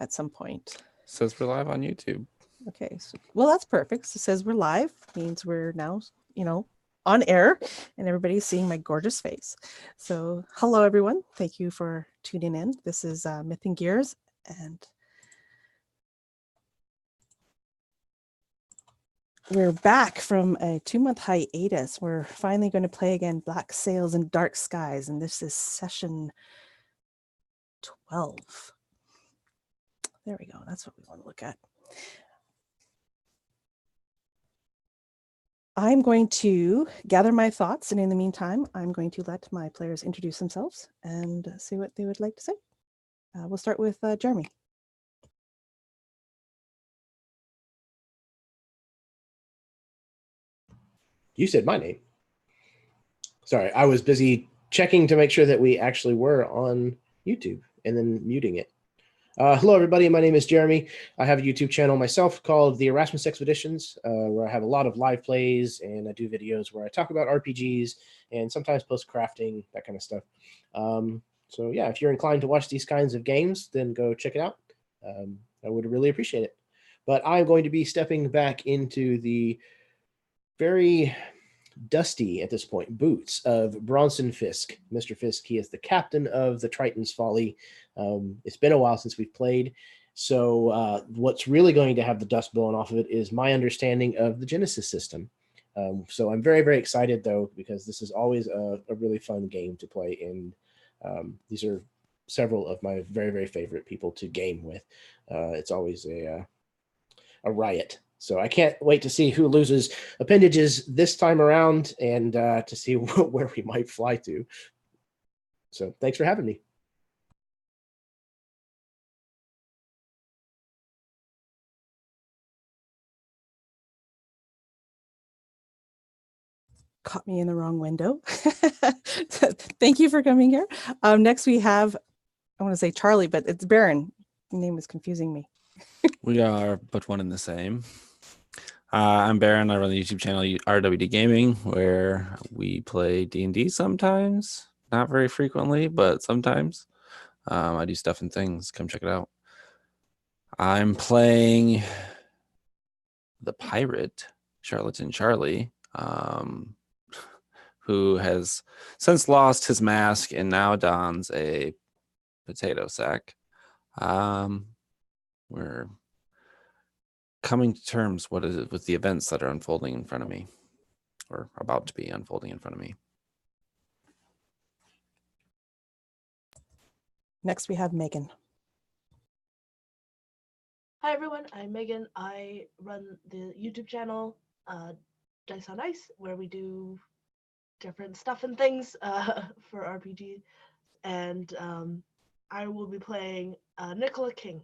at some point. Says we're live on YouTube. Okay, so, well, that's perfect. So it says we're live, means we're now, on air, and everybody's seeing my gorgeous face. So hello, everyone. Thank you for tuning in. This is Myth and Gears, and we're back from a 2-month hiatus. We're finally going to play again Black Sails and Dark Skies, and this is session 12. There we go. That's what we want to look at. I'm going to gather my thoughts, and in the meantime, I'm going to let my players introduce themselves and see what they would like to say. We'll start with Jeremy. You said my name. Sorry, I was busy checking to make sure that we actually were on YouTube and then muting it. Hello, everybody. My name is Jeremy. I have a YouTube channel myself called the Erasmus Expeditions, where I have a lot of live plays, and I do videos where I talk about RPGs and sometimes post crafting, that kind of stuff. So yeah, if you're inclined to watch these kinds of games, then go check it out. I would really appreciate it. But I'm going to be stepping back into the very dusty at this point boots of Bronson Fisk. Mr. Fisk, he is the captain of the Triton's Folly. It's been a while since we've played, so what's really going to have the dust blown off of it is my understanding of the Genesys system. So I'm very, very excited, though, because this is always a really fun game to play, and these are several of my very, very favorite people to game with. It's always a riot. So I can't wait to see who loses appendages this time around, and to see where we might fly to. So thanks for having me. Caught me in the wrong window. Thank you for coming here. Next we have, I want to say Charlie, but it's Baron. The name is confusing me. We are but one and the same. I'm Baron. I run the YouTube channel RWD Gaming, where we play D&D sometimes. Not very frequently, but sometimes. I do stuff and things. Come check it out. I'm playing the pirate, Charlatan Charlie, who has since lost his mask and now dons a potato sack. We're coming to terms with the events that are unfolding in front of me, or about to be unfolding in front of me. Next we have Megan. Hi everyone, I'm Megan. I run the YouTube channel Dice on Ice, where we do different stuff and things for RPG, and I will be playing Nicola King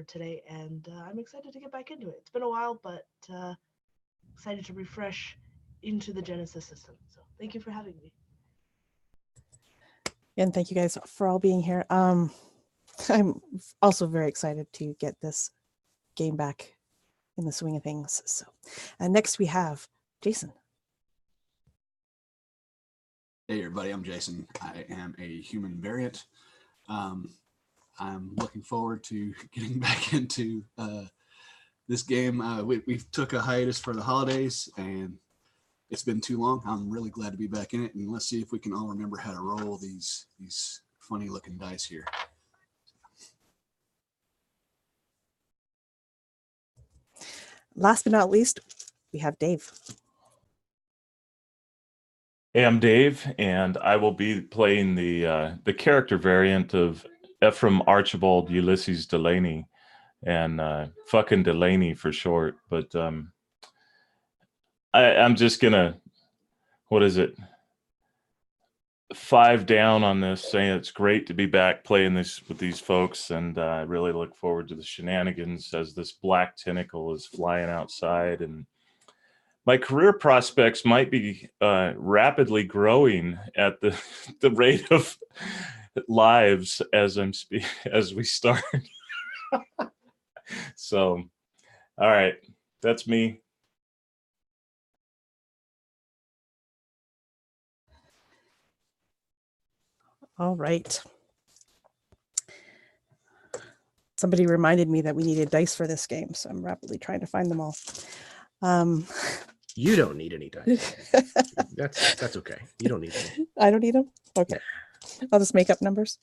today, and I'm excited to get back into it. It's been a while, but excited to refresh into the Genesys system. So thank you for having me. And thank you guys for all being here. I'm also very excited to get this game back in the swing of things. So, and next we have Jason. Hey everybody, I'm Jason. I am a human variant. I'm looking forward to getting back into this game. We took a hiatus for the holidays, and it's been too long. I'm really glad to be back in it, and let's see if we can all remember how to roll these funny looking dice here. Last but not least, we have Dave. Hey, I'm Dave, and I will be playing the character variant of Ephriam Archibald Ulysses Delagny, and fucking Delagny for short. But I'm just gonna, what is it? 5 down on this, saying it's great to be back playing this with these folks, and I really look forward to the shenanigans as this black tentacle is flying outside, and my career prospects might be rapidly growing at the rate of lives as we start. So, all right, that's me. All right. Somebody reminded me that we needed dice for this game, so I'm rapidly trying to find them all. You don't need any dice. That's okay. You don't need them. I don't need them? Okay. I'll just make up numbers.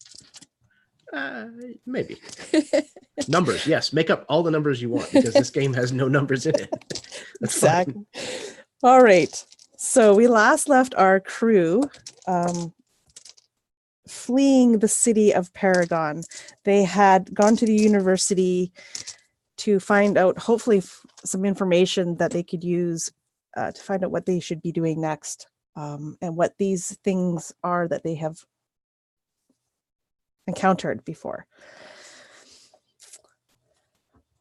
Maybe. Numbers, yes. Make up all the numbers you want because this game has no numbers in it. That's Exactly. fine. All right. So we last left our crew fleeing the city of Paragon. They had gone to the university to find out, hopefully, some information that they could use to find out what they should be doing next, and what these things are that they have encountered before.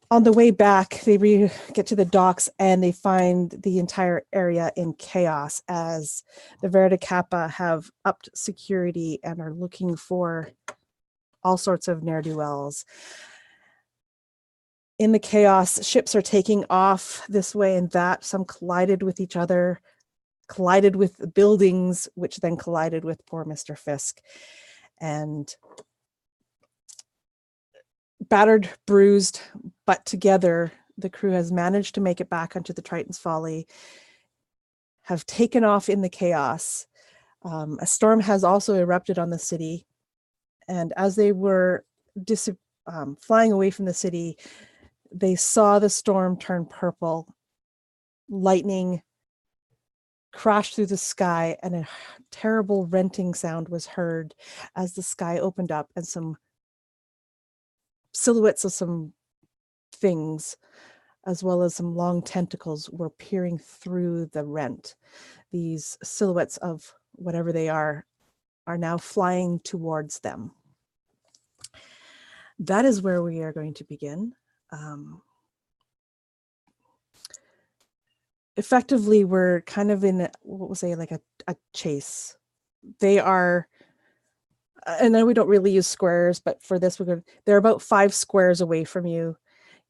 On the way back, they get to the docks and they find the entire area in chaos as the Verita Kappa have upped security and are looking for all sorts of ne'er-do-wells. In the chaos, ships are taking off this way and that. Some collided with each other, collided with buildings, which then collided with poor Mr. Fisk. And battered, bruised, but together, the crew has managed to make it back onto the Triton's Folly, have taken off in the chaos. A storm has also erupted on the city. And as they were flying away from the city, they saw the storm turn purple. Lightning crashed through the sky and a terrible renting sound was heard as the sky opened up and some silhouettes of some things, as well as some long tentacles, were peering through the rent. These silhouettes of whatever they are now flying towards them. That is where we are going to begin. Effectively, we're kind of in what we'll say like a chase. They are, and then we don't really use squares, but for this, they're about 5 squares away from you.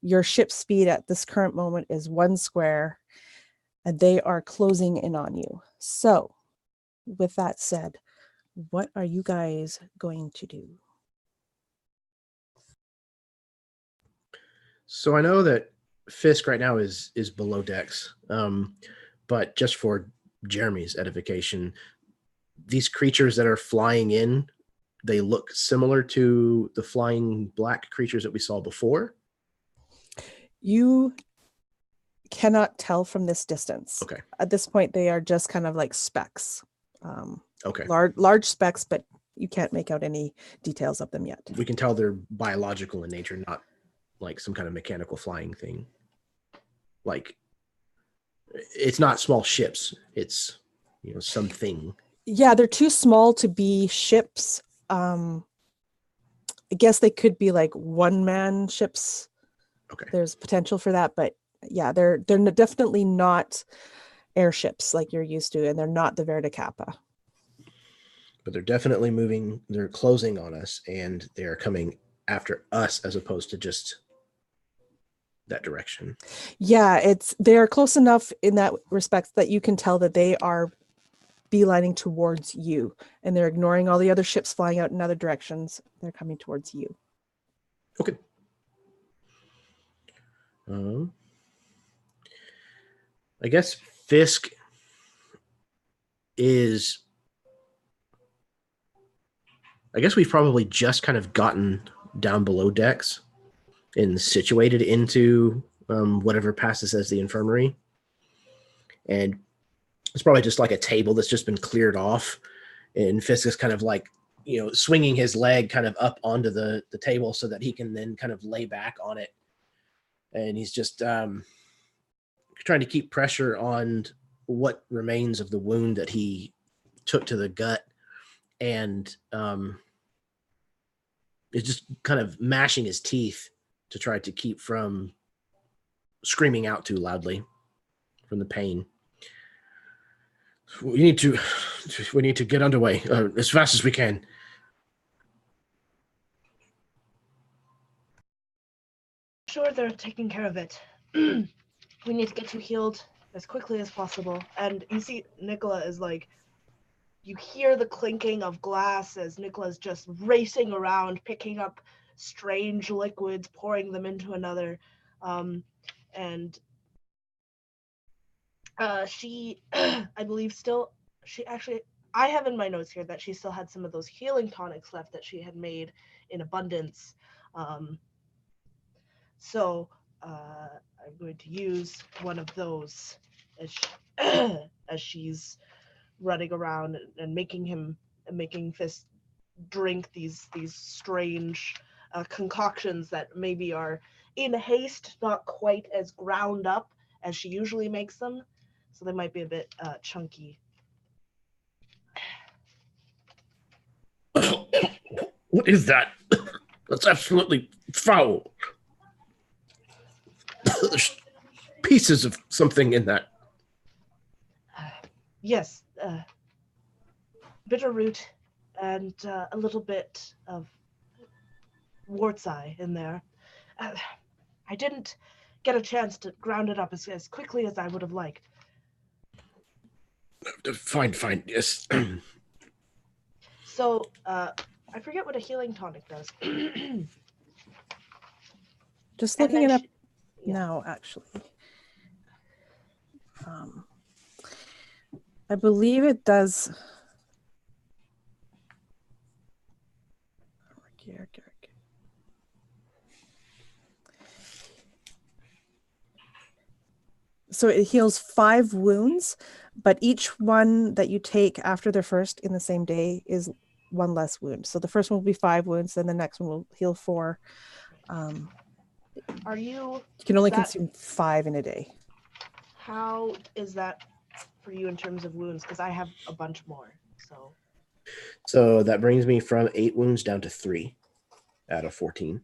Your ship speed at this current moment is 1 square, and they are closing in on you. So, with that said, what are you guys going to do? So I know that Fisk right now is below decks, but just for Jeremy's edification, these creatures that are flying in, they look similar to the flying black creatures that we saw before. You cannot tell from this distance. Okay. At this point, they are just kind of like specks. Okay. Large specks, but you can't make out any details of them yet. We can tell they're biological in nature, not like some kind of mechanical flying thing. Like, it's not small ships. It's, something. Yeah, they're too small to be ships. I guess they could be like one-man ships. Okay. There's potential for that, but yeah, they're definitely not airships like you're used to, and they're not the Verita Kappa. But they're definitely moving. They're closing on us, and they're coming after us as opposed to just that direction. Yeah, they're close enough in that respect that you can tell that they are beelining towards you, and they're ignoring all the other ships flying out in other directions. They're coming towards you. Okay. I guess Fisk is. I guess we've probably just kind of gotten down below decks and situated into whatever passes as the infirmary. And it's probably just like a table that's just been cleared off. And Fisk is kind of like, swinging his leg kind of up onto the table so that he can then kind of lay back on it. And he's just trying to keep pressure on what remains of the wound that he took to the gut. And is just kind of mashing his teeth to try to keep from screaming out too loudly from the pain. We need to get underway as fast as we can. Sure, they're taking care of it. We need to get you healed as quickly as possible. And you see Nicola is like, you hear the clinking of glass as Nicola's just racing around, picking up strange liquids, pouring them into another. And she, I believe I have in my notes here that she still had some of those healing tonics left that she had made in abundance. So I'm going to use one of those as she's running around and making Fisk drink these strange concoctions that maybe are in haste, not quite as ground up as she usually makes them, so they might be a bit chunky. What is that? That's absolutely foul. There's pieces of something in that. Yes, bitter root and a little bit of wart's eye in there. I didn't get a chance to ground it up as quickly as I would have liked. Fine, yes. So, I forget what a healing tonic does. Just And looking then it up yeah. now, actually. I believe it does. So it heals 5 wounds, but each one that you take after the first in the same day is 1 less wound. So the first one will be 5 wounds, then the next one will heal 4. You can only consume 5 in a day. How is that for you in terms of wounds? Because I have a bunch more. So that brings me from 8 wounds down to 3 out of 14.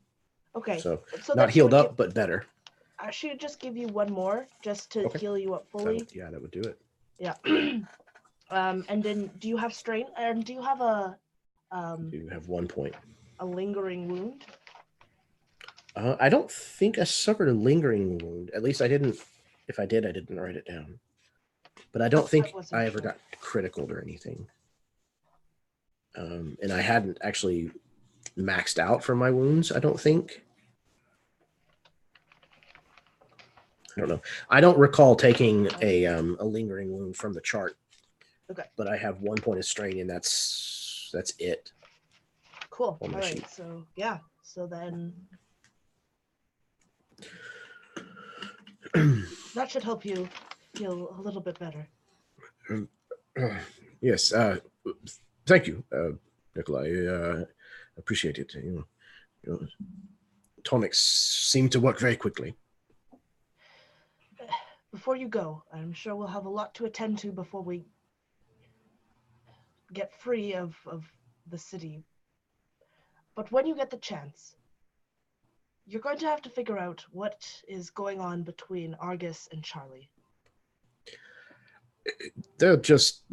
Okay. So not healed up, but better. I should just give you 1 more just to heal you up fully. That would do it. Yeah. And then do you have strain? And do you have You have 1 point. A lingering wound? I don't think I suffered a lingering wound. At least I didn't. If I did, I didn't write it down. But I don't think I ever got critical or anything. And I hadn't actually maxed out for my wounds, I don't think. I don't know. I don't recall taking a lingering wound from the chart. Okay. But I have 1 point of strain, and that's it. Cool. All right. So yeah. So then that should help you feel a little bit better. Yes. Thank you, Nicola. I appreciate it. You know, tonics seem to work very quickly. Before you go, I'm sure we'll have a lot to attend to before we get free of the city. But when you get the chance, you're going to have to figure out what is going on between Argus and Charlie. They're just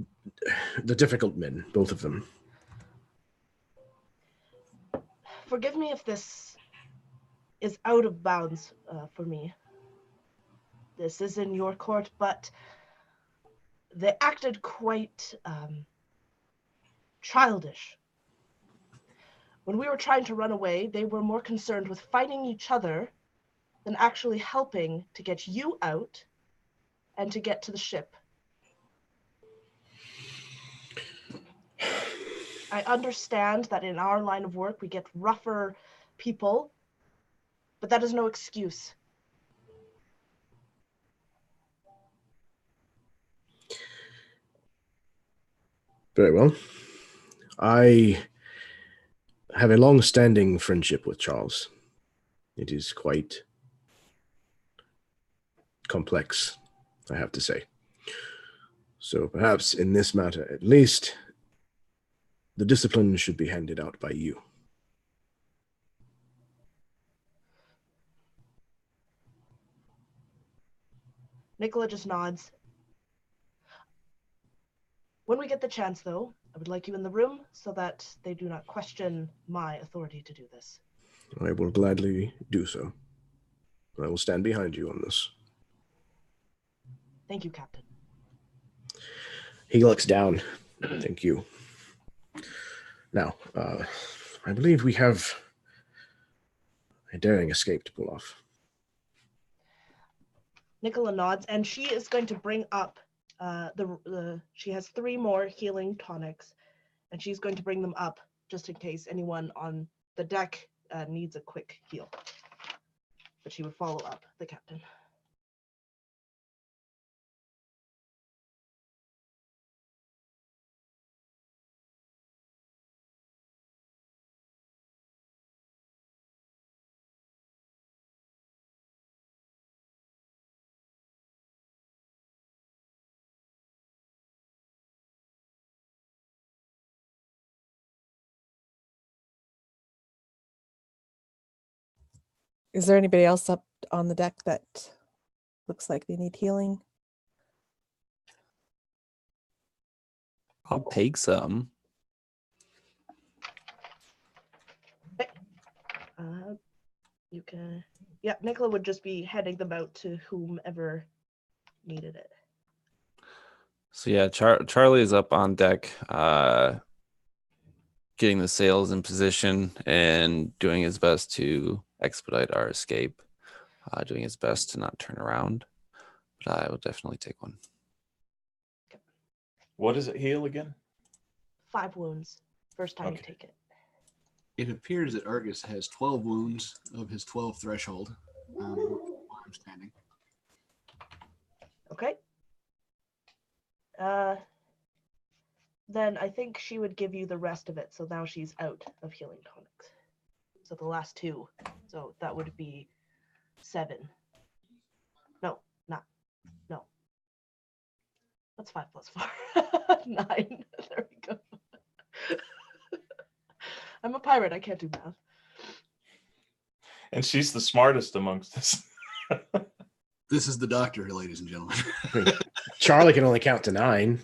the difficult men, both of them. Forgive me if this is out of bounds for me. This is in your court, but they acted quite childish. When we were trying to run away, they were more concerned with fighting each other than actually helping to get you out and to get to the ship. I understand that in our line of work we get rougher people, but that is no excuse. Very well. I have a long-standing friendship with Charles. It is quite complex, I have to say. So perhaps in this matter, at least, the discipline should be handed out by you. Nicola just nods. When we get the chance, though, I would like you in the room so that they do not question my authority to do this. I will gladly do so. I will stand behind you on this. Thank you, Captain. He looks down. Thank you. Now, I believe we have A daring escape to pull off. Nicola nods, and she is going to bring up she has 3 more healing tonics, and she's going to bring them up just in case anyone on the deck needs a quick heal. But she would follow up the captain. Is there anybody else up on the deck that looks like they need healing? I'll take some. You can, yeah, Nicola would just be heading them out to whomever needed it. So yeah, Charlie is up on deck, getting the sails in position and doing his best to expedite our escape, doing his best to not turn around. But I will definitely take one. What does it heal again? 5 wounds. First time you Okay. take it. It appears that Argus has 12 wounds of his 12 threshold while I'm standing. Okay. Then I think she would give you the rest of it. So now she's out of healing tonics. So the last 2. So that would be 7. No, not. No. That's 5 plus 4. 9. There we go. I'm a pirate. I can't do math. And she's the smartest amongst us. This is the doctor, ladies and gentlemen. Charlie can only count to 9.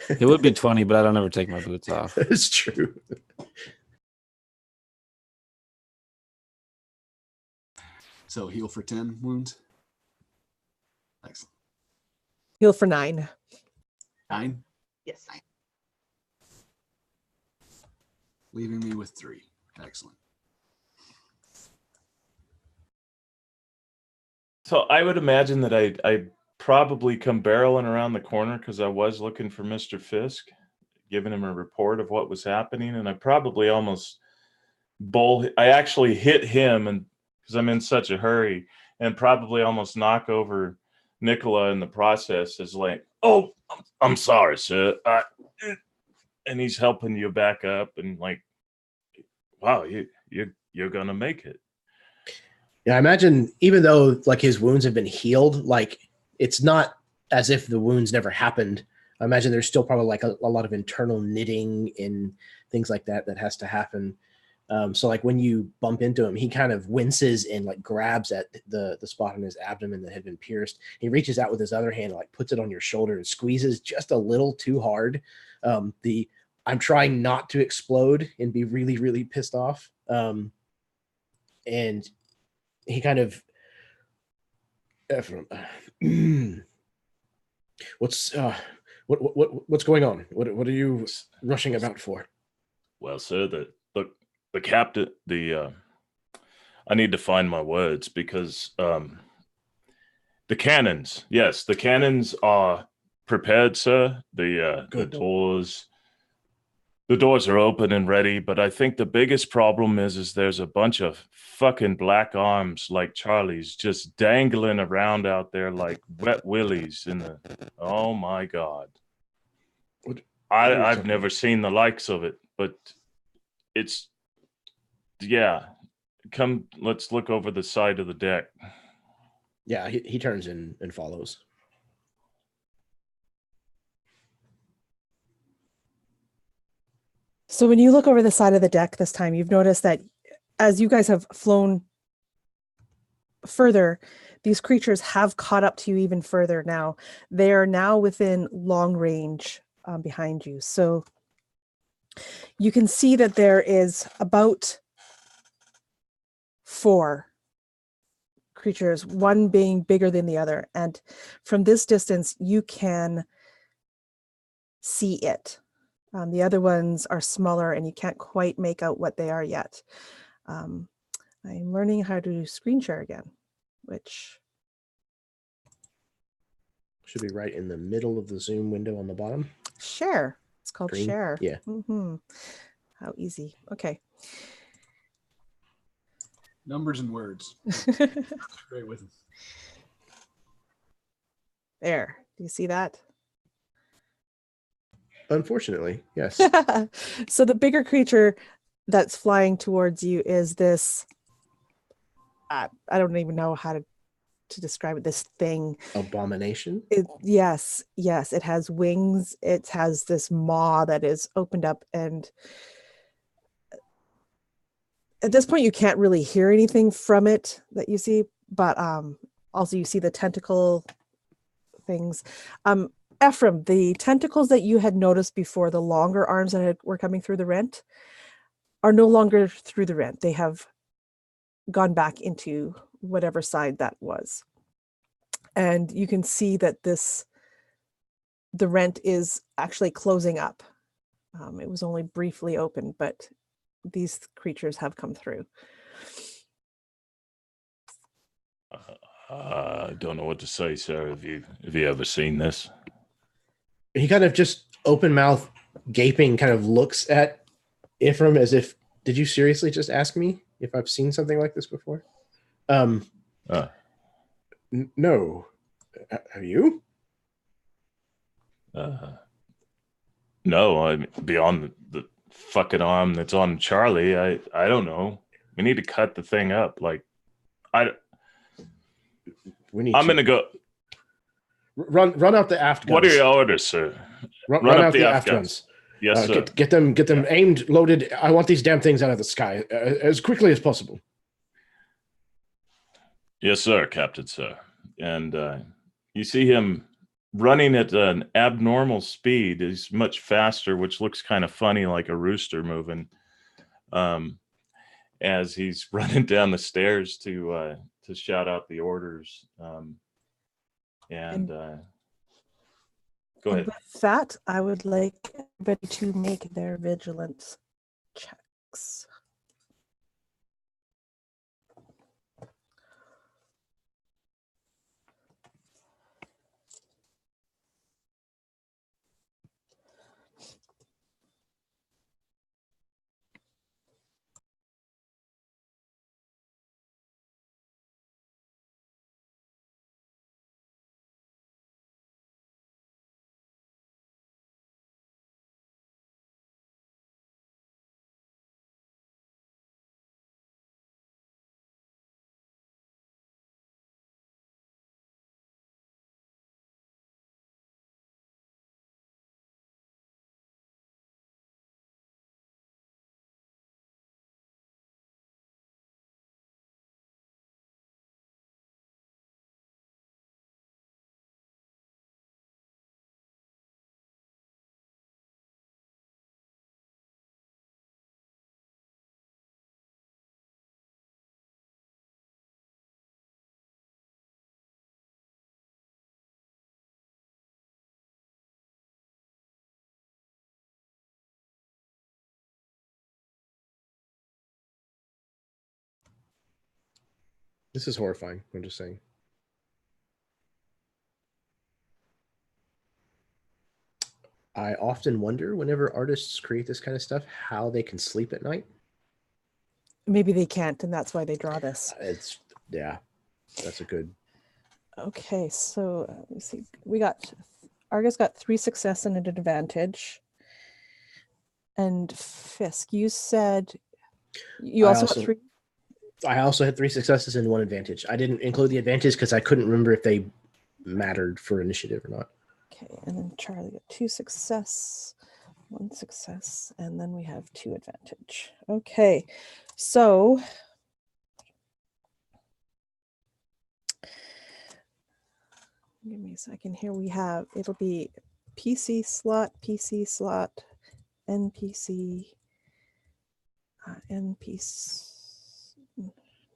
It would be 20, but I don't ever take my boots off. It's true. So heal for 10 wounds. Excellent. Heal for 9. 9, Yes. leaving me with 3. Excellent. So I would imagine that I'd probably come barreling around the corner because I was looking for Mr. Fisk, giving him a report of what was happening, and I probably almost I actually hit him, and because I'm in such a hurry, and probably almost knock over Nicola in the process. Is like, oh, I'm sorry, sir, and he's helping you back up, and like, wow, you're gonna make it. Yeah, I imagine even though like his wounds have been healed, like it's not as if the wounds never happened. I imagine there's still probably like a lot of internal knitting and things like that that has to happen. So like when you bump into him, he kind of winces and like grabs at the spot on his abdomen that had been pierced. He reaches out with his other hand, and, like puts it on your shoulder and squeezes just a little too hard. I'm trying not to explode and be really, really pissed off. And he kind of, Ephriam, what's going on? What are you rushing about for? Well, sir, the captain, I need to find my words because the cannons, yes, the cannons are prepared, sir. The doors are open and ready, but I think the biggest problem is there's a bunch of fucking black arms like Charlie's just dangling around out there like wet willies in the, oh my God. I've never seen the likes of it, but it's, yeah, come, let's look over the side of the deck. Yeah, he turns in and follows. So when you look over the side of the deck this time, you've noticed that as you guys have flown further, these creatures have caught up to you even further now. They are now within long range behind you. So you can see that there is about 4 creatures, one being bigger than the other. And from this distance, you can see it. The other ones are smaller and you can't quite make out what they are yet. I'm learning how to screen share again, which should be right in the middle of the Zoom window on the bottom. share. It's called Green? share. Yeah. How easy. Okay. Numbers and words. Great with them. There. Do you see that? Unfortunately, yes. So the bigger creature that's flying towards you is this, I don't even know how to describe it, this thing. Abomination? Yes, it has wings. It has this maw that is opened up, and at this point you can't really hear anything from it that you see, but also you see the tentacle things. Ephriam, the tentacles that you had noticed before, the longer arms that were coming through the rent, are no longer through the rent. They have gone back into whatever side that was. And you can see that the rent is actually closing up. It was only briefly open, but these creatures have come through. I don't know what to say, sir. Have you ever seen this? He kind of just open mouth, gaping, kind of looks at Ephriam as if, did you seriously just ask me if I've seen something like this before? No. Have you? No, I mean, beyond the fucking arm that's on Charlie, I don't know. We need to cut the thing up. Like, I'm gonna go. Run out the aft guns. What are your orders, sir? Run out the aft guns. Yes, sir. Get them aimed, loaded. I want these damn things out of the sky as quickly as possible. Yes, sir, Captain, sir. And you see him running at an abnormal speed. He's much faster, which looks kind of funny, like a rooster moving, as he's running down the stairs to shout out the orders. Go ahead. With that, I would like everybody to make their vigilance checks. This is horrifying. I'm just saying. I often wonder, whenever artists create this kind of stuff, how they can sleep at night. Maybe they can't, and that's why they draw this. That's a good. Okay, so let me see. Argus got 3 success and an advantage. And Fisk, you said you also got 3. I also had 3 successes and 1 advantage. I didn't include the advantage because I couldn't remember if they mattered for initiative or not. Okay, and then Charlie got 2 success, 1 success, and then we have 2 advantage. Okay, so give me a second here. It'll be PC slot, NPC,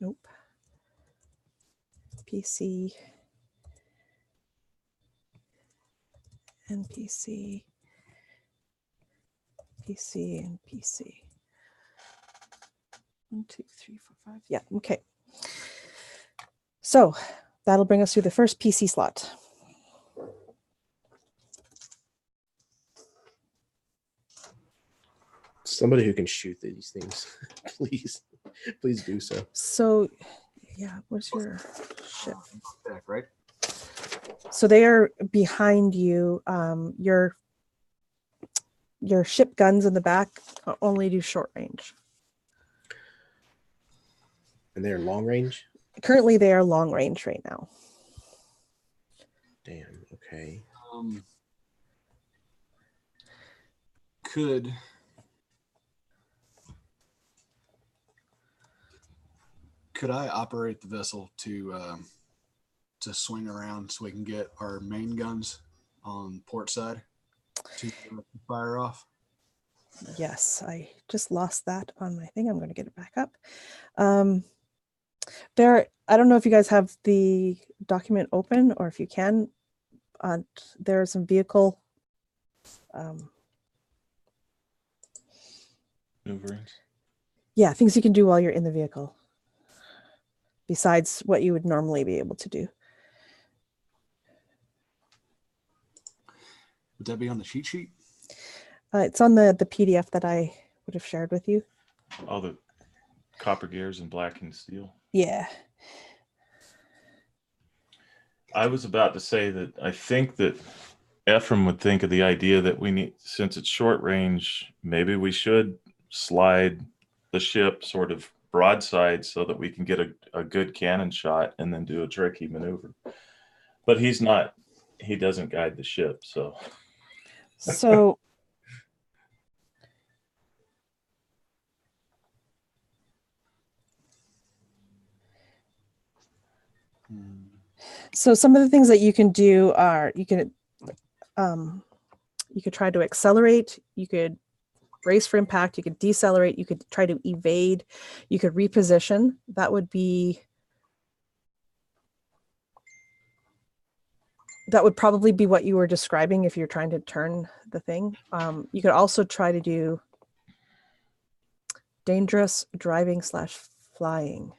nope, PC, NPC, PC and PC. 1, 2, 3, 4, 5. Yeah, okay. So that'll bring us through the first PC slot. Somebody who can shoot these things, please do so. So, yeah, where's your ship? Back, right? So they are behind you. Your ship guns in the back only do short range. And they're long range? Currently, they are long range right now. Damn, okay. Could I operate the vessel to swing around so we can get our main guns on port side to fire off? Yes, I just lost that on my thing. I'm going to get it back up. I don't know if you guys have the document open or if you can. There are some vehicle Maneuverings. yeah, things you can do while you're in the vehicle besides what you would normally be able to do. Would that be on the cheat sheet? It's on the PDF that I would have shared with you. All the copper gears and black and steel. Yeah. I was about to say that I think that Ephriam would think of the idea that we need, since it's short range, maybe we should slide the ship sort of broadside so that we can get a good cannon shot and then do a tricky maneuver. But he doesn't guide the ship, so. So So some of the things that you can do are you could try to accelerate, you could brace for impact, you could decelerate, you could try to evade, you could reposition. That would probably be what you were describing if you're trying to turn the thing. You could also try to do dangerous driving / flying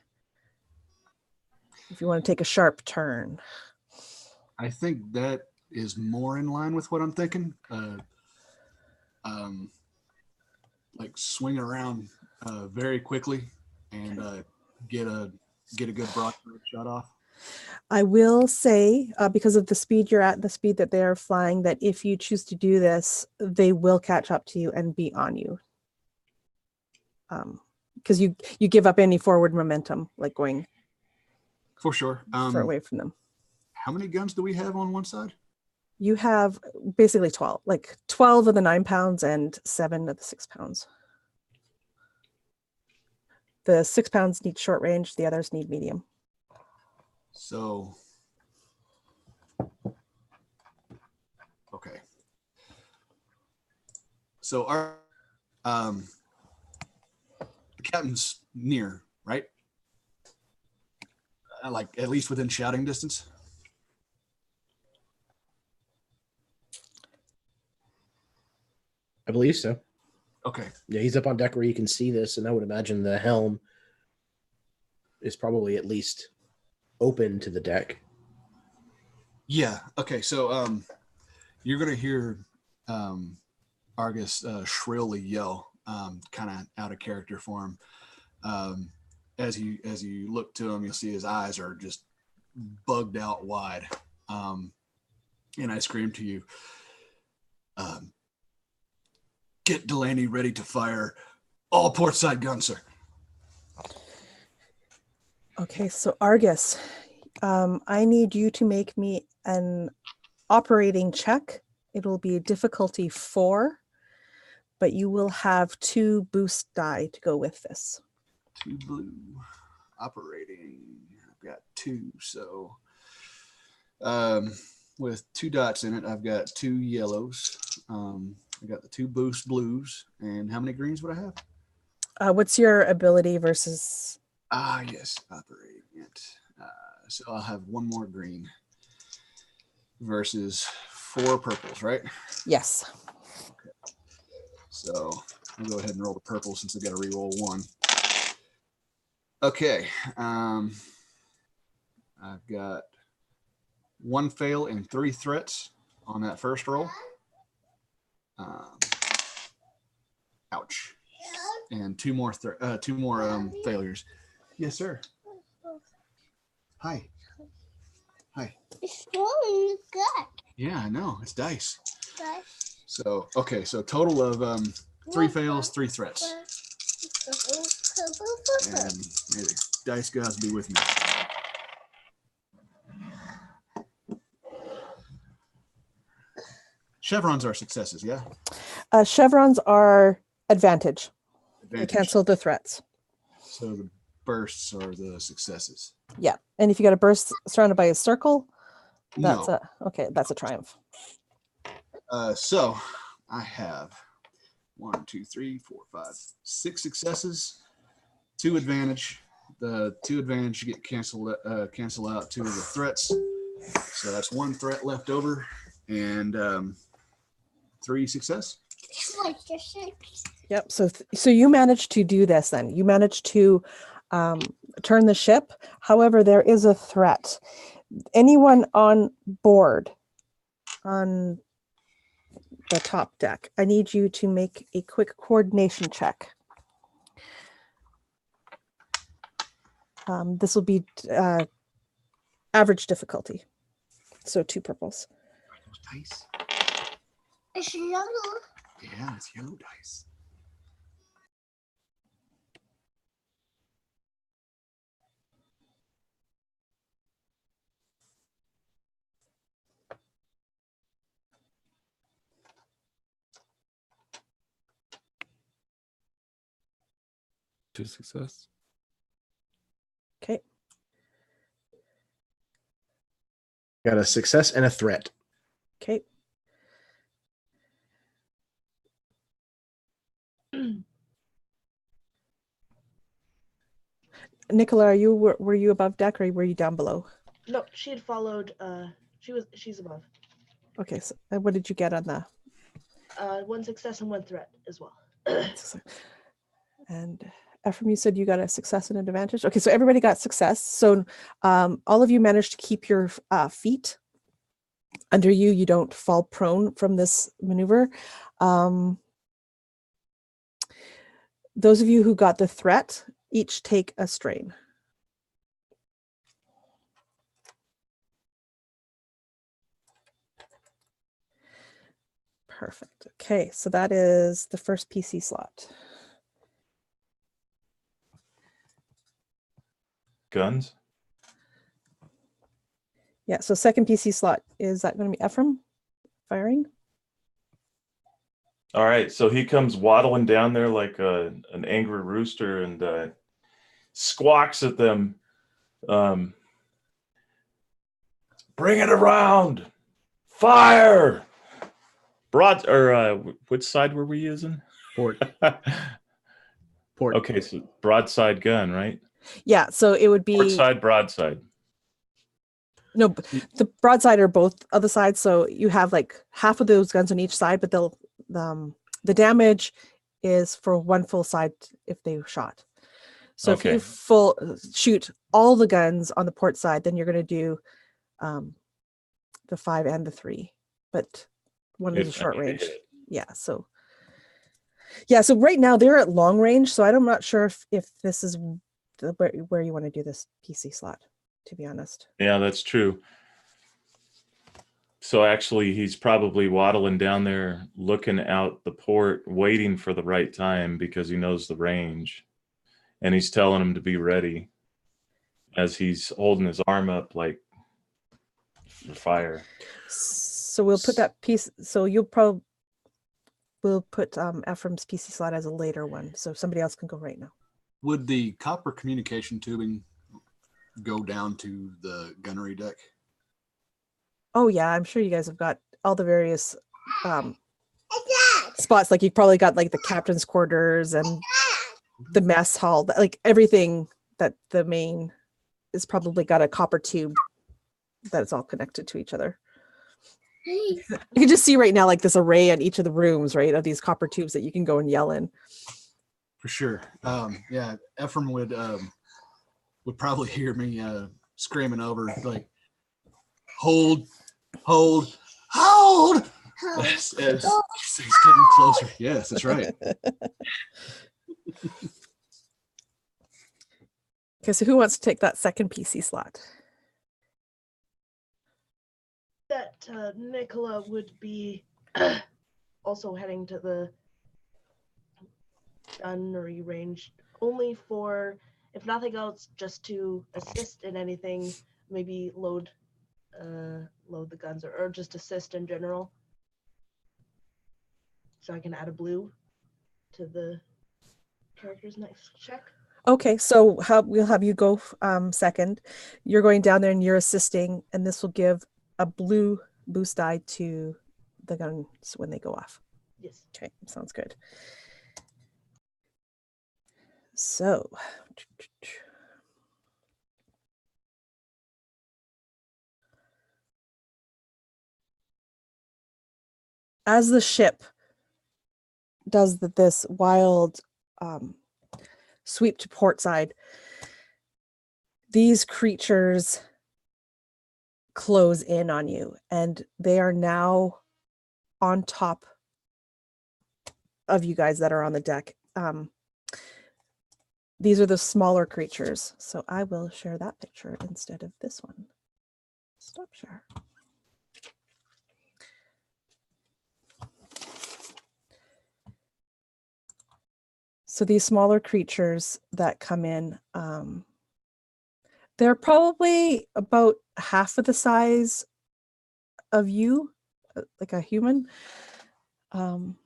if you want to take a sharp turn. I think that is more in line with what I'm thinking. Like swing around very quickly and get a good broadside shot off. I will say, because of the speed you're at, the speed that they are flying, that if you choose to do this, they will catch up to you and be on you. Because you give up any forward momentum, like going for sure far away from them. How many guns do we have on one side? You have basically 12, like 12 of the 9 pounds and 7 of the 6 pounds. The 6 pounds need short range, the others need medium. So, okay. So our the captain's near, right? Like at least within shouting distance. I believe so. Okay. Yeah, he's up on deck where you can see this, and I would imagine the helm is probably at least open to the deck. Yeah. Okay. So you're gonna hear Argus shrilly yell, kind of out of character for him. As you look to him, you'll see his eyes are just bugged out wide. And I scream to you, get Delagny ready to fire all portside guns, sir. Okay, so Argus, I need you to make me an operating check. It'll be difficulty 4, but you will have 2 boost die to go with this. 2 blue operating. I've got 2, so with 2 dots in it, I've got 2 yellows. I got the 2 boost blues, and how many greens would I have? What's your ability versus? Yes, operating it. So I'll have 1 more green versus 4 purples, right? Yes. Okay. So I'll go ahead and roll the purple since I've got to re-roll 1. Okay. I've got 1 fail and 3 threats on that first roll. Ouch. And 2 more failures. Yes, sir. Hi. Hi. It's really good. Yeah, I know. It's dice. So, okay. So total of 3 fails, 3 threats. And may the dice gods be with me. Chevrons are successes, yeah? Chevrons are advantage. They Advantage. cancel the threats. So the bursts are the successes. Yeah. And if you got a burst surrounded by a circle, that's No. that's a triumph. So I have 1, 2, 3, 4, 5, 6 successes, 2 advantage. The 2 advantage get cancel out 2 of the threats. So that's 1 threat left over, and 3 success. Yep. So you managed to do this then. You managed to turn the ship. However, there is a threat. Anyone on board on the top deck, I need you to make a quick coordination check. This will be average difficulty. So 2 purples. Dice. It's yellow. Yeah, it's yellow dice. Two success. Okay. Got a success and a threat. Okay. Nicola, were you above deck or were you down below? No, she had followed. She's above. Okay, so what did you get on the? 1 success and 1 threat as well. And Ephriam, you said you got a success and an advantage. Okay, so everybody got success. So all of you managed to keep your feet under you. You don't fall prone from this maneuver. Those of you who got the threat each take a strain. Perfect. Okay, so that is the first PC slot. Guns. Yeah, so second PC slot, is that going to be Ephriam firing? All right, so he comes waddling down there like an angry rooster and squawks at them. Bring it around! Fire! Broad or which side were we using? Port. Port. Okay, so broadside gun, right? Yeah, so it would be Port side, broadside. no, the broadside are both other sides. So you have like half of those guns on each side, but they'll the damage is for 1 full side if they shot. So if Okay. you shoot all the guns on the port side, then you're going to do the 5 and the 3, but one is a If I short need to range. hit it. Yeah. So right now they're at long range. So I'm not sure if this is where you want to do this PC slot, to be honest. Yeah, that's true. So actually, he's probably waddling down there, looking out the port, waiting for the right time because he knows the range. And he's telling him to be ready as he's holding his arm up like for fire. So we'll put that piece. So we'll put Ephraim's PC slot as a later one. So somebody else can go right now. Would the copper communication tubing go down to the gunnery deck? Oh yeah, I'm sure you guys have got all the various spots. Like you probably got like the captain's quarters and the mess hall, like everything that the main is probably got a copper tube that's all connected to each other. You can just see right now like this array in each of the rooms, right, of these copper tubes that you can go and yell in. For sure. Yeah, Ephriam would probably hear me screaming over like, hold. As he's getting closer. Yes, that's right. Okay, so who wants to take that second PC slot? That Nicola would be also heading to the gunnery range only for, if nothing else, just to assist in anything, maybe load the guns or just assist in general. So I can add a blue to the character's next check. Okay, so we'll have you go second. You're going down there and you're assisting, and this will give a blue boost die to the guns when they go off. Yes. Okay, sounds good. So as the ship does this wild sweep to port side, these creatures close in on you, and they are now on top of you guys that are on the deck. These are the smaller creatures, so I will share that picture instead of this one. Stop share. So these smaller creatures that come in, they're probably about half of the size of you, like a human. Almost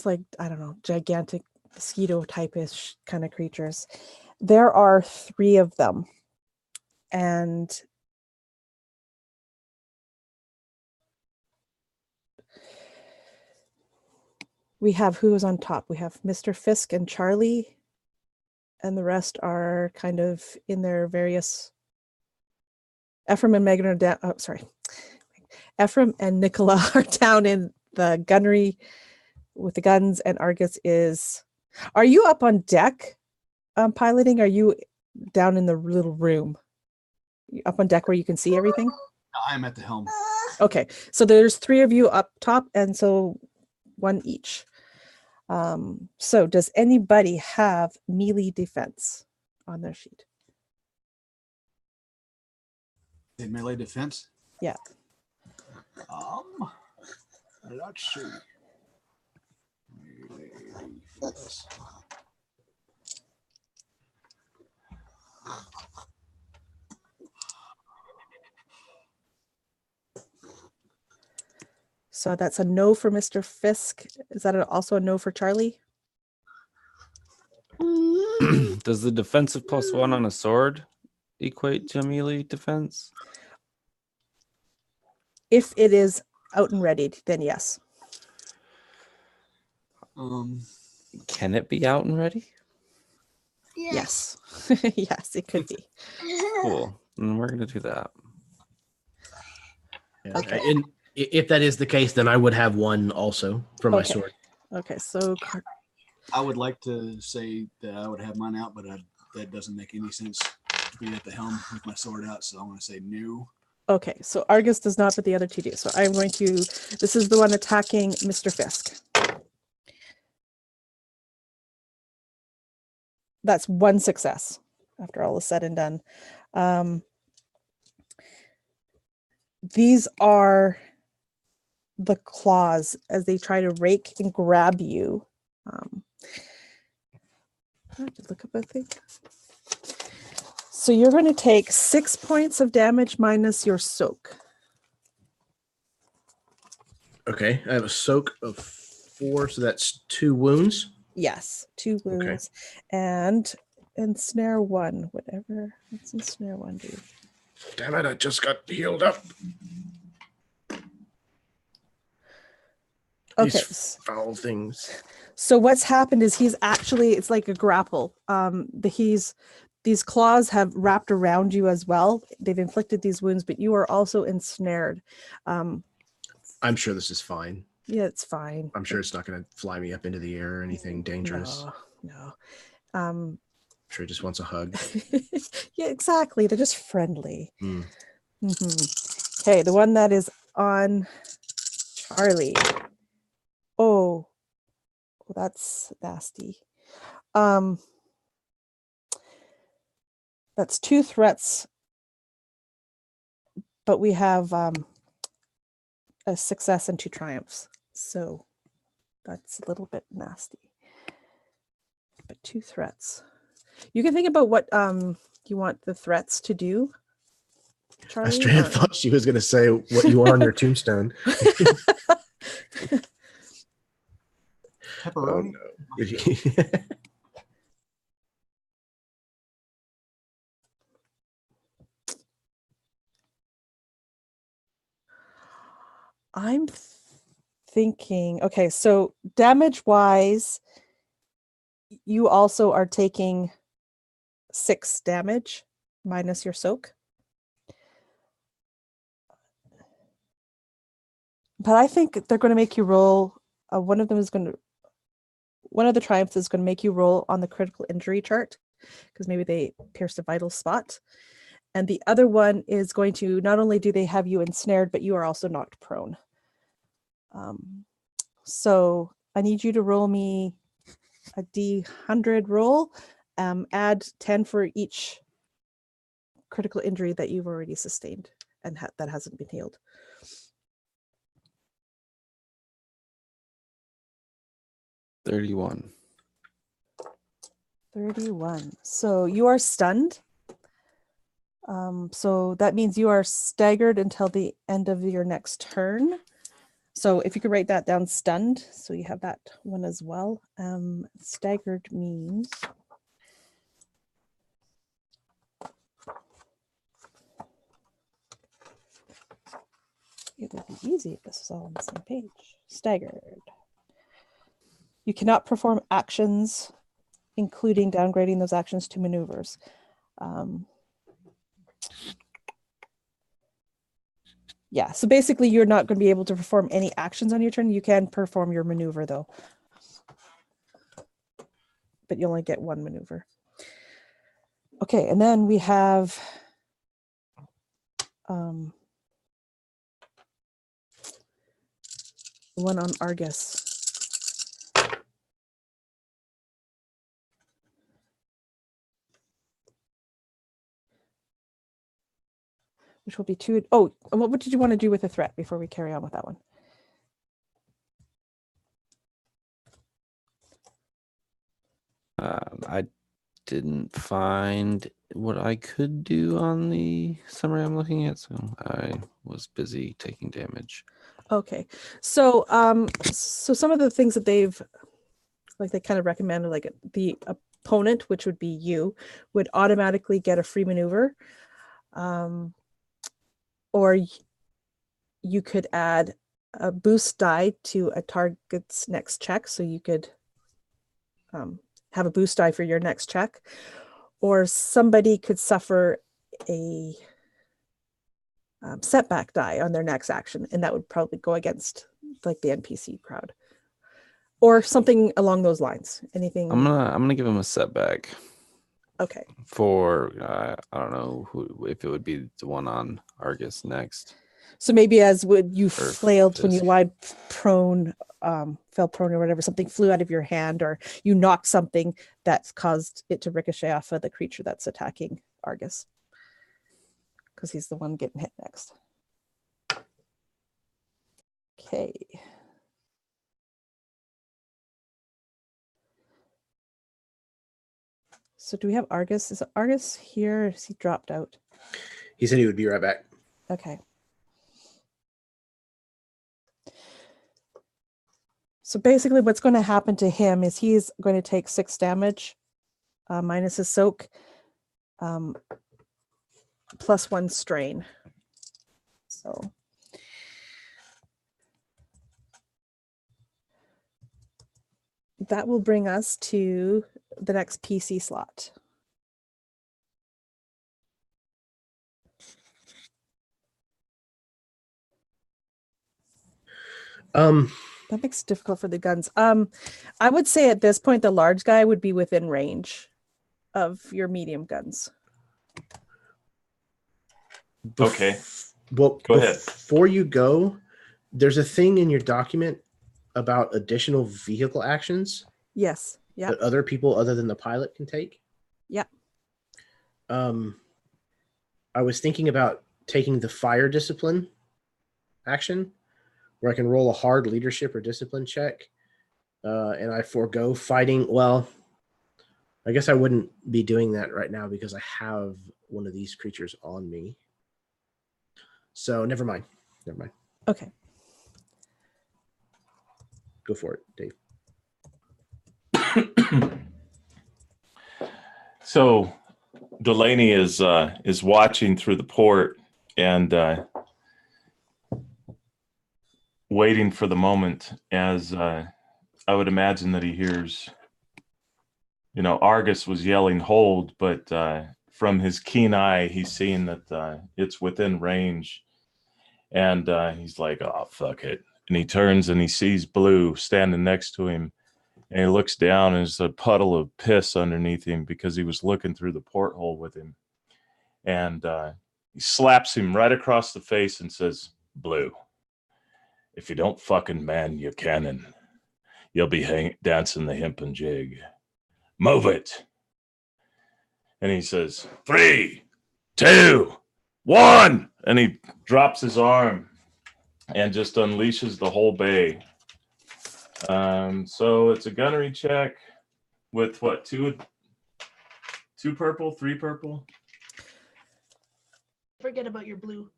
like, I don't know, gigantic mosquito type-ish kind of creatures. There are 3 of them. And we have who is on top. We have Mr. Fisk and Charlie, and the rest are kind of in their various. Ephriam and Megan are down. Oh, sorry. Ephriam and Nicola are down in the gunnery with the guns, and Argus is. Are you up on deck piloting? Are you down in the little room? You up on deck where you can see everything? I'm at the helm. Okay, so there's 3 of you up top, and so 1 each. So does anybody have melee defense on their sheet? Melee defense? Yeah. Let's see. Melee defense. So that's a no for Mr. Fisk. Is that also a no for Charlie? Does the defensive +1 on a sword equate to a melee defense? If it is out and readied, then yes. Can it be out and ready? Yes. Yes, it could be. Cool. And we're going to do that. Yeah. Okay. And if that is the case, then I would have 1 also from my Okay. sword. Okay, so I would like to say that I would have mine out, but that doesn't make any sense to be at the helm with my sword out, so I'm going to say no. okay, so Argus does not, but the other 2 do. So I'm going to, this is the one attacking Mr. Fisk. That's 1 success after all is said and done. These are the claws as they try to rake and grab you. I have to look up a thing. So you're going to take 6 points of damage minus your soak. Okay, I have a soak of 4, so that's 2 wounds. Yes, 2 wounds. And ensnare 1, whatever. What's ensnare 1 do? Damn it, I just got healed up. Okay. These foul things. So what's happened is he's actually, it's like a grapple. These these claws have wrapped around you as well. They've inflicted these wounds, but you are also ensnared. I'm sure this is fine. Yeah, it's fine. I'm sure it's not going to fly me up into the air or anything dangerous. No. I'm sure it just wants a hug. Yeah, exactly. They're just friendly. Mm. Okay, the one that is on Charlie. Oh, that's nasty. That's 2 threats, but we have a success and 2 triumphs. So that's a little bit nasty. But 2 threats. You can think about what you want the threats to do, Charlie. I straight up thought she was going to say what you want on your tombstone. Pepperoni. Oh, no. I'm thinking, okay, so damage wise, you also are taking 6 damage minus your soak. But I think they're going to make you roll. One of the triumphs is going to make you roll on the critical injury chart because maybe they pierced a vital spot. And the other one is going to, not only do they have you ensnared, but you are also knocked prone. So I need you to roll me a D100 roll, add 10 for each critical injury that you've already sustained and that hasn't been healed. $31. 31. So you are stunned. So that means you are staggered until the end of your next turn. So if you could write that down, stunned. So you have that one as well. Staggered means it would be easy if this was all on the same page. Staggered. You cannot perform actions, including downgrading those actions to maneuvers. Yeah, so basically you're not going to be able to perform any actions on your turn. You can perform your maneuver though, but you only get 1 maneuver. Okay, and then we have the one on Argus. Which will be 2. Oh, and what did you want to do with the threat before we carry on with that one? I didn't find what I could do on the summary I'm looking at, so I was busy taking damage. Okay, so so some of the things that they kind of recommended, like the opponent, which would be you, would automatically get a free maneuver. Or you could add a boost die to a target's next check. So you could have a boost die for your next check. Or somebody could suffer a setback die on their next action. And that would probably go against like the NPC crowd. Or something along those lines. Anything? I'm gonna give him a setback. Okay. For I don't know if it would be the one on Argus next. So maybe as would you flailed when you Fisk. lied prone, fell prone or whatever, something flew out of your hand, or you knocked something that's caused it to ricochet off of the creature that's attacking Argus. Because he's the one getting hit next. Okay. So do we have Argus? Is Argus here? Or is he dropped out? He said he would be right back. Okay. So basically what's going to happen to him is he's going to take 6 damage minus his soak plus 1 strain. So that will bring us to the next PC slot. That makes it difficult for the guns. I would say at this point the large guy would be within range of your medium guns. Okay. Well, Go ahead. before you go, there's a thing in your document about additional vehicle actions Yes. Yeah. that other people other than the pilot can take. Yeah. I was thinking about taking the fire discipline action, where I can roll a hard leadership or discipline check, and I forego fighting. Well, I guess I wouldn't be doing that right now because I have one of these creatures on me. So never mind. Okay. Go for it, Dave. So Delagny is watching through the port and waiting for the moment, as I would imagine that he hears, Argus was yelling hold, but from his keen eye, he's seeing that it's within range. And he's like, oh, fuck it. And he turns and he sees Blue standing next to him. And he looks down and there's a puddle of piss underneath him because he was looking through the porthole with him. And he slaps him right across the face and says, Blue, if you don't fucking man your cannon, you'll be dancing the hempen jig. Move it. And he says, 3, 2, 1. And he drops his arm and just unleashes the whole bay. So it's a gunnery check with what, two purple, 3 purple? Forget about your blue.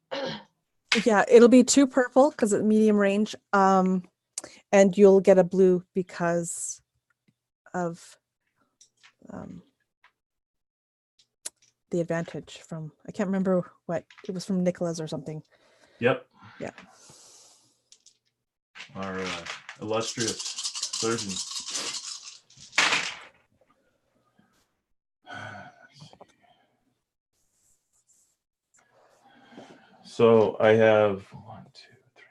Yeah, it'll be 2 purple because it's medium range. And you'll get a blue because of the advantage from, I can't remember what it was, from Nicola's or something. Yep. Yeah. Our illustrious surgeon. So I have 1, 2, 3,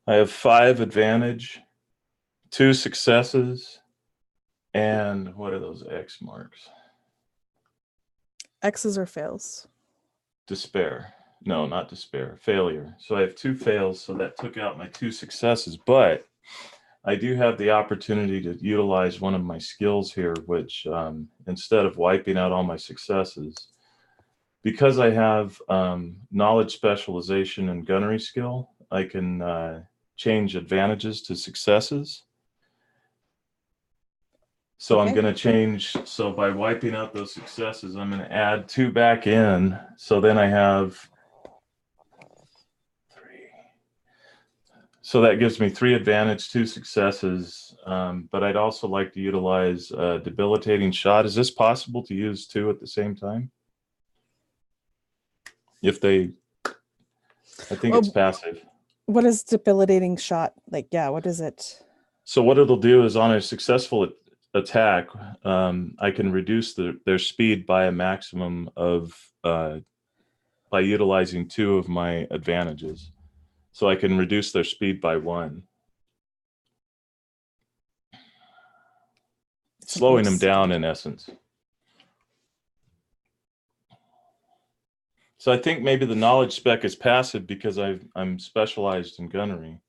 4. I have 5 advantage, 2 successes, and what are those X marks? X's or fails. Despair. No, not despair. Failure. So I have 2 fails, so that took out my 2 successes. But I do have the opportunity to utilize one of my skills here, which instead of wiping out all my successes, because I have knowledge specialization and gunnery skill, I can change advantages to successes. So Okay. I'm going to change. So by wiping out those successes, I'm going to add 2 back in. So then I have 3. So that gives me 3 advantage, 2 successes. But I'd also like to utilize a debilitating shot. Is this possible to use 2 at the same time? If they, I think it's passive. What is debilitating shot? Like, yeah, what is it? So what it'll do is on a successful attack, I can reduce their speed by a maximum of, by utilizing 2 of my advantages. So I can reduce their speed by 1. Slowing them down in essence. So I think maybe the knowledge spec is passive because I'm specialized in gunnery.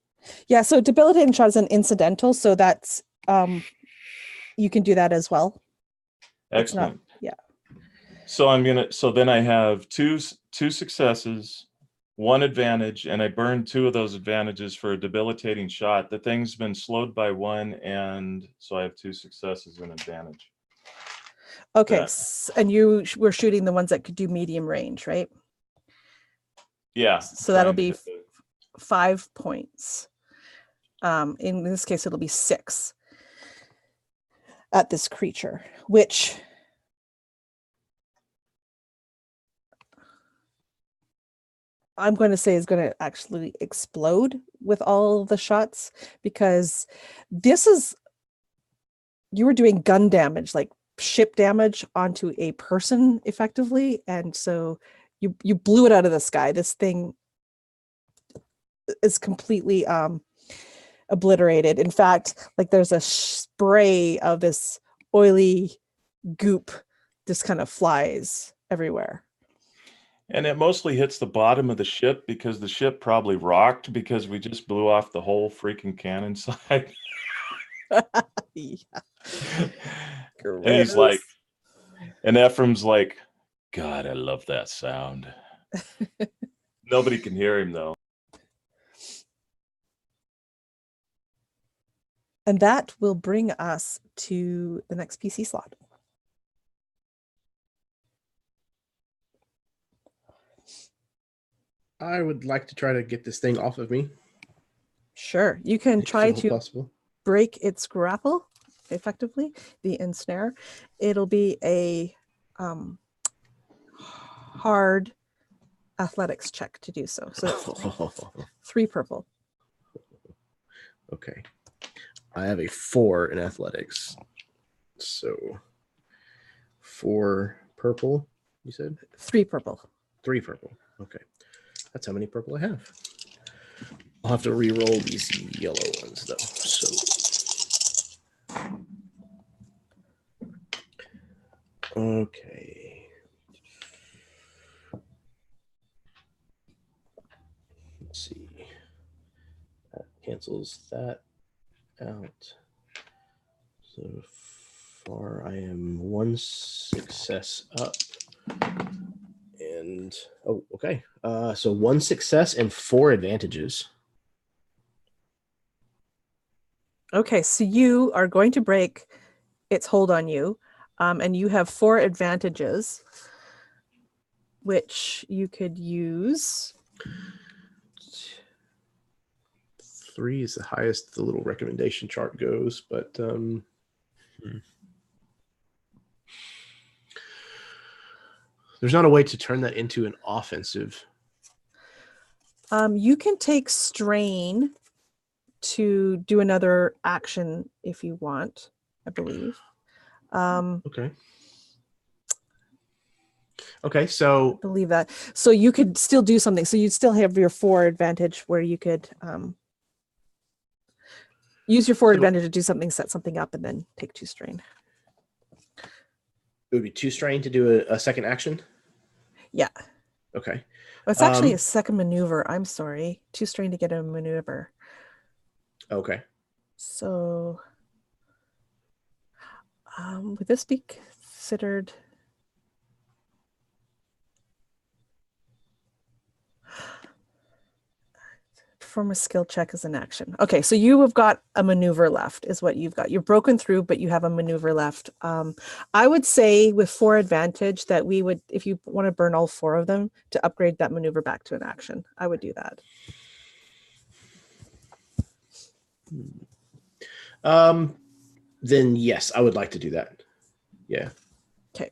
Yeah, so debilitating shot is an incidental, so that's you can do that as well. Excellent. Yeah. So then I have two successes, 1 advantage, and I burn 2 of those advantages for a debilitating shot. The thing's been slowed by 1, and so I have 2 successes and advantage. Okay, and you were shooting the ones that could do medium range, right? Yeah. So that'll be 5 points. In this case, it'll be 6 at this creature, which I'm going to say is going to actually explode with all of the shots, because you were doing gun damage, like ship damage onto a person effectively. And so you blew it out of the sky. This thing is completely obliterated. In fact, like there's a spray of this oily goop just kind of flies everywhere. And it mostly hits the bottom of the ship because the ship probably rocked because we just blew off the whole freaking cannon side. Yeah. And he's like, and Ephraim's like, God, I love that sound. Nobody can hear him though. And that will bring us to the next PC slot. I would like to try to get this thing off of me. Sure. You can if try at all to possible. break its grapple effectively, the ensnare. It'll be a hard athletics check to do so. So it's 3 purple. Okay. I have a 4 in athletics. So 4 purple, you said? 3 purple. 3 purple. Okay. That's how many purple I have. I'll have to re-roll these yellow ones though. So okay. Let's see. That cancels that out. So far I am 1 success up. And oh, okay. So 1 success and 4 advantages. Okay, so you are going to break its hold on you, and you have 4 advantages, which you could use. 3 is the highest the little recommendation chart goes, but there's not a way to turn that into an offensive. You can take strain to do another action if you want, I believe. Okay. Okay, so I believe that. So you could still do something. So you'd still have your 4 advantage where you could use your 4 advantage to do something, set something up, and then take 2 strain. it would be 2 strain to do a second action. Yeah. Okay. Oh, it's actually a second maneuver. I'm sorry. 2 strain to get a maneuver. Okay. So would this be considered? Perform a skill check as an action. Okay, so you have got a maneuver left is what you've got. You're broken through, but you have a maneuver left. I would say with 4 advantage that we would, if you want to burn all 4 of them, to upgrade that maneuver back to an action. I would do that. Then yes, I would like to do that. Yeah. Okay.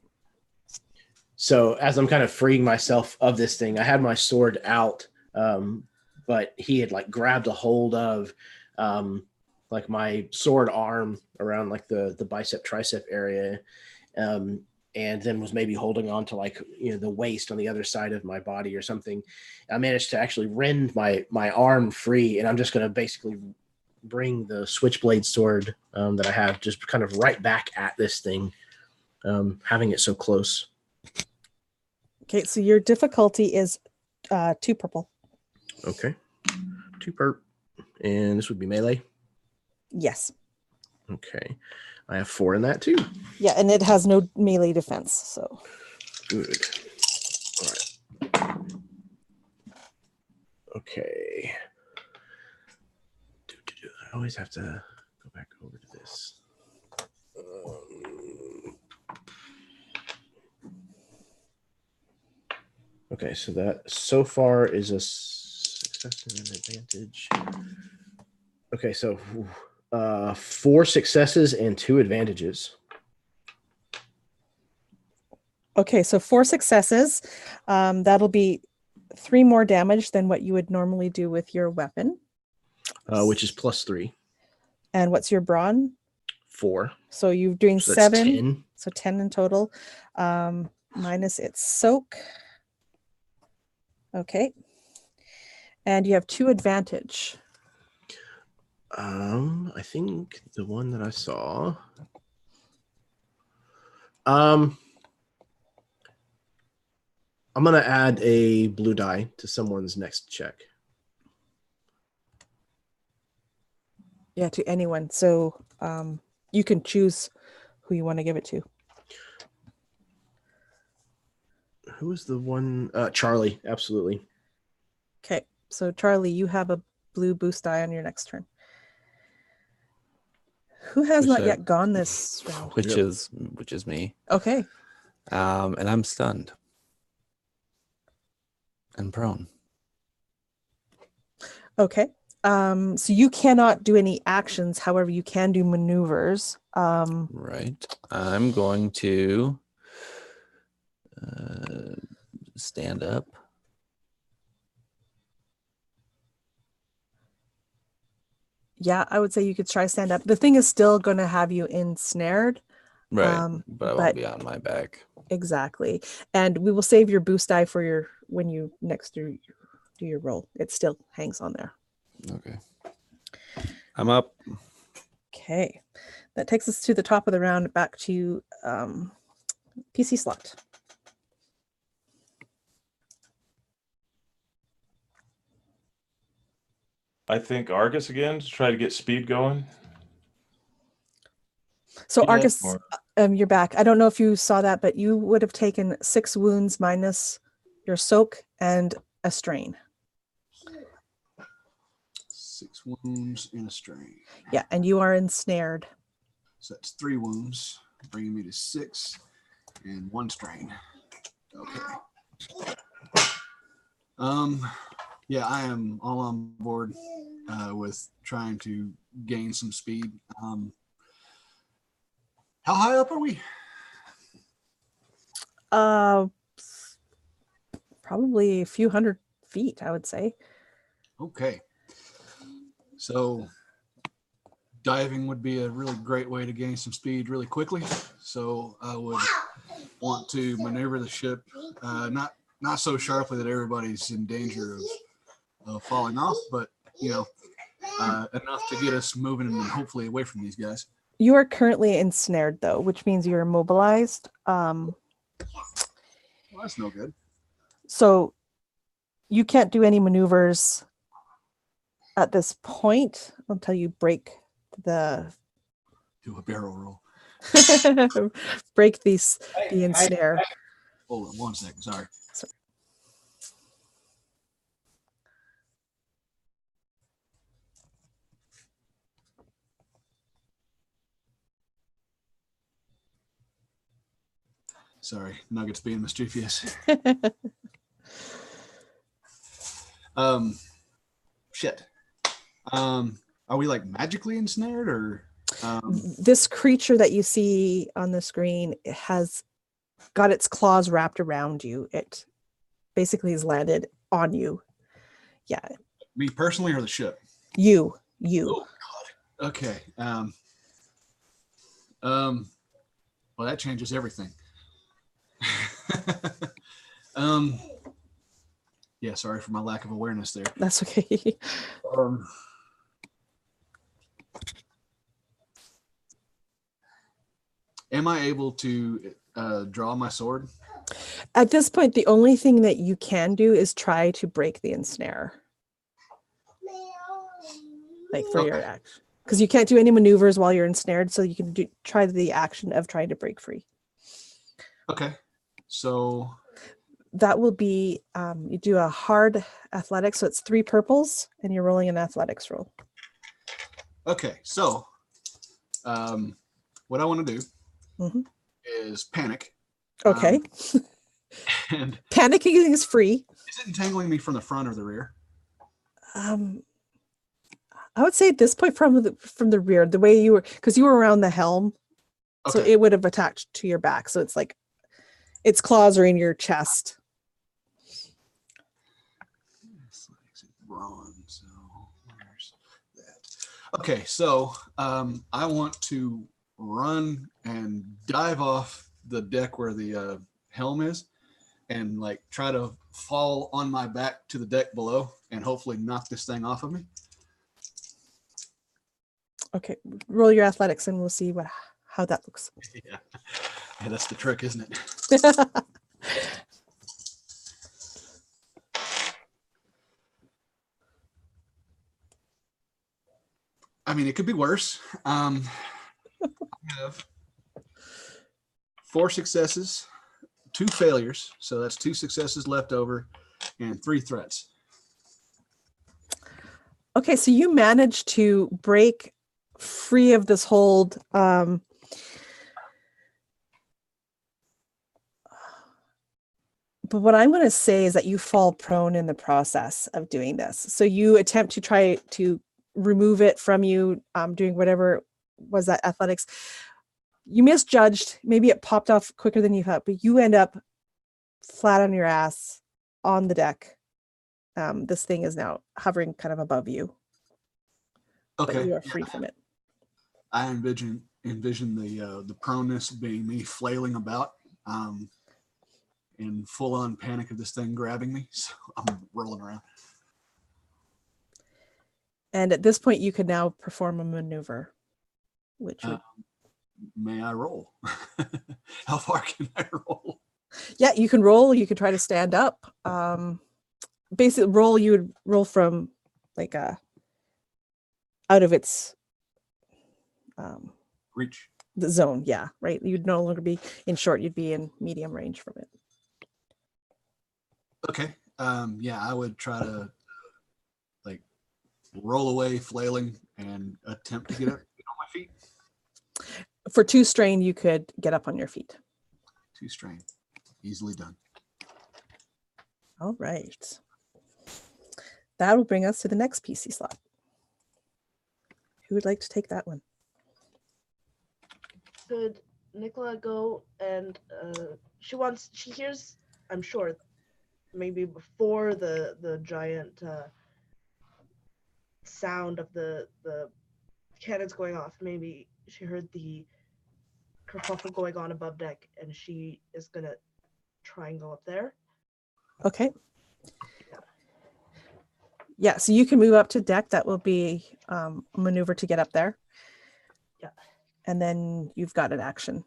So as I'm kind of freeing myself of this thing, I had my sword out, but he had like grabbed a hold of like my sword arm around like the bicep tricep area, and then was maybe holding on to like, you know, the waist on the other side of my body or something. I managed to actually rend my arm free, and I'm just going to basically bring the switchblade sword that I have just kind of right back at this thing, having it so close. Okay, so your difficulty is 2 purple. Okay. 2 perp. And this would be melee? Yes. Okay. I have 4 in that too. Yeah, and it has no melee defense, so. Good. All right. Okay. I always have to go back over to this. Okay, so that so far is a success and an advantage. Okay, so 4 successes and 2 advantages. Okay, so 4 successes. That'll be 3 more damage than what you would normally do with your weapon. Which is +3. And what's your brawn? 4. So you're doing So that's 7. 10. So 10 in total. Minus its soak. Okay. And you have 2 advantage. I think the one that I saw. I'm gonna add a blue die to someone's next check. Yeah, to anyone. So you can choose who you want to give it to. Who was the one? Charlie, absolutely. Okay, so Charlie, you have a blue boost die on your next turn. Who has not yet gone this round? Which is me. Okay. And I'm stunned and prone. Okay. So you cannot do any actions. However, you can do maneuvers. Right. I'm going to stand up. Yeah, I would say you could try stand up. The thing is still going to have you ensnared. Right. But I won't be on my back. Exactly. And we will save your boost die for when you next do your roll. It still hangs on there. Okay. I'm up. Okay. That takes us to the top of the round, back to PC slot. I think Argus again to try to get speed going. So Yeah, Argus, or- you're back. I don't know if you saw that, but you would have taken 6 wounds minus your soak and a strain. 6 wounds and a strain. Yeah, and you are ensnared. So that's 3 wounds, bringing me to 6 and 1 strain. Okay. Yeah, I am all on board with trying to gain some speed. How high up are we? Probably a few hundred feet, I would say. Okay. So diving would be a really great way to gain some speed really quickly. So I would want to maneuver the ship not so sharply that everybody's in danger of falling off, but enough to get us moving and hopefully away from these guys. You are currently ensnared, though, which means you're immobilized. Well, that's no good. So you can't do any maneuvers at this point until you break the Do a barrel roll. break the ensnare. Hold on 1 second. Sorry. Sorry, Nuggets being mischievous. Shit. Are we like magically ensnared or? This creature that you see on the screen has got its claws wrapped around you. It basically has landed on you. Yeah. Me personally or the ship? You. Oh God. Okay. Well, that changes everything. Yeah, sorry for my lack of awareness there. That's okay. Am I able to draw my sword? At this point, the only thing that you can do is try to break the ensnare. Like for your action. Because you can't do any maneuvers while you're ensnared, so you can try the action of trying to break free. Okay. So that will be, you do a hard athletics, so it's 3 purples, and you're rolling an athletics roll. Okay, so what I want to do is panic. Okay. And panicking is free. Is it entangling me from the front or the rear? I would say at this point from the rear, the way you were, because you were around the helm, okay. So it would have attached to your back. So it's like its claws are in your chest. So where's that? Okay, so I want to run and dive off the deck where the helm is and like try to fall on my back to the deck below and hopefully knock this thing off of me. Okay, roll your athletics and we'll see how that looks. Yeah, that's the trick, isn't it? I mean, it could be worse. I have 4 successes, 2 failures. So that's 2 successes left over and 3 threats. Okay, so you managed to break free of this hold. But what I'm going to say is that you fall prone in the process of doing this. So you attempt to try to remove it from you, doing whatever was that athletics. You misjudged. Maybe it popped off quicker than you thought, but you end up flat on your ass on the deck. This thing is now hovering kind of above you. Okay. But you are free from it. I envision the proneness being me flailing about, in full on panic of this thing grabbing me. So I'm rolling around. And at this point, you could now perform a maneuver, which would... May I roll? How far can I roll? Yeah, you can roll. You could try to stand up. Basically, roll. You would roll from like out of its Reach. the zone. Yeah, right. You'd no longer be in short. You'd be in medium range from it. Okay. Yeah, I would try to like roll away, flailing, and attempt to get up on my feet. For 2 strain, you could get up on your feet. 2 strain. Easily done. All right. That will bring us to the next PC slot. Who would like to take that one? Could Nicola go and she hears, I'm sure, maybe before the giant sound of the cannons going off, maybe she heard the kerfuffle going on above deck, and she is gonna try and go up there. Okay. Yeah, so you can move up to deck. That will be a maneuver to get up there. Yeah. And then you've got an action.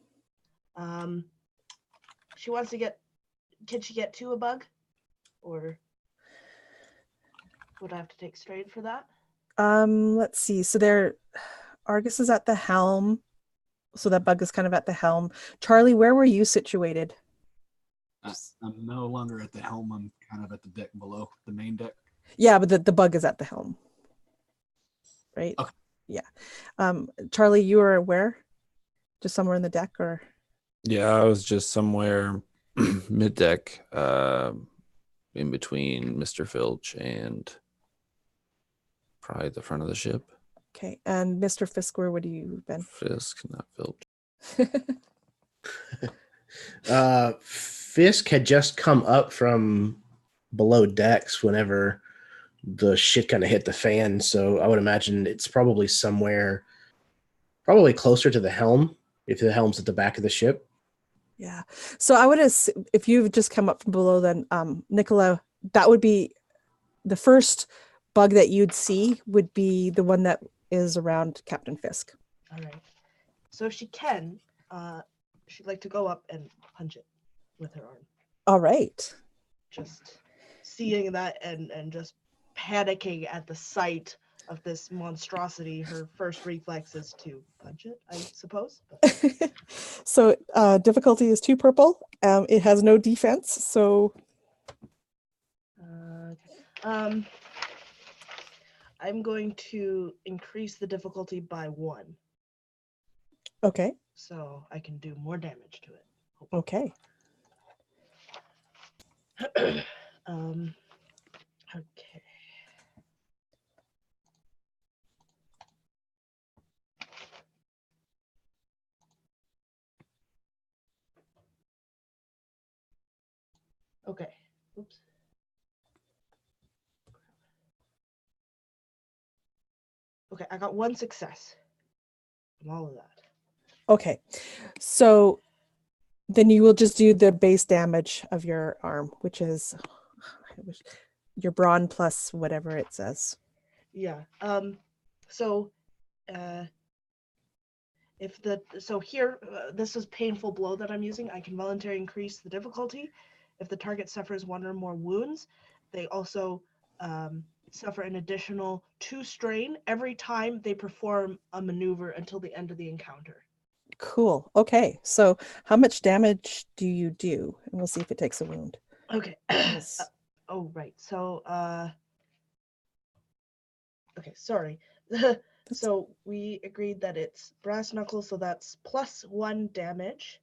She wants to can she get to a bug? Or would I have to take strain for that? Let's see. So Argus is at the helm. So that bug is kind of at the helm. Charlie, where were you situated? I'm no longer at the helm. I'm kind of at the deck below, the main deck. Yeah, but the bug is at the helm. Right? Okay. Yeah. Charlie, you were where? Just somewhere in the deck or? Yeah, I was just somewhere mid deck, in between Mr. Filch and probably the front of the ship. Okay. And Mr. Fisk, where would you have been? Fisk, not Filch. Fisk had just come up from below decks whenever the shit kind of hit the fan, so I would imagine it's probably somewhere probably closer to the helm, if the helm's at the back of the ship. Yeah. So I would assume if you've just come up from below, then Nicola, that would be the first bug that you'd see would be the one that is around Captain Fisk. All right. So if she can, she'd like to go up and punch it with her arm. All right. Just seeing that and just panicking at the sight of this monstrosity, her first reflex is to punch it, I suppose. So difficulty is 2 purple. It has no defense, so I'm going to increase the difficulty by 1, okay. so I can do more damage to it. Okay. Okay. Okay. Oops. Okay, I got 1 success from all of that. Okay. So Then you will just do the base damage of your arm, which is your brawn plus whatever it says. Yeah. So, here, this is painful blow that I'm using. I can voluntarily increase the difficulty. If the target suffers 1 or more wounds, they also suffer an additional 2 strain every time they perform a maneuver until the end of the encounter. Cool. Okay. So how much damage do you do? And we'll see if it takes a wound. Okay. Yes. Oh, right. So, okay, sorry. So we agreed that it's brass knuckles, so that's +1 damage.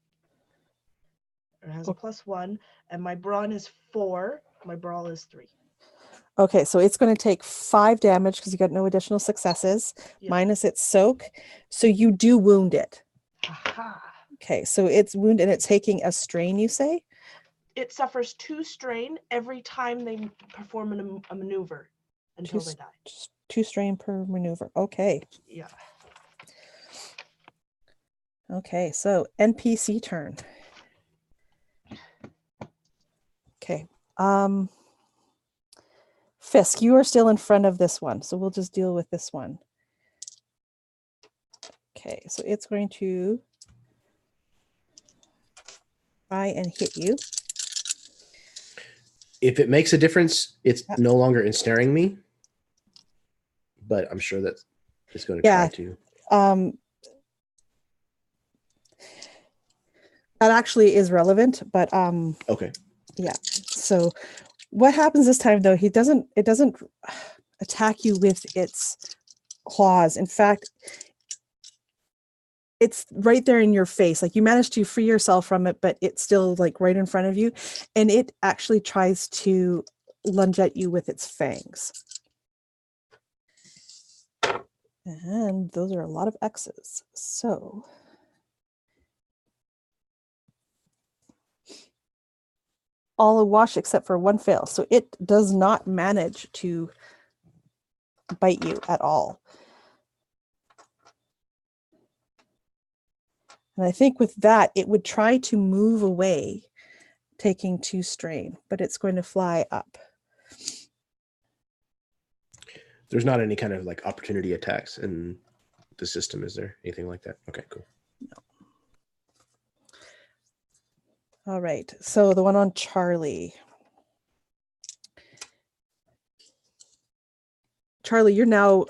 It has a +1, and my brawn is 4. My brawl is 3. Okay, so it's going to take 5 damage because you got no additional successes, Yeah. minus its soak. So you do wound it. Aha. Okay, so it's wounded and it's taking a strain, you say? It suffers 2 strain every time they perform a maneuver until they die. 2 strain per maneuver. Okay. Yeah. Okay, so NPC turn. Okay. Fisk, you are still in front of this one, so we'll just deal with this one. Okay, so it's going to try and hit you. If it makes a difference, it's no longer ensnaring me, but I'm sure that it's going to try to. That actually is relevant, but okay. Yeah. So what happens this time though, it doesn't attack you with its claws. In fact, it's right there in your face. Like you managed to free yourself from it, but it's still like right in front of you. And it actually tries to lunge at you with its fangs. And those are a lot of X's. So all a wash except for 1 fail. So it does not manage to bite you at all. And I think with that, it would try to move away, taking 2 strain, but it's going to fly up. There's not any kind of like opportunity attacks in the system, is there? Anything like that? Okay, cool. No. All right, so the one on Charlie. Charlie, you're now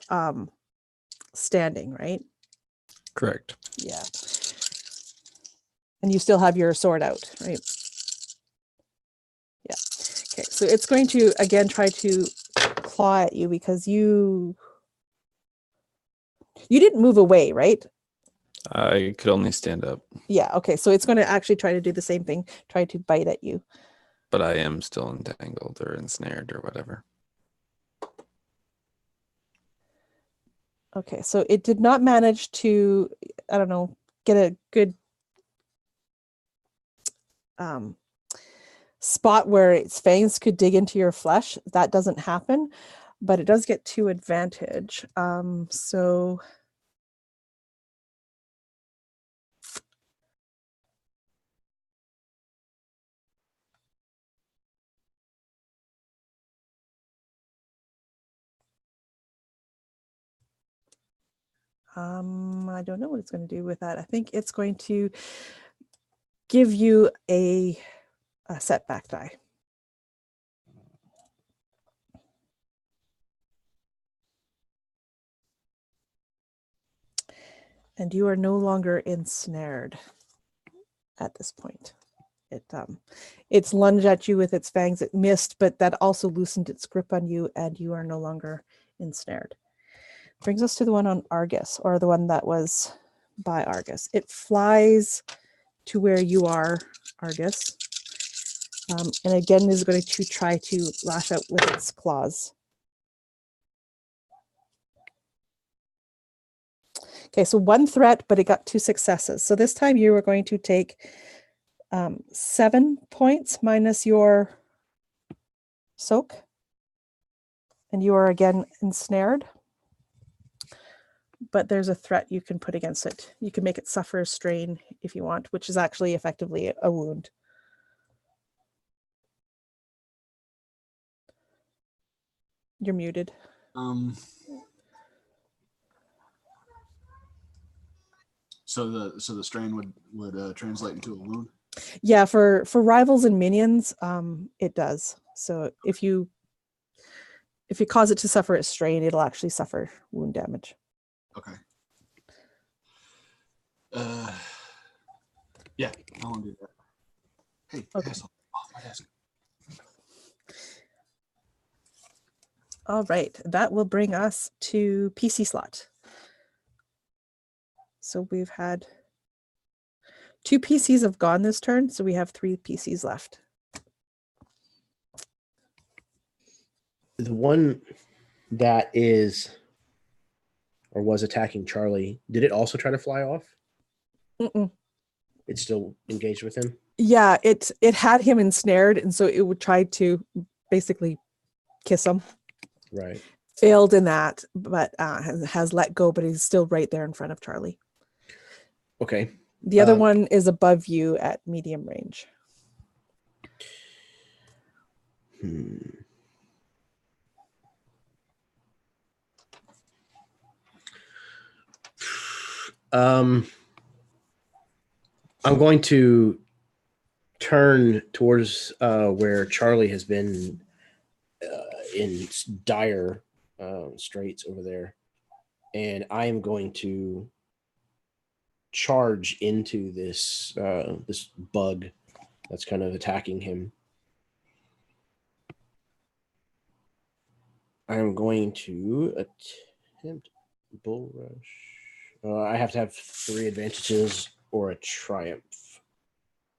standing, right? Correct. Yeah. And you still have your sword out, right? Yeah. Okay, so it's going to, again, try to claw at you because you didn't move away, right? I could only stand up. Yeah, okay, so it's going to actually try to do the same thing, try to bite at you. But I am still entangled or ensnared or whatever. Okay, so it did not manage to, I don't know, get a good spot where its fangs could dig into your flesh. That doesn't happen, but it does get 2 advantage. So I don't know what it's going to do with that. I think it's going to give you a setback die. And you are no longer ensnared at this point. It's lunged at you with its fangs. It missed, but that also loosened its grip on you, and you are no longer ensnared. Brings us to the one on Argus, or the one that was by Argus. It flies to where you are, Argus, and again is going to try to lash out with its claws. Okay, so 1 threat, but it got 2 successes. So this time you are going to take 7 points minus your soak, and you are again ensnared. but there's a threat you can put against it. You can make it suffer a strain if you want, which is actually effectively a wound. You're muted. So the strain would translate into a wound. Yeah, for rivals and minions, it does. So if you cause it to suffer a strain, it'll actually suffer wound damage. Okay. Yeah, I want to do that. Hey, Okay. asshole, off my desk. All right, that will bring us to PC slot. So we've had 2 PCs have gone this turn, so we have 3 PCs left. The one that is or was attacking Charlie, did it also try to fly off? Mm-mm. It's still engaged with him? Yeah, it had him ensnared, and so it would try to basically kiss him. Right. Failed in that, but has let go, but he's still right there in front of Charlie. Okay. The other one is above you at medium range. I'm going to turn towards where Charlie has been in dire straits over there, and I am going to charge into this this bug that's kind of attacking him. I'm going to attempt bull rush. I have to have 3 advantages or a triumph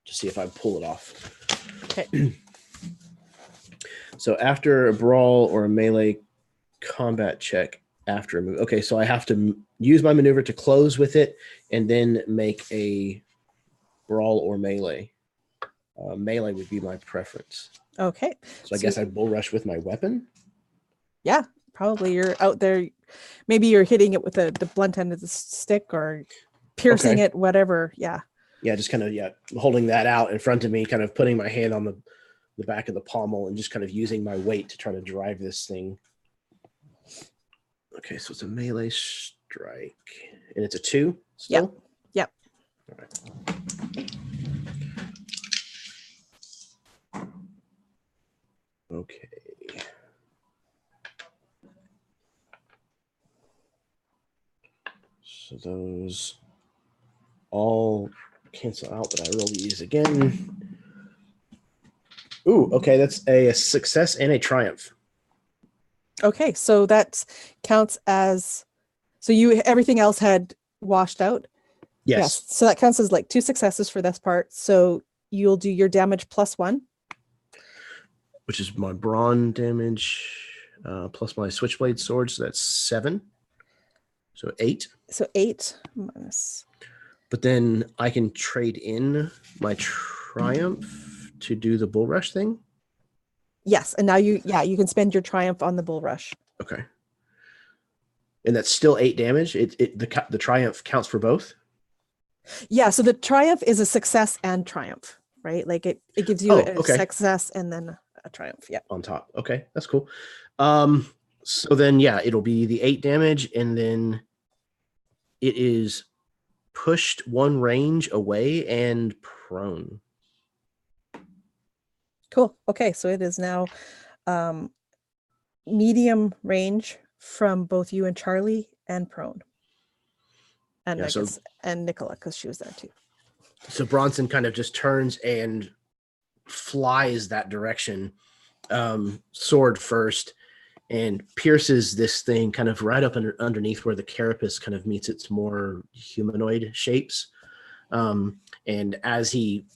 to see if I pull it off. Okay. So after a brawl or a melee combat check after a move. Okay, so I have to use my maneuver to close with it and then make a brawl or melee. Melee would be my preference. Okay. So I guess I bull rush with my weapon. Yeah, probably you're out there. Maybe you're hitting it with the blunt end of the stick or piercing it, whatever. Yeah. Yeah, just kind of holding that out in front of me, kind of putting my hand on the back of the pommel and just kind of using my weight to try to drive this thing. Okay, so it's a melee strike. And it's a 2 still? Yep. All right. Okay. So those all cancel out, but I roll these again. Ooh, okay, that's a success and a triumph. Okay, so that counts as, so everything else had washed out? Yes. So that counts as like 2 successes for this part. So you'll do your damage +1. Which is my brawn damage plus my switchblade sword, so that's 7. So 8. So 8 minus. But then I can trade in my triumph to do the bull rush thing. Yes, and now you can spend your triumph on the bull rush. Okay. And that's still 8 damage. The triumph counts for both. Yeah, so the triumph is a success and triumph, right? Like it gives you a success and then a triumph. Yeah. On top. Okay, that's cool. So then it'll be the 8 damage, and then it is pushed 1 range away and prone. Cool. Okay, so it is now medium range from both you and Charlie and prone. And and Nicola, because she was there too. So Bronson kind of just turns and flies that direction, sword first, and pierces this thing kind of right up underneath where the carapace kind of meets its more humanoid shapes. And as he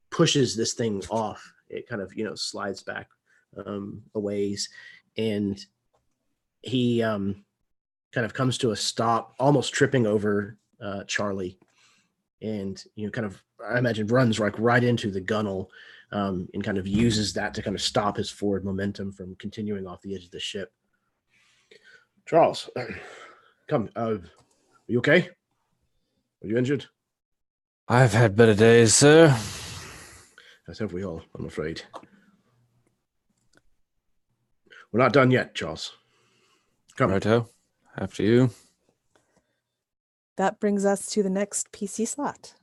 pushes this thing off, it kind of, slides back a ways, and he kind of comes to a stop, almost tripping over Charlie, and kind of, I imagine, runs right into the gunnel, and kind of uses that to kind of stop his forward momentum from continuing off the edge of the ship. Charles, come. you okay? Are you injured? I've had better days, sir. As have we all, I'm afraid. We're not done yet, Charles. Come. Righto. After you. That brings us to the next PC slot.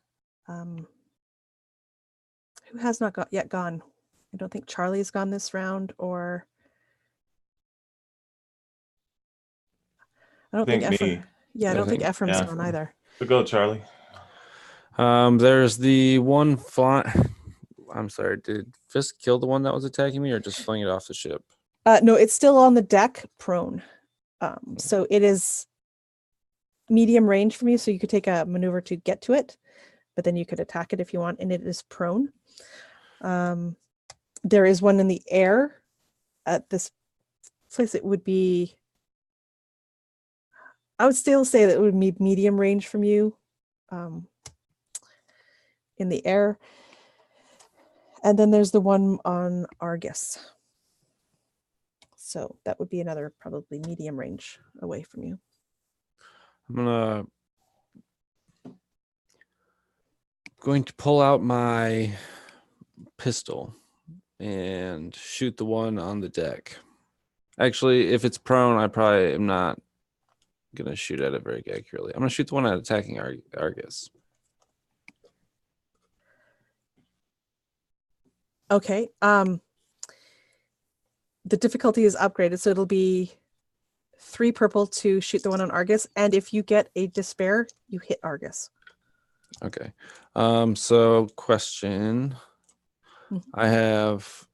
Who has not yet gone? I don't think Charlie's gone this round, or I don't think Think Ephriam. me. Yeah, I don't think Ephraim's yeah. gone either. So go, Charlie. There's the one I'm sorry, did Fisk kill the one that was attacking me or just fling it off the ship? No, it's still on the deck, prone. So it is medium range from you, so you could take a maneuver to get to it, but then you could attack it if you want, and it is prone. There is one in the air at this place. It would be, I would still say that it would be medium range from you in the air. And then there's the one on Argus. So that would be another probably medium range away from you. I'm going to pull out my pistol and shoot the one on the deck. Actually, if it's prone, I probably am not going to shoot at it very accurately. I'm going to shoot the one at attacking Argus. Okay. The difficulty is upgraded, so it'll be 3 purple to shoot the one on Argus, and if you get a despair, you hit Argus. Okay. So question. I have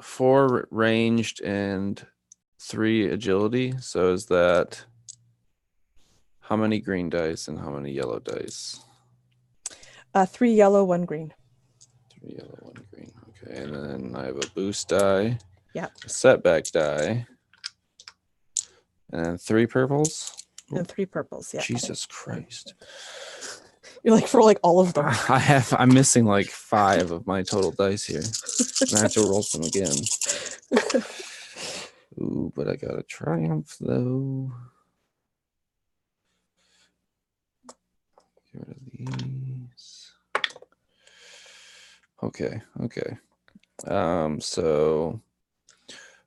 4 ranged and 3 agility. So is that how many green dice and how many yellow dice? 3 yellow, 1 green. 3 yellow, 1 green. Okay, and then I have a boost die. Yep. A setback die. And 3 purples. And 3 purples, yeah. Jesus Christ. You're like, for like all of them. I'm missing like 5 of my total dice here. And I have to roll them again. Ooh, but I got a triumph though. Get rid of these. Okay. So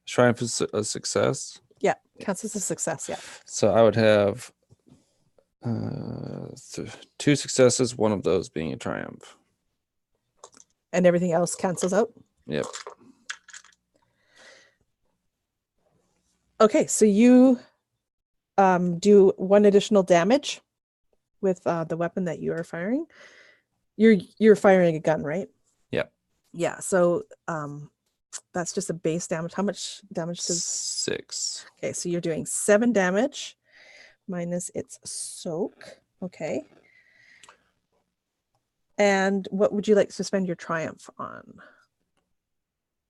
triumph is a success. Yeah, counts as a success, yeah. So I would have 2 successes, one of those being a triumph. And everything else cancels out? Yep. Okay, so you do 1 additional damage with the weapon that you are firing. You're firing a gun, right? Yep. Yeah, so that's just a base damage. How much damage does 6? Okay, so you're doing 7 damage minus its soak. Okay. And what would you like to spend your triumph on?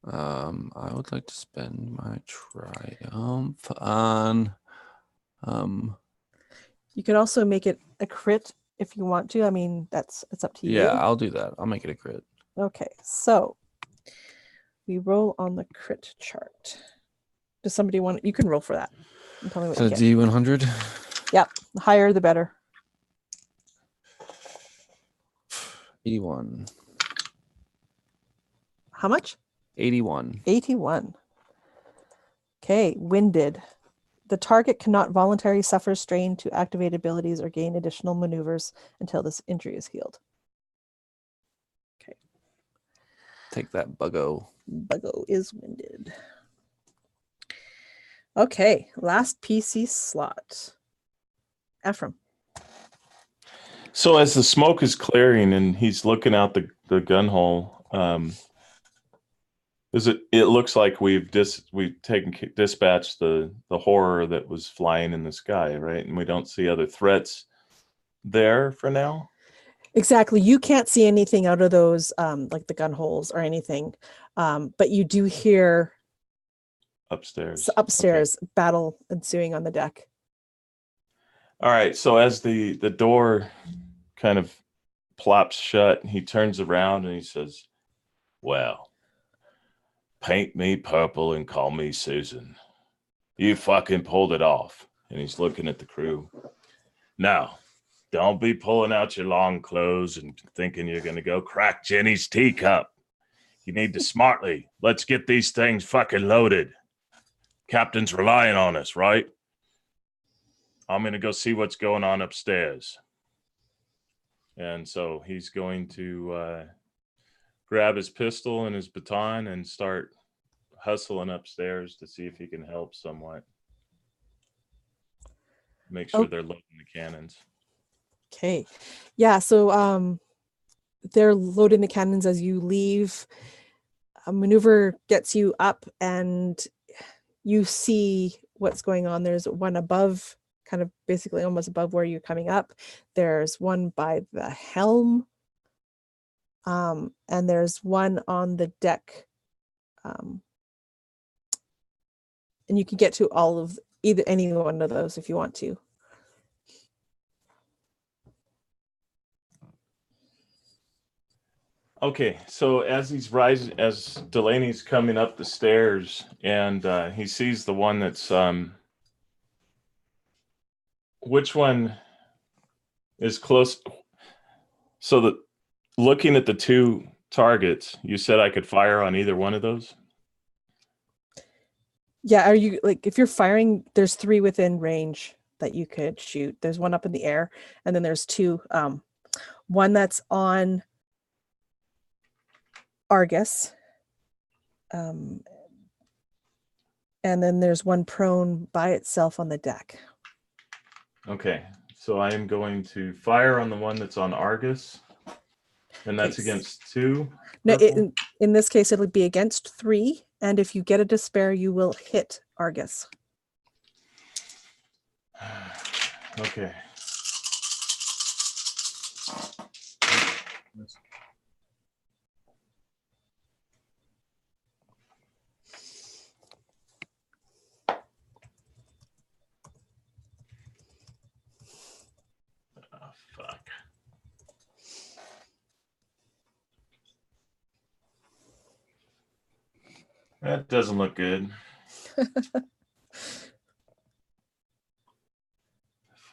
I would like to spend my triumph on You could also make it a crit if you want to. I mean, it's up to you. yeah, I'll do that. I'll make it a crit. Okay, so we roll on the crit chart. Does somebody want? You can roll for that. And tell me what So you get. D100. Yep, the higher the better. 81. How much? 81. 81. Okay, winded. The target cannot voluntarily suffer strain to activate abilities or gain additional maneuvers until this injury is healed. Okay. Take that, buggo. Buggo is winded. Okay, last PC slot. Ephriam. So as the smoke is clearing and he's looking out the gun hole, it looks like we've dispatched the horror that was flying in the sky, right? And we don't see other threats there for now. Exactly. You can't see anything out of those, like the gun holes or anything, but you do hear Upstairs. Battle ensuing on the deck. All right. So as the door kind of plops shut, he turns around and he says, "Well, paint me purple and call me Susan. You fucking pulled it off. and he's looking at the crew. Now, don't be pulling out your long clothes and thinking you're going to go crack Jenny's teacup. You need to smartly. Let's get these things fucking loaded. Captain's relying on us, right? I'm going to go see what's going on upstairs. And so he's going to grab his pistol and his baton and start hustling upstairs to see if he can help somewhat. Make sure they're loading the cannons. Okay. Yeah, so they're loading the cannons as you leave. A maneuver gets you up and you see what's going on. There's one above, kind of basically almost above where you're coming up. There's one by the helm. And there's one on the deck. And you can get to all of any one of those if you want to. Okay, so as he's rising, as Delagny's coming up the stairs, and he sees the one that's which one is close? So that looking at the two targets, you said I could fire on either one of those? Yeah, are you like if you're firing, there's 3 within range that you could shoot. There's one up in the air, and then there's 2. One that's on Argus. And then there's one prone by itself on the deck. Okay, so I am going to fire on the one that's on Argus, and that's Okay. against 2. No, purple? in this case, it'll be against 3, and if you get a despair, you will hit Argus. Okay. Oh, fuck. That doesn't look good.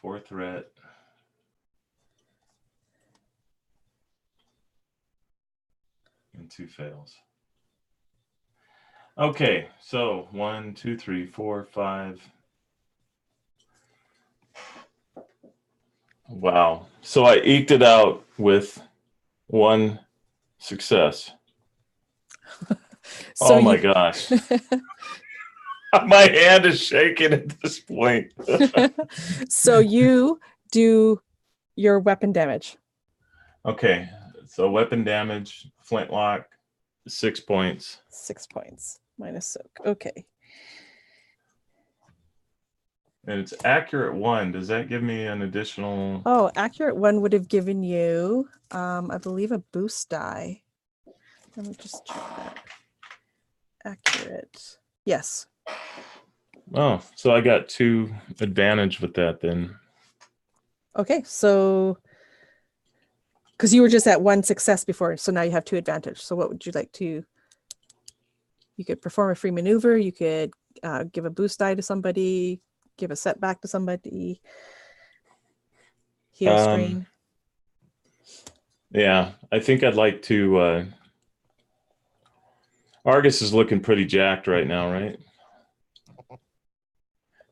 4 threat. And 2 fails. Okay, so 1, 2, 3, 4, 5. Wow. So I eked it out with 1 success. So oh my gosh. My hand is shaking at this point. So you do your weapon damage. Okay, so weapon damage, flintlock, 6 points. 6 points minus soak. Okay. And it's accurate 1. Does that give me an additional? Oh, accurate 1 would have given you, I believe, a boost die. Let me just check that. Accurate. Yes. Oh, so I got 2 advantage with that then. Okay, so because you were just at 1 success before, so now you have 2 advantage. So what would you like to? You could perform a free maneuver. You could give a boost die to somebody, give a setback to somebody, heal strain. Yeah, I think I'd like to. Argus is looking pretty jacked right now, right?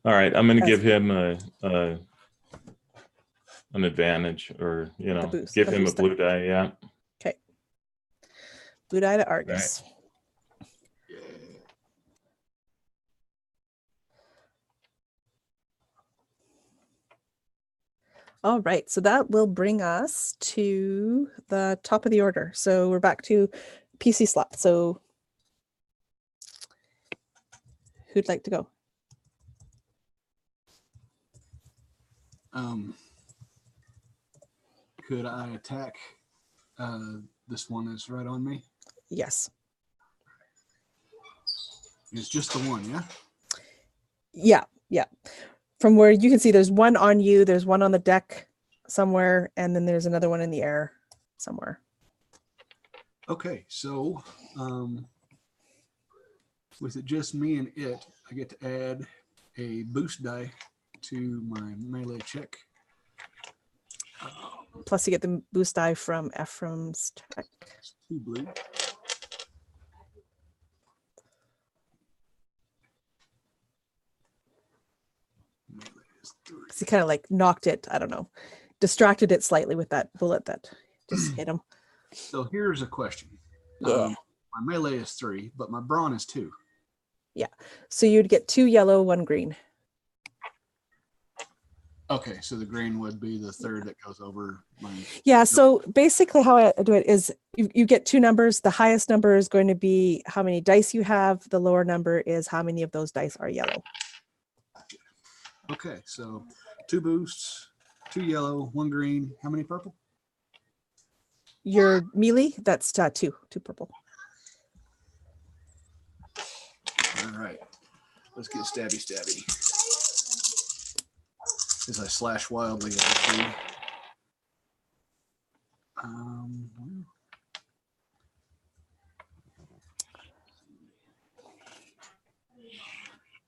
All right, I'm going to give him an advantage, or give him a blue die. Yeah. Okay. Blue die to Argus. Right. All right, so that will bring us to the top of the order. So we're back to PC slot. So who'd like to go? Could I attack this one that's right on me? Yes. It's just the one, yeah? Yeah. From where you can see, there's one on you, there's one on the deck somewhere, and then there's another one in the air somewhere. Okay, so with it just me and it, I get to add a boost die to my melee check. Plus you get the boost die from Ephriam's check. 2 blue. Melee is 3. Because he kind of like knocked it, I don't know, distracted it slightly with that bullet that just hit him. So here's a question. Yeah. My melee is 3, but my brawn is 2. So you'd get 2 yellow, 1 green. Okay, so the green would be the third that goes over my. Yeah, so basically how I do it is you get 2 numbers. The highest number is going to be how many dice you have. The lower number is how many of those dice are yellow. Okay, so 2 boosts, 2 yellow, 1 green. How many purple? Your melee, that's 2 purple. All right, let's get stabby. As I slash wildly at the tree.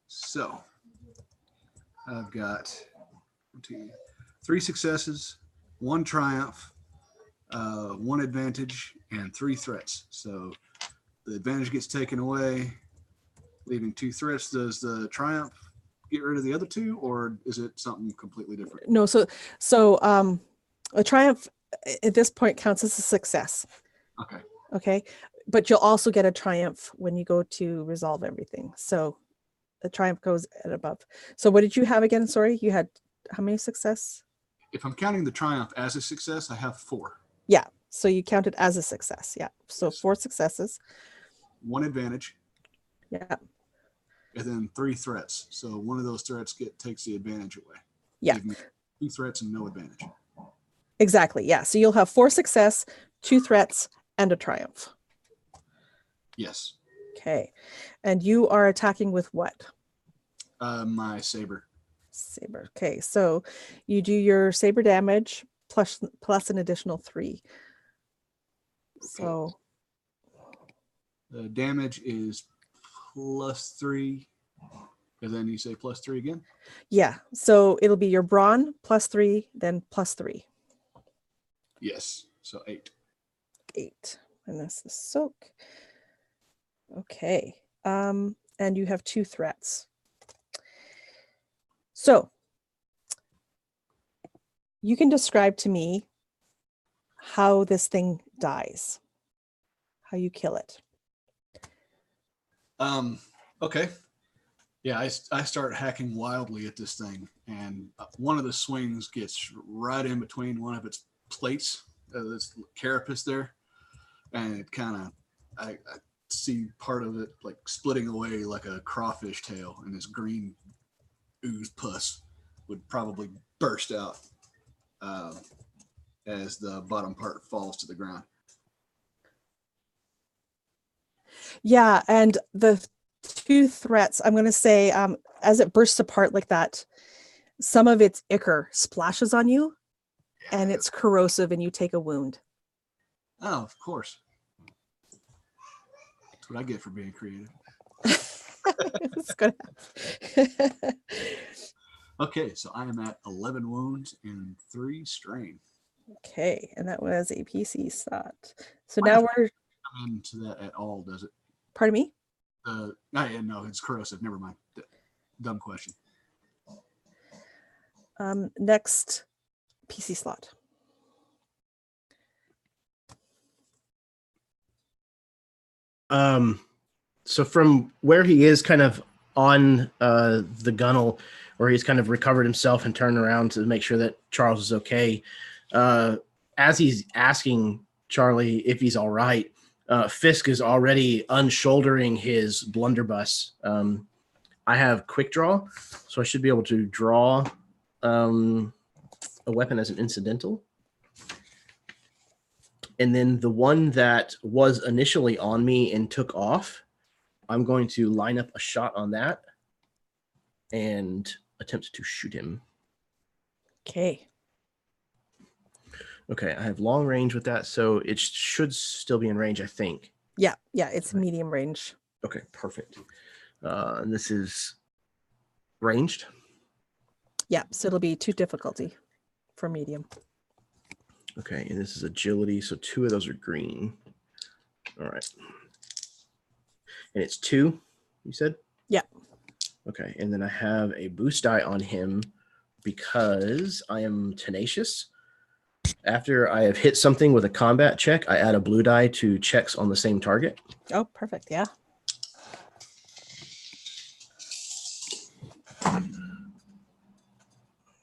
So I've got 3 successes, 1 triumph, 1 advantage, and 3 threats. So the advantage gets taken away, leaving 2 threats. Does the triumph get rid of the other 2, or is it something completely different? No, so a triumph at this point counts as a success. Okay, but you'll also get a triumph when you go to resolve everything. So the triumph goes at above. So what did you have again? Sorry, you had how many success? If I'm counting the triumph as a success, I have 4. Yeah, so you count it as a success. Yeah, so 4 successes. 1 advantage. Yeah. And then 3 threats. So one of those threats takes the advantage away. Yeah. Leaving 2 threats and no advantage. Exactly. Yeah. So you'll have 4 success, 2 threats, and a triumph. Yes. Okay. And you are attacking with what? My saber. Saber. Okay. So you do your saber damage plus an additional 3. So the damage is +3. And then you say +3 again? yeah. So it'll be your brawn +3, then +3. Yes. So 8. 8. And that's the soak. Okay. And you have 2 threats. So you can describe to me how this thing dies, how you kill it. Okay. Yeah, I start hacking wildly at this thing, and one of the swings gets right in between one of its plates, this carapace there, and it kind of, I see part of it like splitting away like a crawfish tail, and this green ooze pus would probably burst out as the bottom part falls to the ground. Yeah, and the 2 threats, I'm going to say, as it bursts apart like that, some of its ichor splashes on you, and it's corrosive, and you take a wound. Oh, of course. That's what I get for being creative. It's gonna Okay, so I am at 11 wounds and 3 strain. Okay, and that was a PC slot. So now we're. Come into that at all, does it? Pardon me? No, it's corrosive. Never mind. Dumb question. Next PC slot. So from where he is kind of on the gunnel, where he's kind of recovered himself and turned around to make sure that Charles is okay, as he's asking Charlie if he's all right, Fisk is already unshouldering his blunderbuss. I have quick draw, so I should be able to draw a weapon as an incidental. And then the one that was initially on me and took off, I'm going to line up a shot on that and attempt to shoot him. Okay. Okay, I have long range with that, so it should still be in range, I think. Yeah, it's medium range. Okay, perfect. And this is ranged? Yeah, so it'll be 2 difficulty for medium. Okay, and this is agility, so 2 of those are green. All right. And it's 2, you said? Yeah. Okay, and then I have a boost die on him because I am tenacious. After I have hit something with a combat check, I add a blue die to checks on the same target. Oh, perfect. Yeah.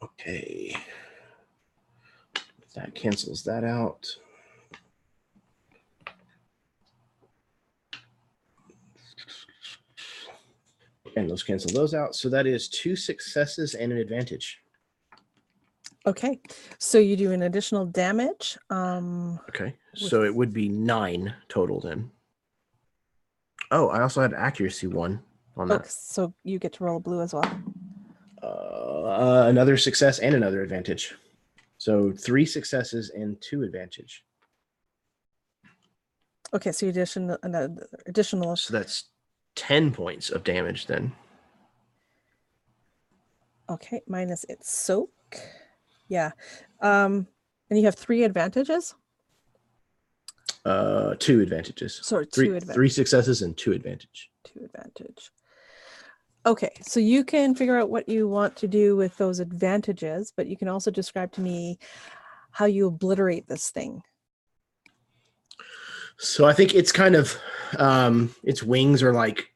Okay. That cancels that out. And those cancel those out. So that is 2 successes and an advantage. Okay. So you do an additional damage. Okay. So it would be 9 total then. Oh, I also had accuracy 1 on that. So you get to roll a blue as well. Another success and another advantage. So 3 successes and 2 advantage. Okay, so you additional. So that's 10 points of damage then. Okay, minus its soak. Yeah. And you have 3 advantages? 2 advantages. Sorry, 3, 2 advantages. 3 successes and 2 advantage. 2 advantage. Okay, so you can figure out what you want to do with those advantages, but you can also describe to me how you obliterate this thing. So I think it's kind of its wings are like,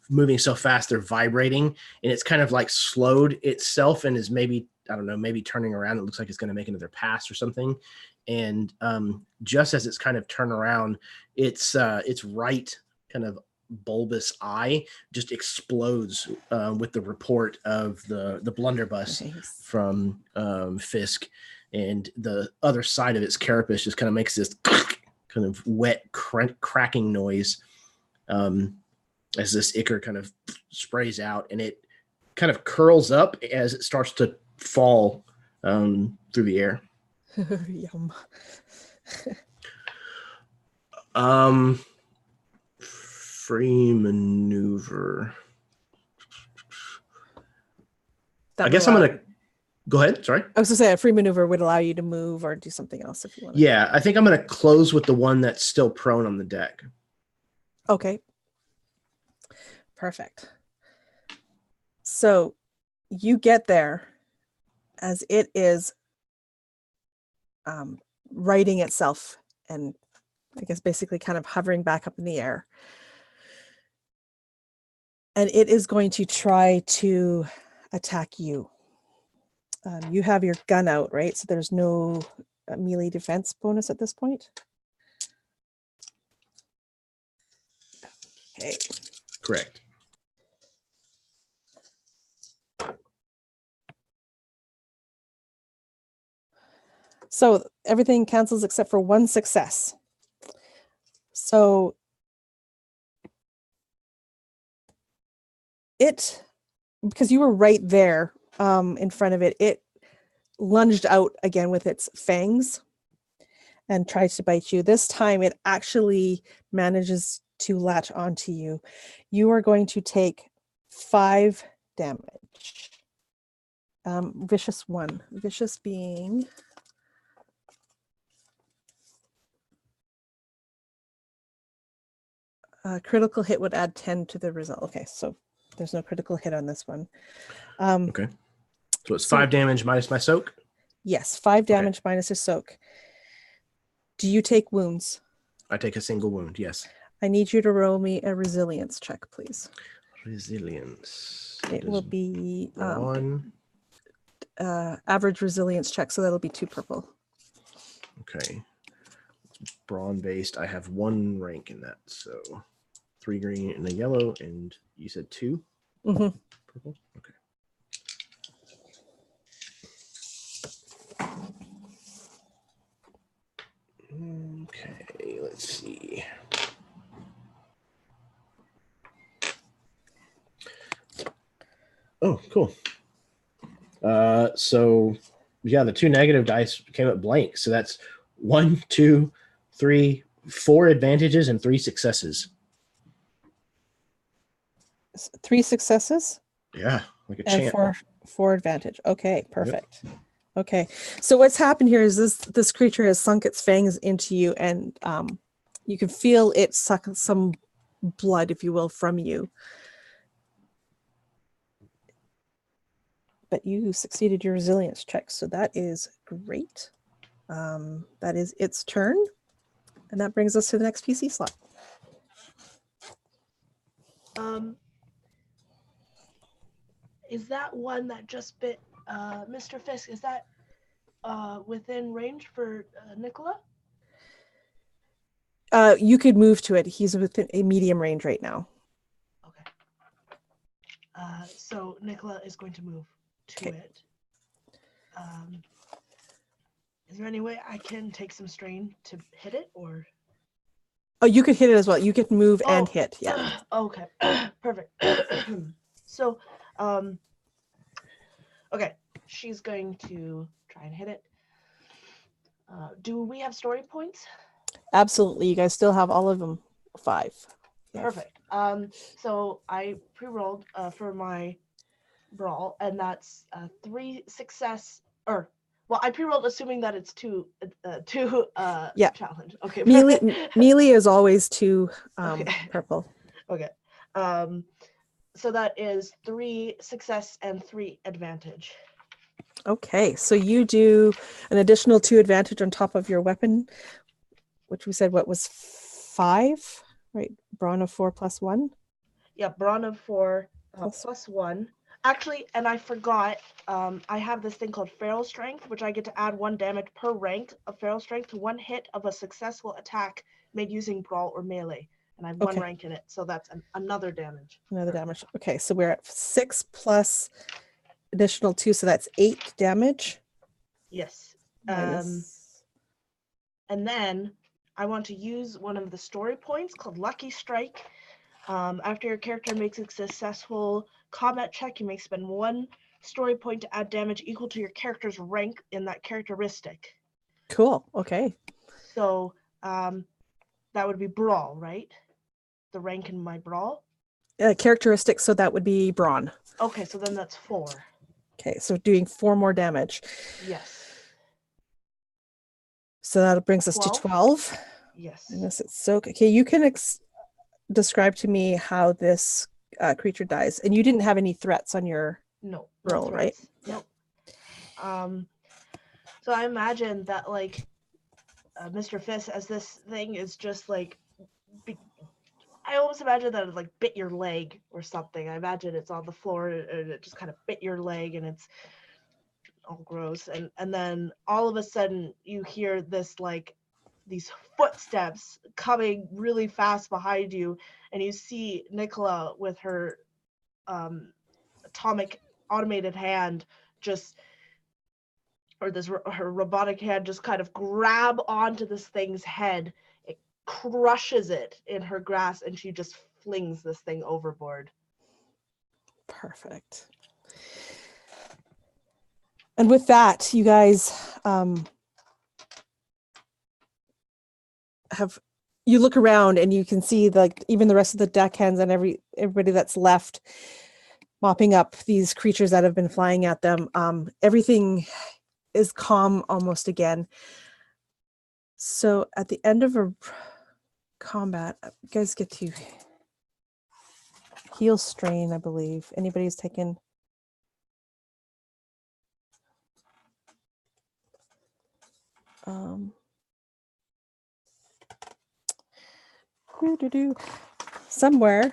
moving so fast they're vibrating, and it's kind of like slowed itself and is maybe, I don't know, maybe turning around. It looks like it's going to make another pass or something. And just as it's kind of turned around, its right kind of bulbous eye just explodes with the report of the blunderbuss from Fisk, and the other side of its carapace just kind of makes this kind of wet cracking noise as this ichor kind of sprays out, and it kind of curls up as it starts to fall through the air. Yum. Free maneuver. That I guess will I'm allow- gonna go ahead. Sorry. I was going to say a free maneuver would allow you to move or do something else if you want. Yeah, I think I'm gonna close with the one that's still prone on the deck. Okay. Perfect. So you get there as it is righting itself and I guess basically kind of hovering back up in the air. And it is going to try to attack you. You have your gun out, right? So there's no melee defense bonus at this point. Okay. Correct. So everything cancels except for 1 success. So because you were right there in front of it, it lunged out again with its fangs and tries to bite you. This time it actually manages to latch onto you. You are going to take 5 damage. Vicious 1. Vicious being... critical hit would add 10 to the result. Okay, so there's no critical hit on this one. Okay. So it's 5 damage minus my soak? Yes, 5 damage minus a soak. Do you take wounds? I take a single wound, yes. I need you to roll me a resilience check, please. Resilience. It will be one. Average resilience check, so that'll be 2 purple. Okay. Brawn based. I have 1 rank in that, so 3 green and a yellow, and you said 2 Mm-hmm. purple. Okay. Okay, let's see. Oh, cool. So yeah, the 2 negative dice came up blank. So that's 1, 2, 3, 4 advantages and 3 successes. 3 successes? Yeah, like a And champ. 4 advantage. Okay, perfect. Okay, so what's happened here is this creature has sunk its fangs into you, and you can feel it suck some blood, if you will, from you. But you succeeded your resilience check, so that is great. That is its turn, and that brings us to the next PC slot. Is that one that just bit Mr. Fisk? Is that within range for Nicola? You could move to it. He's within a medium range right now. Okay. So Nicola is going to move to it. Is there any way I can take some strain to hit it, or? Oh, you could hit it as well. You could move and hit. Yeah. Okay. Perfect. So, okay, she's going to try and hit it. Do we have story points? Absolutely. You guys still have all of them. 5. Yeah. Perfect. So I pre-rolled for my brawl, and that's 3 success, or well, I pre-rolled assuming that it's 2 Yeah. challenge. Okay. Melee is always 2 Okay. purple. Okay. So that is 3 success and 3 advantage. Okay, so you do an additional 2 advantage on top of your weapon, which we said what was 5, right? Brawn of 4 plus 1. Yeah, brawn of 4 plus 1. Actually, and I forgot, I have this thing called feral strength, which I get to add 1 damage per rank of feral strength to 1 hit of a successful attack made using brawl or melee. And I have 1 rank in it, so that's another damage. Another damage. Okay, so we're at 6 plus additional 2, so that's 8 damage. Yes. Minus... And then I want to use one of the story points called Lucky Strike. After your character makes a successful combat check, you may spend 1 story point to add damage equal to your character's rank in that characteristic. Cool. Okay. So that would be brawl, right? The rank in my brawl? Characteristic, so that would be brawn. Okay, so then that's 4. Okay, so doing 4 more damage. Yes. So that brings us to 12. Yes. Unless it's so okay. You can describe to me how this creature dies, and you didn't have any threats on your roll, right? Nope. So I imagine that like Mr. Fisk, as this thing is just like, I almost imagine that it like bit your leg or something. I imagine it's on the floor and it just kind of bit your leg and it's all gross. And then all of a sudden you hear this like these footsteps coming really fast behind you, and you see Nicola with her atomic automated hand just, or this her robotic hand just kind of grab onto this thing's head. It crushes it in her grasp, and she just flings this thing overboard. Perfect. And with that, you guys you look around and you can see like even the rest of the deckhands and everybody that's left mopping up these creatures that have been flying at them. Everything is calm almost again. So at the end of a combat, you guys get to heal strain, I believe. Anybody's taken somewhere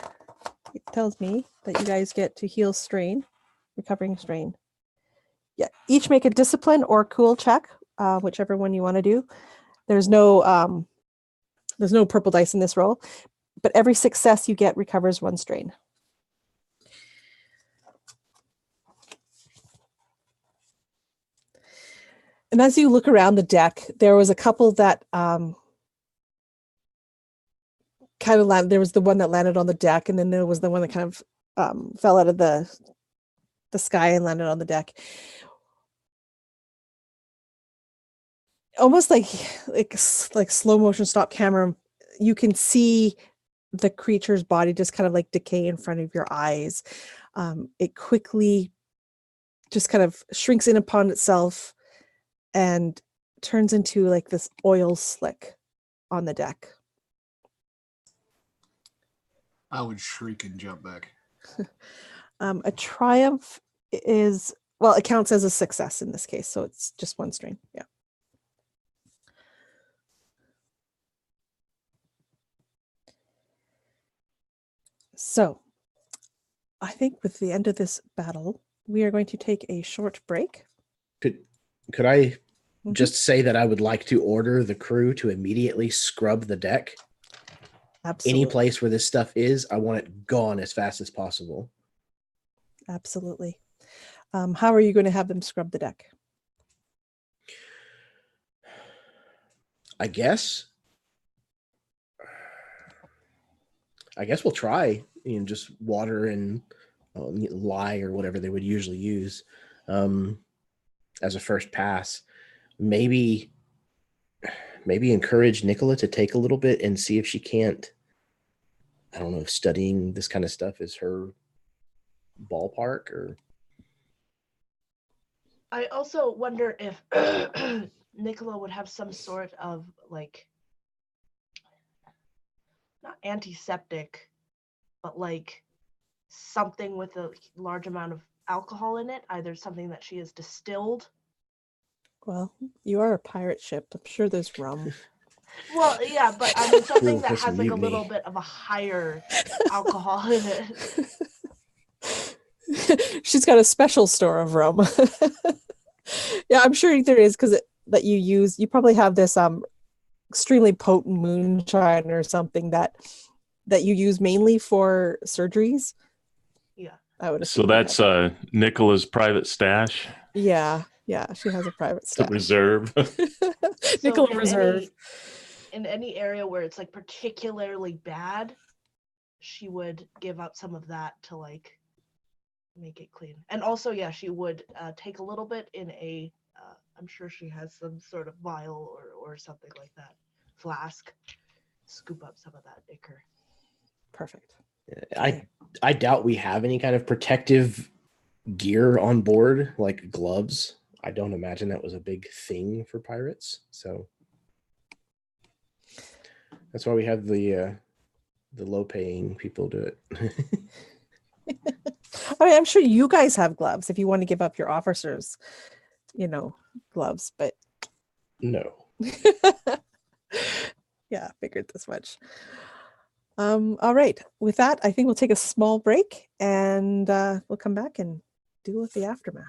it tells me that you guys get to heal strain, recovering strain. Yeah, each make a discipline or cool check, whichever one you want to do. There's no purple dice in this roll, but every success you get recovers 1 strain. And as you look around the deck, there was a couple that kind of landed. There was the one that landed on the deck, and then there was the one that kind of fell out of the sky and landed on the deck. Almost like slow motion stop camera. You can see the creature's body just kind of like decay in front of your eyes. It quickly just kind of shrinks in upon itself and turns into like this oil slick on the deck. I would shriek and jump back. A triumph is, well, it counts as a success in this case, so it's just one strain. Yeah. So I think with the end of this battle, we are going to take a short break. Could I Mhm. just say that I would like to order the crew to immediately scrub the deck? Absolutely. Any place where this stuff is, I want it gone as fast as possible. Absolutely. How are you going to have them scrub the deck? I guess we'll try, just water and lye or whatever they would usually use as a first pass. Maybe encourage Nicola to take a little bit and see if she can't. I don't know if studying this kind of stuff is her ballpark or. I also wonder if Nicola would have some sort of like, not antiseptic, but like something with a large amount of alcohol in it, either something that she has distilled. Well, you are a pirate ship. I'm sure there's rum. Well, yeah, but I mean something Ooh, that that's has like a mutiny. little bit of a higher alcohol in it. She's got a special store of rum. Yeah, I'm sure there is, because that you probably have this extremely potent moonshine or something that you use mainly for surgeries. Yeah. I would So assume. that's Nicola's private stash, Yeah, she has a private the stash. reserve. So Nicola Reserve. in any area where it's like particularly bad, she would give up some of that to like make it clean. And also, yeah, she would take a little bit in a I'm sure she has some sort of vial or something like that, flask, scoop up some of that ichor. Perfect. I doubt we have any kind of protective gear on board, like gloves. I don't imagine that was a big thing for pirates. So that's why we have the low-paying people do it. I mean, I'm sure you guys have gloves if you want to give up your officers, gloves, but No. yeah, figured this much. All right. With that, I think we'll take a small break and we'll come back and deal with the aftermath.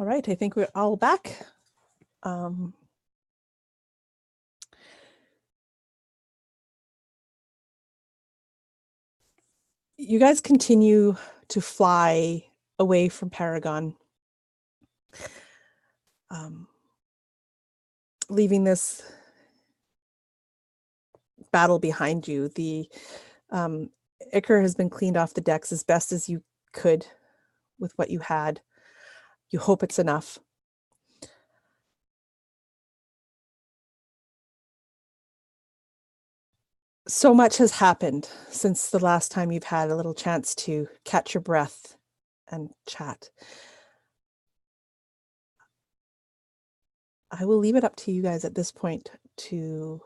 All right, I think we're all back. You guys continue to fly away from Paragon, leaving this battle behind you. The Icar has been cleaned off the decks as best as you could with what you had. You hope it's enough. So much has happened since the last time you've had a little chance to catch your breath and chat. I will leave it up to you guys at this point to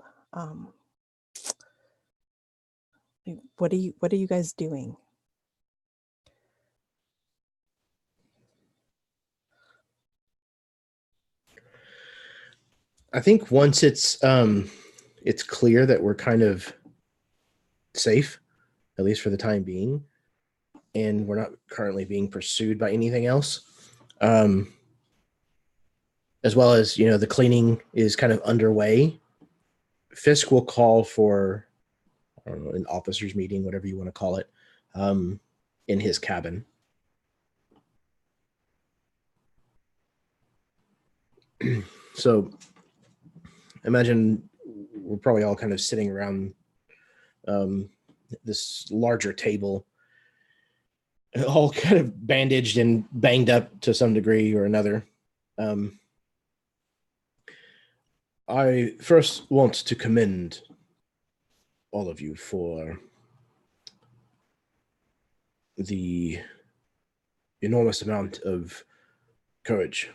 what are you guys doing? I think once it's clear that we're kind of safe, at least for the time being, and we're not currently being pursued by anything else, as well as, the cleaning is kind of underway, Fisk will call for, I don't know, an officers meeting, whatever you want to call it, in his cabin. So imagine we're probably all kind of sitting around this larger table, all kind of bandaged and banged up to some degree or another. I first want to commend all of you for the enormous amount of courage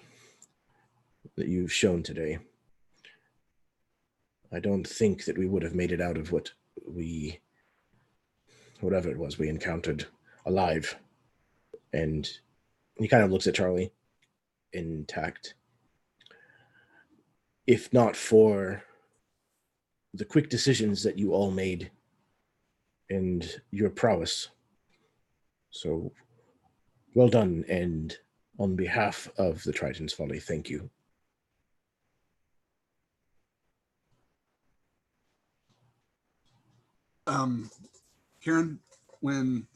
that you've shown today. I don't think that we would have made it out of whatever it was we encountered alive. And he kind of looks at Charlie, intact. If not for the quick decisions that you all made and your prowess. So well done, and on behalf of the Triton's Folly, thank you. Kieran, when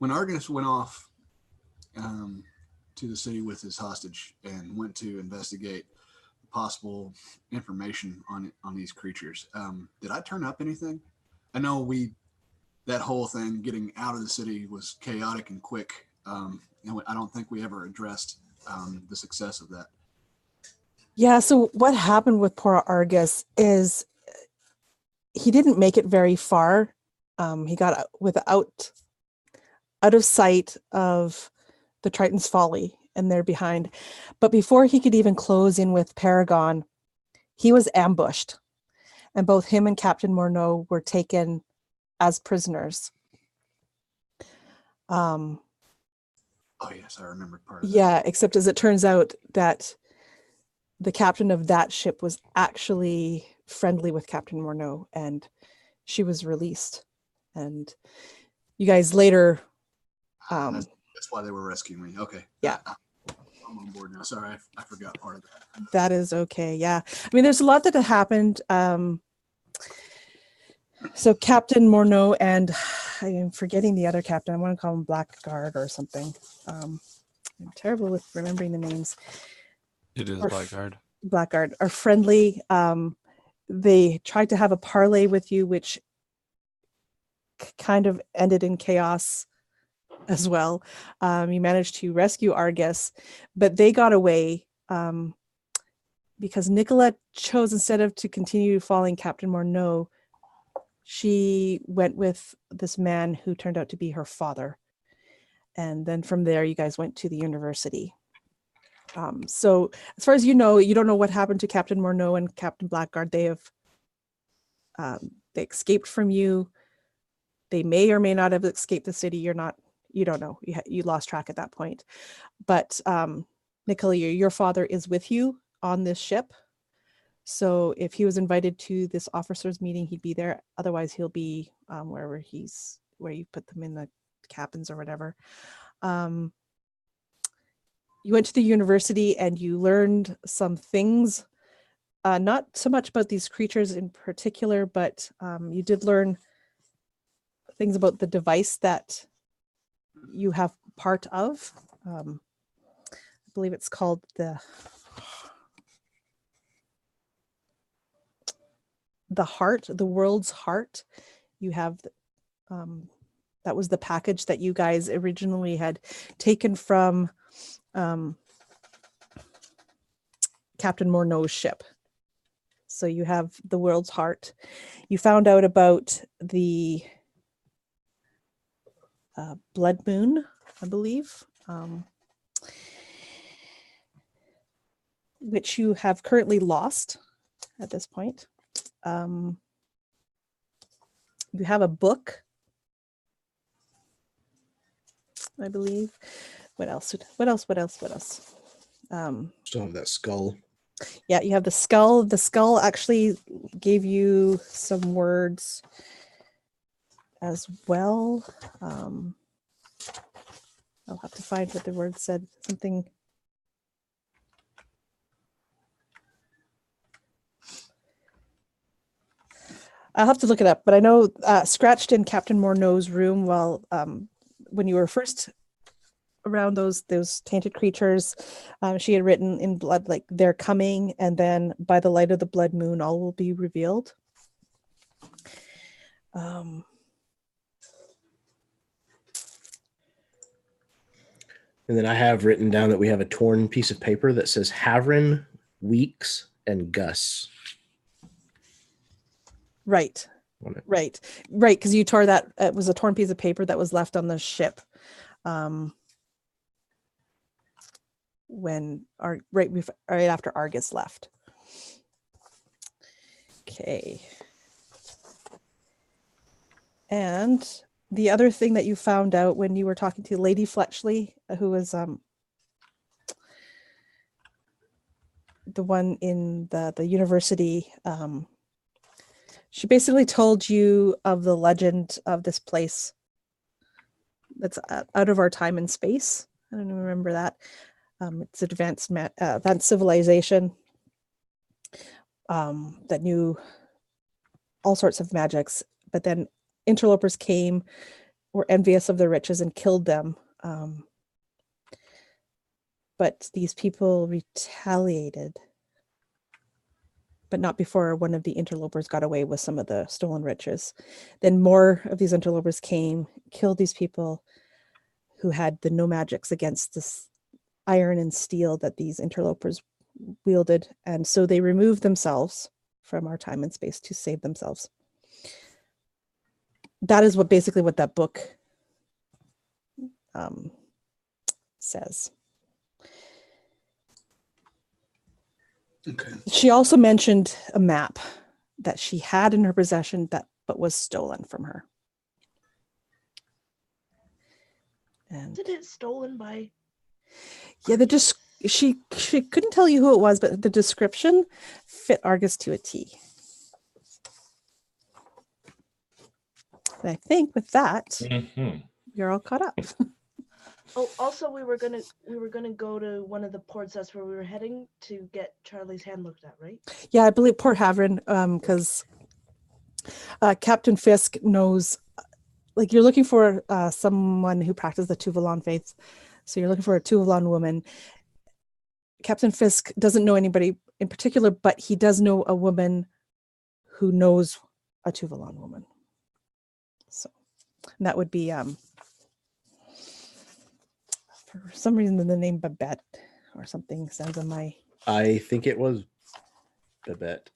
Argus went off to the city with his hostage and went to investigate possible information on these creatures, did I turn up anything? I know that whole thing getting out of the city was chaotic and quick. And I don't think we ever addressed the success of that. Yeah, so what happened with poor Argus is he didn't make it very far. He got out of sight of the Triton's Folly, and they're behind. But before he could even close in with Paragon, he was ambushed. And both him and Captain Morneau were taken as prisoners. Oh, yes, I remember part of that. Yeah, except as it turns out that the captain of that ship was actually friendly with Captain Morneau, and she was released. And you guys later... that's why they were rescuing me. Okay. Yeah. I'm on board now. Sorry, I forgot part of that. That is okay. Yeah. I mean, there's a lot that had happened. So Captain Morneau and I am forgetting the other captain. I want to call him Blackguard or something. I'm terrible with remembering the names. It is Blackguard. Blackguard are friendly. They tried to have a parley with you, which kind of ended in chaos as well. You managed to rescue Argus, but they got away because Nicola chose, instead of to continue following Captain Morneau, she went with this man who turned out to be her father. And then from there, you guys went to the university. So as far as you don't know what happened to Captain Morneau and Captain Blackguard. They escaped from you. They may or may not have escaped the city. You don't know. You lost track at that point. But Nicola, your father is with you on this ship. So if he was invited to this officers meeting, he'd be there. Otherwise, he'll be where you put them in the cabins or whatever. you went to the university and you learned some things, not so much about these creatures in particular, but you did learn things about the device that you have part of. I believe it's called the heart, the world's heart. You have that was the package that you guys originally had taken from Captain Morneau's ship. So you have the world's heart. You found out about the blood moon, I believe, which you have currently lost at this point. You have a book, I believe. What else? Still have that skull. Yeah, you have the skull. The skull actually gave you some words as well. I'll have to find what the word said. Something. I'll have to look it up, but I know scratched in Captain Morneau's room while when you were first around those tainted creatures, she had written in blood, like, they're coming, and then by the light of the blood moon, all will be revealed. And then I have written down that we have a torn piece of paper that says Havrin, Weeks, and Gus. Right. Because you tore that. It was a torn piece of paper that was left on the ship. Right after Argus left. Okay. And the other thing that you found out when you were talking to Lady Fletchley, who was the one in the university, she basically told you of the legend of this place that's out of our time and space. I don't even remember that. It's advanced civilization that knew all sorts of magics, but then interlopers came, were envious of the riches and killed them. But these people retaliated, but not before one of the interlopers got away with some of the stolen riches. Then more of these interlopers came, killed these people who had the no magics against this iron and steel that these interlopers wielded. And so they removed themselves from our time and space to save themselves. That is basically what that book says. Okay. She also mentioned a map that she had in her possession but was stolen from her. And Isn't it stolen by? yeah, she couldn't tell you who it was, but the description fit Argus to a T. And I think with that, you're all caught up. Oh, also we were gonna go to one of the ports. That's where we were heading to get Charlie's hand looked at, right? Yeah, I believe Port Havrin, because Captain Fisk knows, like, you're looking for someone who practiced the Tuvalan faith. So you're looking for a Tuvalan woman. Captain Fisk doesn't know anybody in particular, but he does know a woman who knows a Tuvalan woman. So and that would be for some reason the name Babette or something sounds on my. I think it was Babette.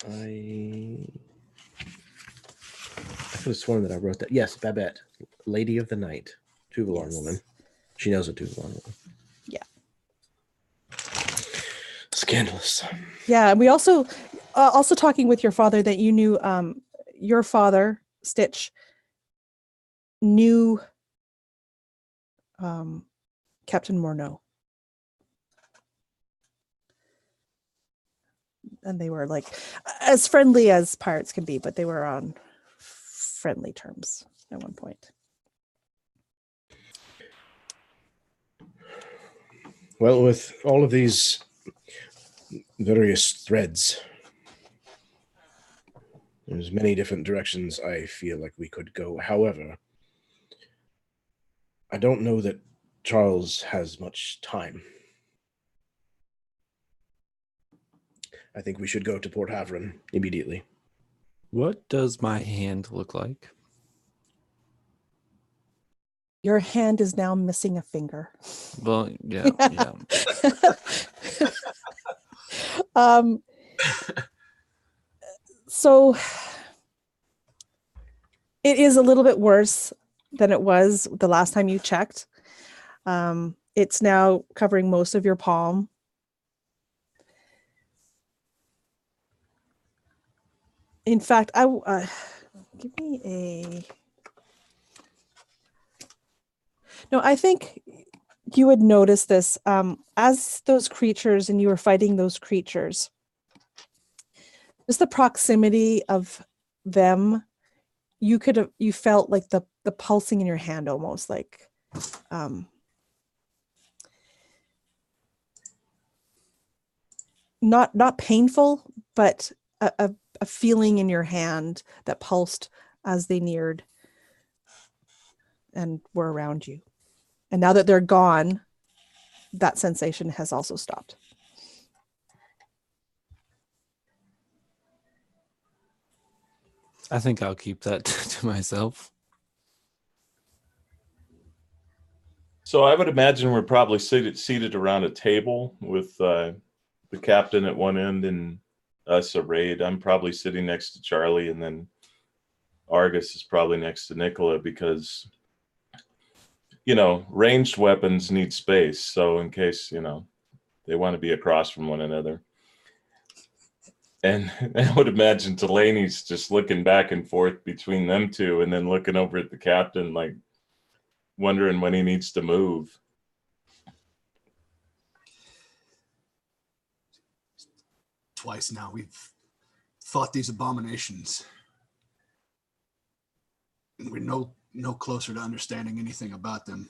I could have sworn that I wrote that. Yes, Babette, Lady of the Night, Tuvalan woman. She knows a Tuvalan woman. Yeah. Scandalous. Yeah, and we also talking with your father that you knew your father, Stitch, knew Captain Morneau. And they were like as friendly as pirates can be, but they were on friendly terms at one point. Well, with all of these various threads, there's many different directions I feel like we could go. However, I don't know that Charles has much time. I think we should go to Port Havren immediately. What does my hand look like? Your hand is now missing a finger. Well, yeah. So it is a little bit worse than it was the last time you checked. It's now covering most of your palm. In fact, give me a... No, I think you would notice this as those creatures and you were fighting those creatures. Just the proximity of them, you felt like the pulsing in your hand almost like not painful, but a feeling in your hand that pulsed as they neared and were around you. And now that they're gone, that sensation has also stopped. I think I'll keep that to myself. So I would imagine we're probably seated around a table with the captain at one end and us arrayed. I'm probably sitting next to Charlie, and then Argus is probably next to Nicola because, ranged weapons need space. So in case, they want to be across from one another. And I would imagine Delagny's just looking back and forth between them two and then looking over at the captain, like wondering when he needs to move. Twice now we've fought these abominations. And we're no closer to understanding anything about them,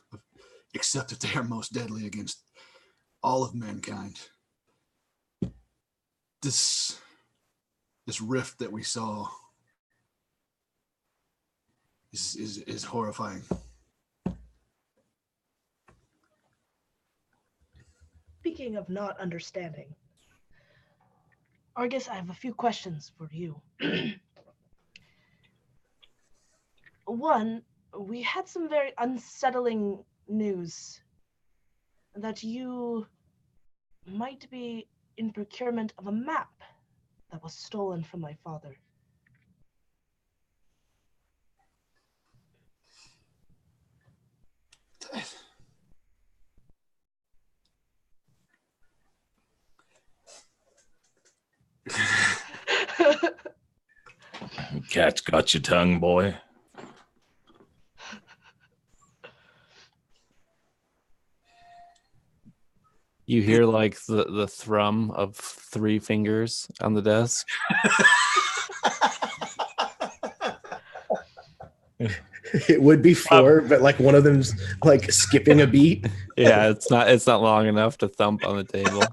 except that they are most deadly against all of mankind. This rift that we saw is horrifying. Speaking of not understanding, Argus, I have a few questions for you. One, we had some very unsettling news that you might be in procurement of a map that was stolen from my father. Cat's got your tongue, boy. You hear like the thrum of 3 fingers on the desk. It would be 4, but like one of them's like skipping a beat. Yeah, it's not long enough to thump on the table.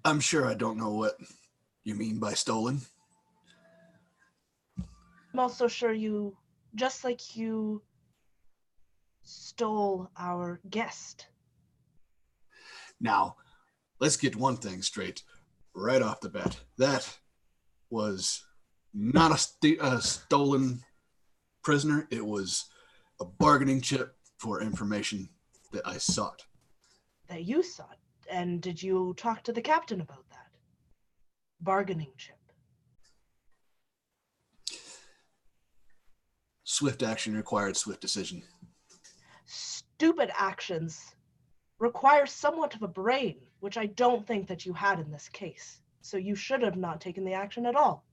I'm sure I don't know what you mean by stolen. I'm also sure you, just like you stole our guest. Now, let's get one thing straight right off the bat. That was not a stolen prisoner. It was a bargaining chip for information that I sought. That you sought. And did you talk to the captain about that? Bargaining chip. Swift action required swift decision. Stupid actions require somewhat of a brain, which I don't think that you had in this case. So you should have not taken the action at all.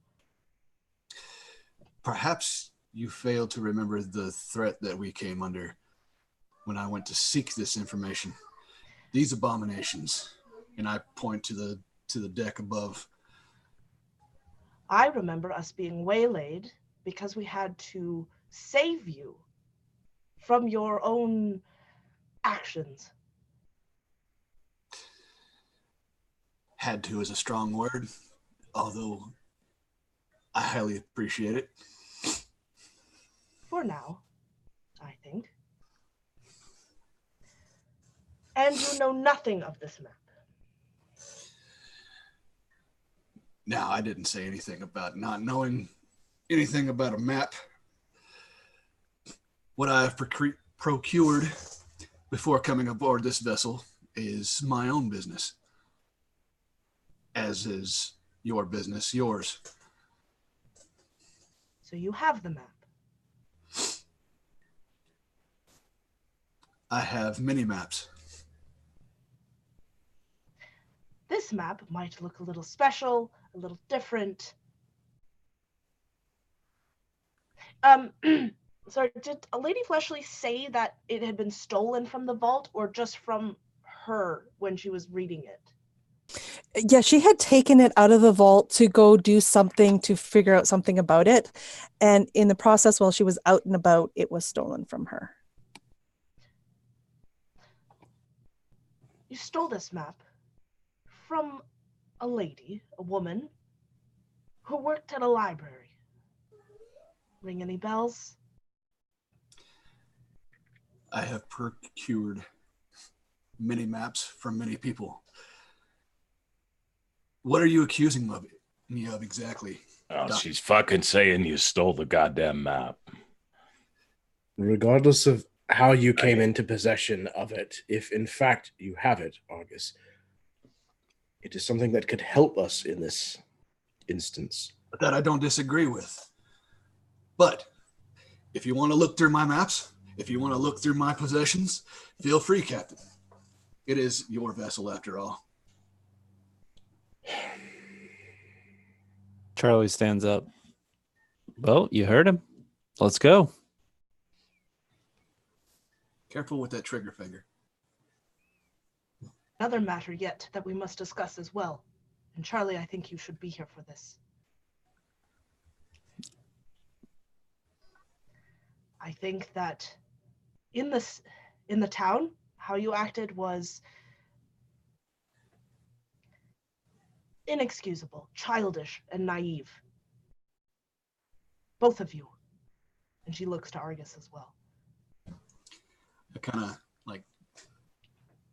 Perhaps you failed to remember the threat that we came under when I went to seek this information. These abominations, and I point to the deck above, I remember us being waylaid because we had to save you from your own actions. Had to is a strong word, although I highly appreciate it. For now, I think. And you know nothing of this map. Now, I didn't say anything about not knowing anything about a map. What I have procured before coming aboard this vessel is my own business, as is your business, yours. So you have the map. I have many maps. This map might look a little special, a little different. Sorry, did Lady Fleshley say that it had been stolen from the vault, or just from her when she was reading it? Yeah, she had taken it out of the vault to go do something to figure out something about it. And in the process, while she was out and about, it was stolen from her. You stole this map from a lady, a woman, who worked at a library. Ring any bells? I have procured many maps from many people. What are you accusing me of exactly? Oh, Doc? she's fucking saying you stole the goddamn map. Regardless of how you came into possession of it, if in fact you have it, Argus, it is something that could help us in this instance. That I don't disagree with. But if you want to look through my maps, if you want to look through my possessions, feel free, Captain. It is your vessel after all. Charlie stands up. Well, you heard him. Let's go. Careful with that trigger finger. Another matter yet that we must discuss as well. And Charlie, I think you should be here for this. I think that in the town, how you acted was inexcusable, childish, and naive. Both of you. And she looks to Argus as well. I kind of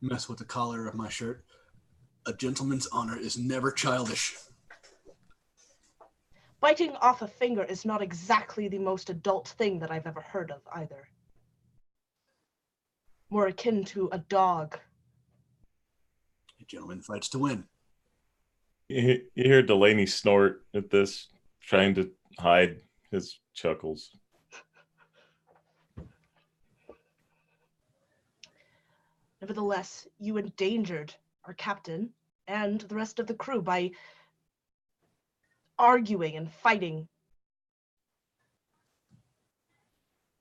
mess with the collar of my shirt. A gentleman's honor is never childish. Biting off a finger is not exactly the most adult thing that I've ever heard of either. More akin to a dog. A gentleman fights to win. You hear Delagny snort at this, trying to hide his chuckles. Nevertheless, you endangered our captain and the rest of the crew by arguing and fighting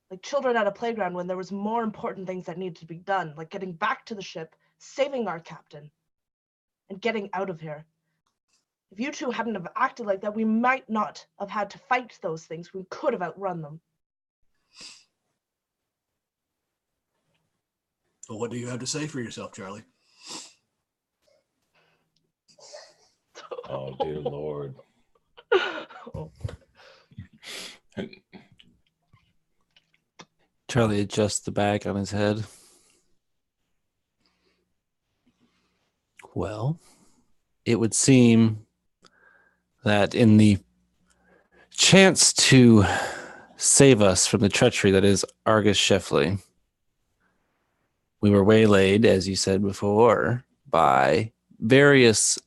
like children at a playground when there was more important things that needed to be done, like getting back to the ship, saving our captain, and getting out of here. If you two hadn't have acted like that, we might not have had to fight those things. We could have outrun them. But what do you have to say for yourself, Charlie? Oh, dear Lord. Charlie adjusts the bag on his head. Well, it would seem that in the chance to save us from the treachery that is Argus Scheffley, we were waylaid, as you said before, by various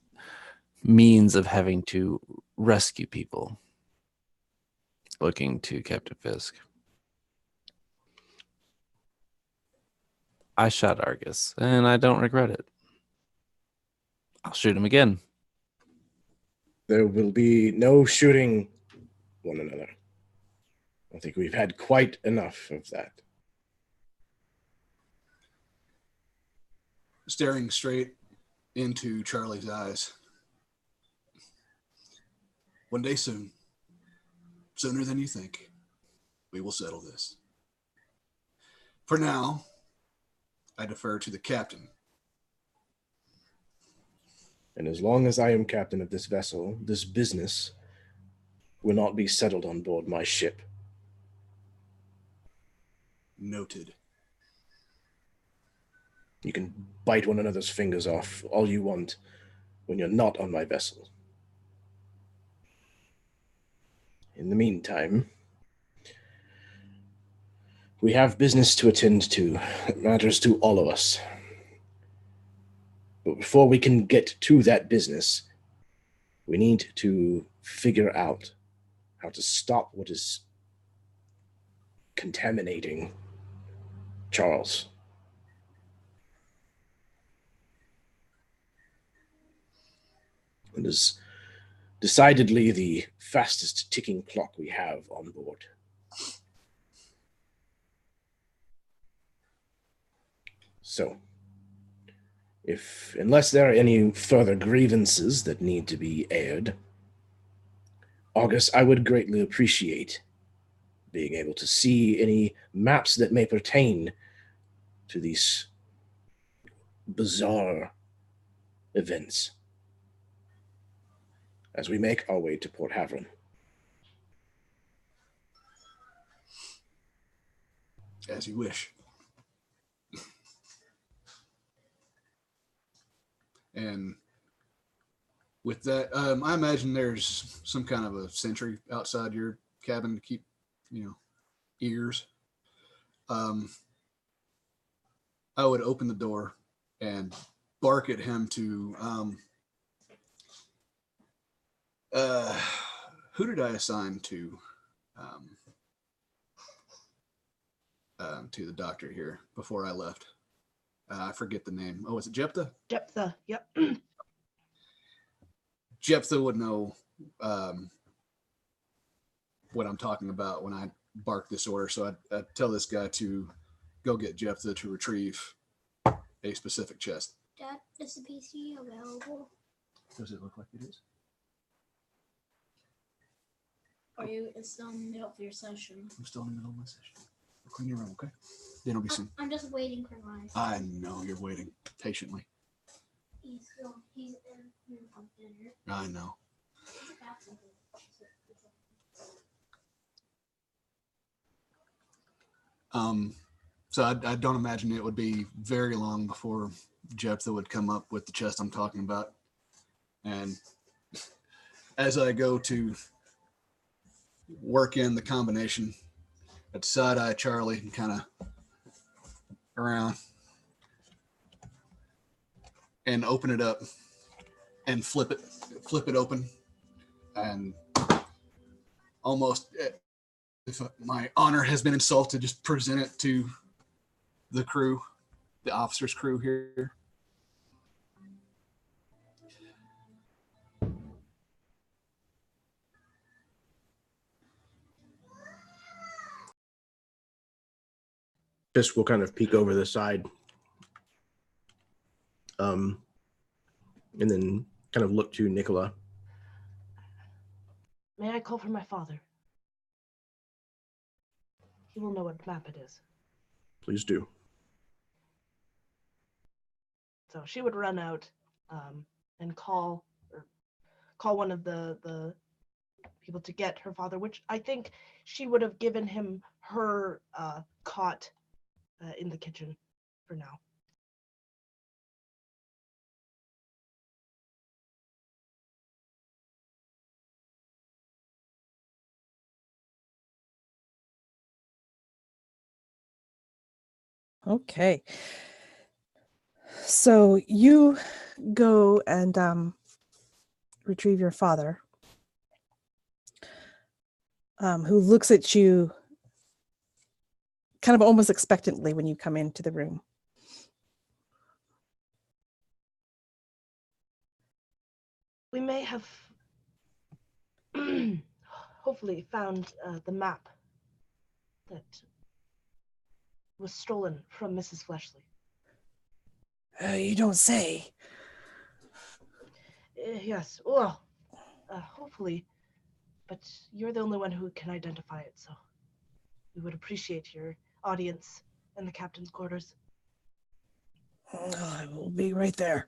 means of having to rescue people. Looking to Captain Fisk. I shot Argus, and I don't regret it. I'll shoot him again. There will be no shooting one another. I think we've had quite enough of that. Staring straight into Charlie's eyes. One day soon, sooner than you think, we will settle this. For now, I defer to the captain. And as long as I am captain of this vessel, this business will not be settled on board my ship. Noted. You can bite one another's fingers off all you want when you're not on my vessel. In the meantime, we have business to attend to that matters to all of us. But before we can get to that business, we need to figure out how to stop what is contaminating Charles. It is decidedly the fastest ticking clock we have on board. So, unless there are any further grievances that need to be aired, August, I would greatly appreciate being able to see any maps that may pertain to these bizarre events as we make our way to Port Havern. As you wish. And with that, I imagine there's some kind of a sentry outside your cabin to keep, ears. I would open the door and bark at him to, who did I assign to the doctor here before I left? I forget the name. Oh, is it Jephthah? Jephthah, yep. Jephthah would know what I'm talking about when I bark this order. So I'd tell this guy to go get Jephthah to retrieve a specific chest. Dad, is the PC available? Does it look like it is? Are you still in the middle of your session? I'm still in the middle of my session. Clean your room, okay? Then it'll be soon. I'm just waiting for my. I know you're waiting patiently. He's in on dinner. I know. So I don't imagine it would be very long before Jephthah would come up with the chest I'm talking about. And as I go to work in the combination, I'd side-eye Charlie and kind of around and open it up and flip it open, and almost, if my honor has been insulted, just present it to the crew, the officers' crew here. Fisk will kind of peek over the side, and then kind of look to Nicola. May I call for my father? He will know what map it is. Please do. So she would run out and call one of the people to get her father, which I think she would have given him her cot in the kitchen for now. Okay. So you go and retrieve your father, who looks at you kind of almost expectantly when you come into the room. We may have hopefully found the map that was stolen from Mrs. Fleshley. You don't say. Yes, well, hopefully but you're the only one who can identify it, so we would appreciate your audience in the captain's quarters. I will be right there.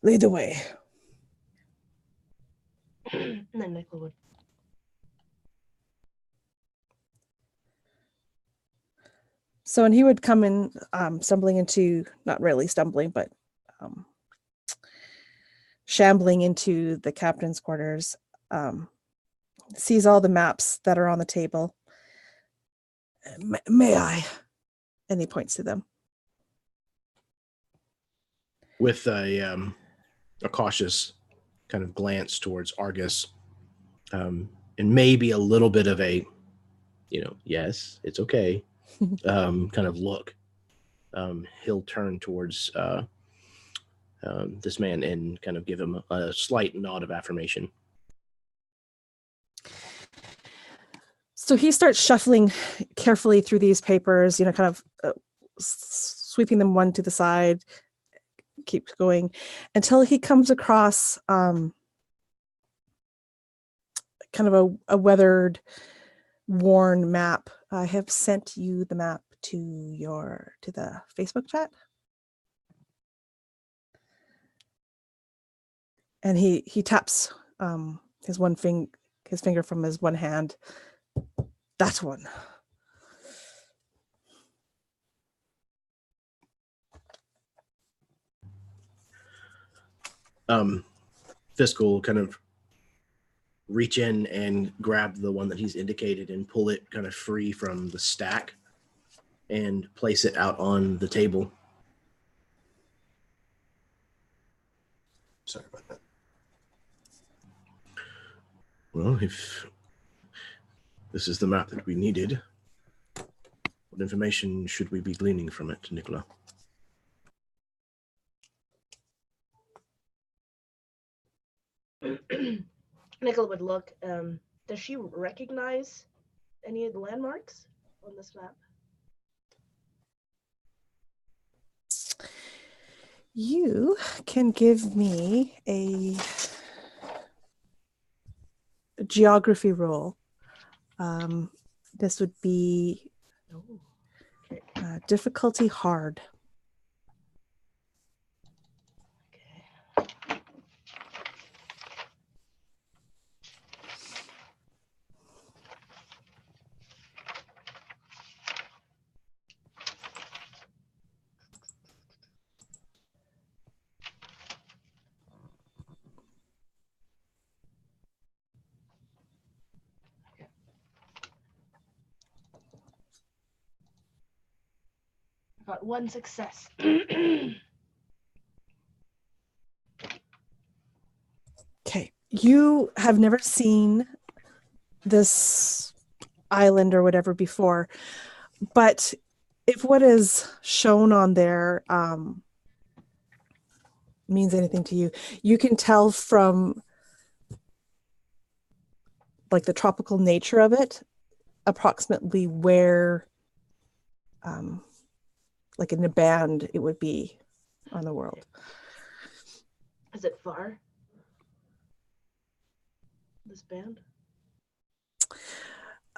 Lead the way. And then Nicola would. So, and he would come in, stumbling into, not really stumbling, but shambling into the captain's quarters, sees all the maps that are on the table. May I? And he points to them. With a cautious kind of glance towards Argus, and maybe a little bit of a, yes, it's okay, kind of look. He'll turn towards this man and kind of give him a slight nod of affirmation. So he starts shuffling carefully through these papers, kind of sweeping them one to the side, keeps going until he comes across kind of a weathered, worn map. I have sent you the map to the Facebook chat. And he taps his finger from his one hand. That one. Fisk will kind of reach in and grab the one that he's indicated and pull it kind of free from the stack and place it out on the table. Sorry about that. Well, if this is the map that we needed, what information should we be gleaning from it, Nicola? Nicola would look. Does she recognize any of the landmarks on this map? You can give me a geography roll. This would be difficulty hard. Okay. Got one success. Okay. You have never seen this island or whatever before, but if what is shown on there means anything to you, you can tell from like the tropical nature of it, approximately where like in a band it would be on the world. Is it far? This band?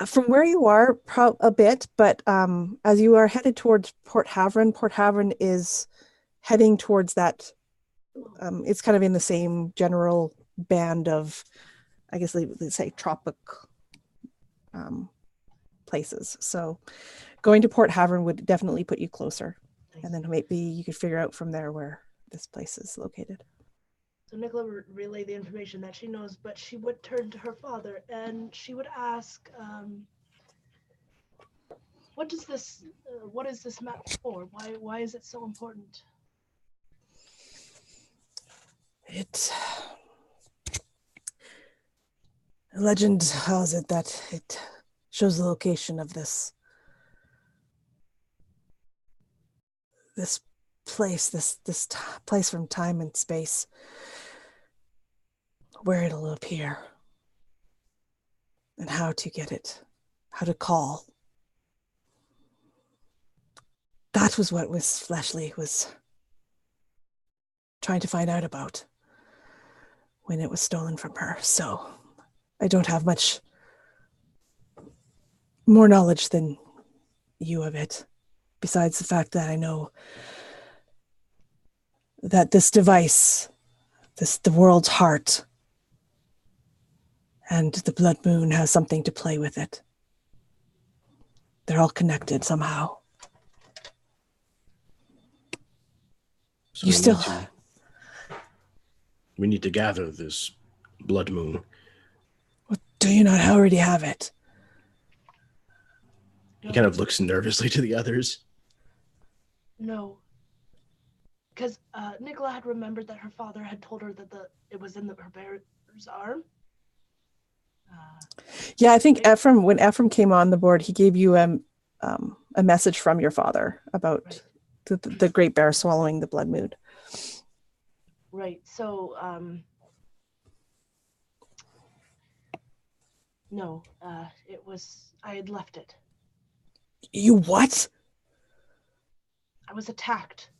From where you are, a bit, but as you are headed towards Port Havern is heading towards that. It's kind of in the same general band of, I guess let's say, tropic places. So going to Port Havern would definitely put you closer. Nice. And then maybe you could figure out from there where this place is located. So Nicola would relay the information that she knows, but she would turn to her father and she would ask, what is this map for? Why is it so important? Legend tells it that it shows the location of this place, this place from time and space, where it'll appear, and how to get it, how to call. That was what Scheffley was trying to find out about when it was stolen from her. So I don't have much more knowledge than you of it, besides the fact that I know that this device, the world's heart, and the blood moon has something to play with it. They're all connected somehow. So You still... we need to gather this blood moon. Do you not already have it? He kind of looks nervously to the others. No. Because Nicola had remembered that her father had told her that it was in her bear's arm. Yeah, I think Ephriam, when Ephriam came on the board, he gave you a message from your father about the great bear swallowing the blood moon. Right. So, no, I had left it. You what? I was attacked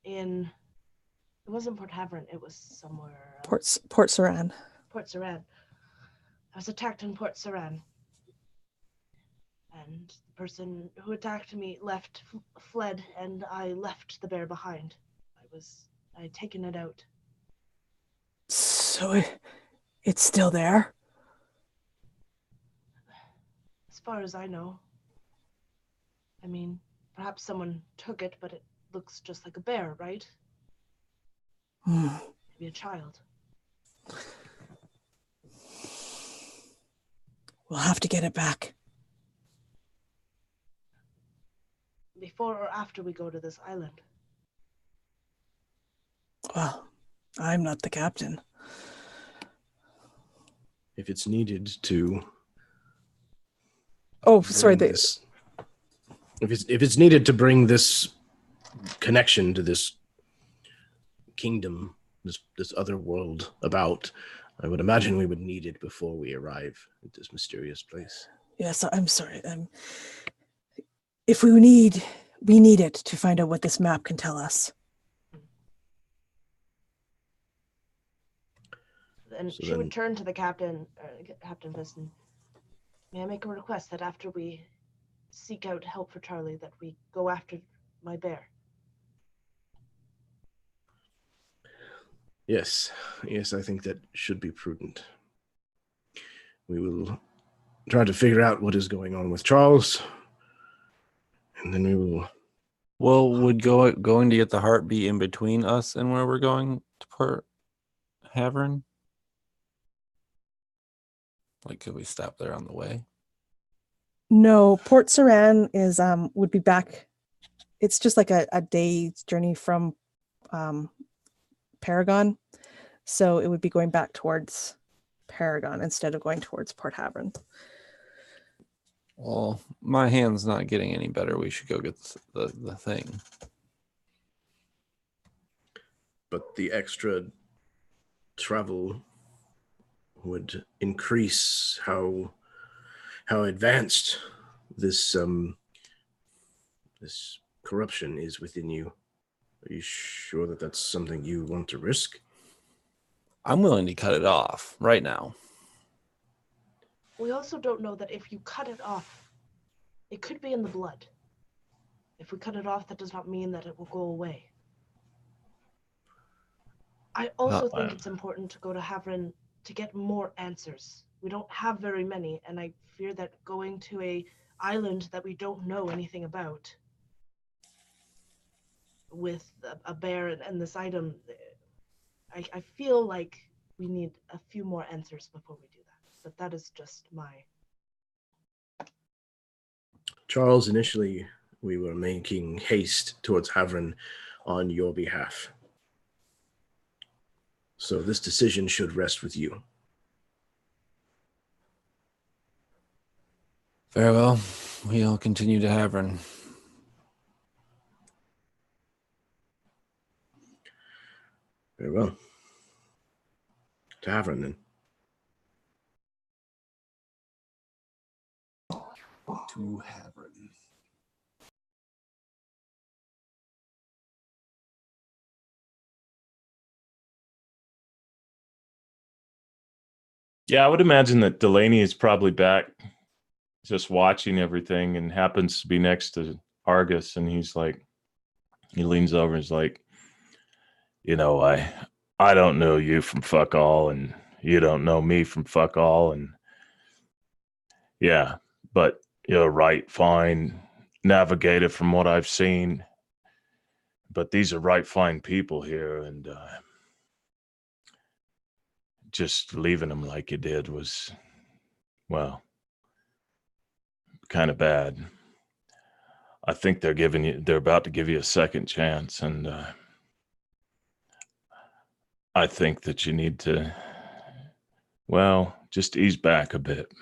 it wasn't Port Havern, it was somewhere. Port Saran. Port Saran. I was attacked in Port Saran. And the person who attacked me fled, and I left the bear behind. I had taken it out. So it's still there? As far as I know. I mean, perhaps someone took it, but it looks just like a bear, right? Maybe a child. We'll have to get it back. Before or after we go to this island? Well, I'm not the captain. If it's needed to... Oh, sorry. If it's needed to bring this connection to this kingdom, this other world about, I would imagine we would need it before we arrive at this mysterious place. Yes, I'm sorry. If we need it to find out what this map can tell us. And So she then, would turn to the captain, Captain Fisk, and may I make a request that after we seek out help for Charlie, that we go after my bear? yes, I think that should be prudent. We will try to figure out what is going on with Charles, and then we will... Well, would going to get the heart be in between us and where we're going to Port Havern? Like, could we stop there on the way? No, Port Saran is would be back. It's just like a day's journey from Paragon. So it would be going back towards Paragon instead of going towards Port Havern. Well, my hand's not getting any better. We should go get the thing. But the extra travel would increase how advanced this this corruption is within you. Are you sure that that's something you want to risk? I'm willing to cut it off right now. We also don't know that if you cut it off, it could be in the blood. If we cut it off, that does not mean that it will go away. I also think it's important to go to Havren to get more answers. We don't have very many, and I fear that going to a island that we don't know anything about with a bear and this item, I feel like we need a few more answers before we do that. But that is just my... Charles, initially we were making haste towards Havren on your behalf. So this decision should rest with you. Very well. We'll continue to Havern. Very well. To Havren, then. To Havren. Yeah, I would imagine that Delagny is probably back just watching everything and happens to be next to Argus, and he's like, he leans over and is like, I don't know you from fuck all, and you don't know me from fuck all, and yeah, but you're right, fine, navigator from what I've seen, but these are right fine people here, and just leaving them like you did was, well, kind of bad. I think they're about to give you a second chance, and I think that you need to, well, just ease back a bit.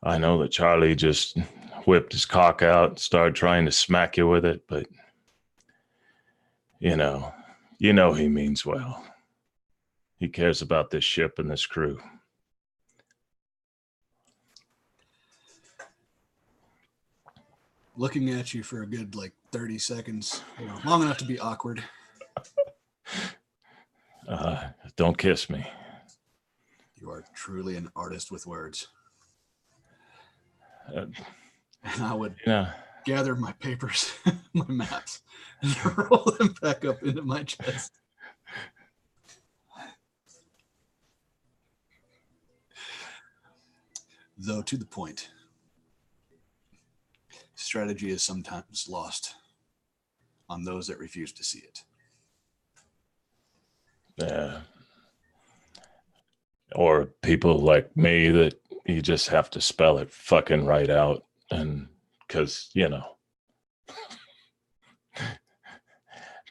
I know that Charlie just whipped his cock out, started trying to smack you with it, but you know he means well. He cares about this ship and this crew. Looking at you for a good 30 seconds, long enough to be awkward. Don't kiss me. You are truly an artist with words. And I would gather my papers, my maps, and roll them back up into my chest. Though to the point, strategy is sometimes lost on those that refuse to see it. Yeah. Or people like me that you just have to spell it fucking right out, and because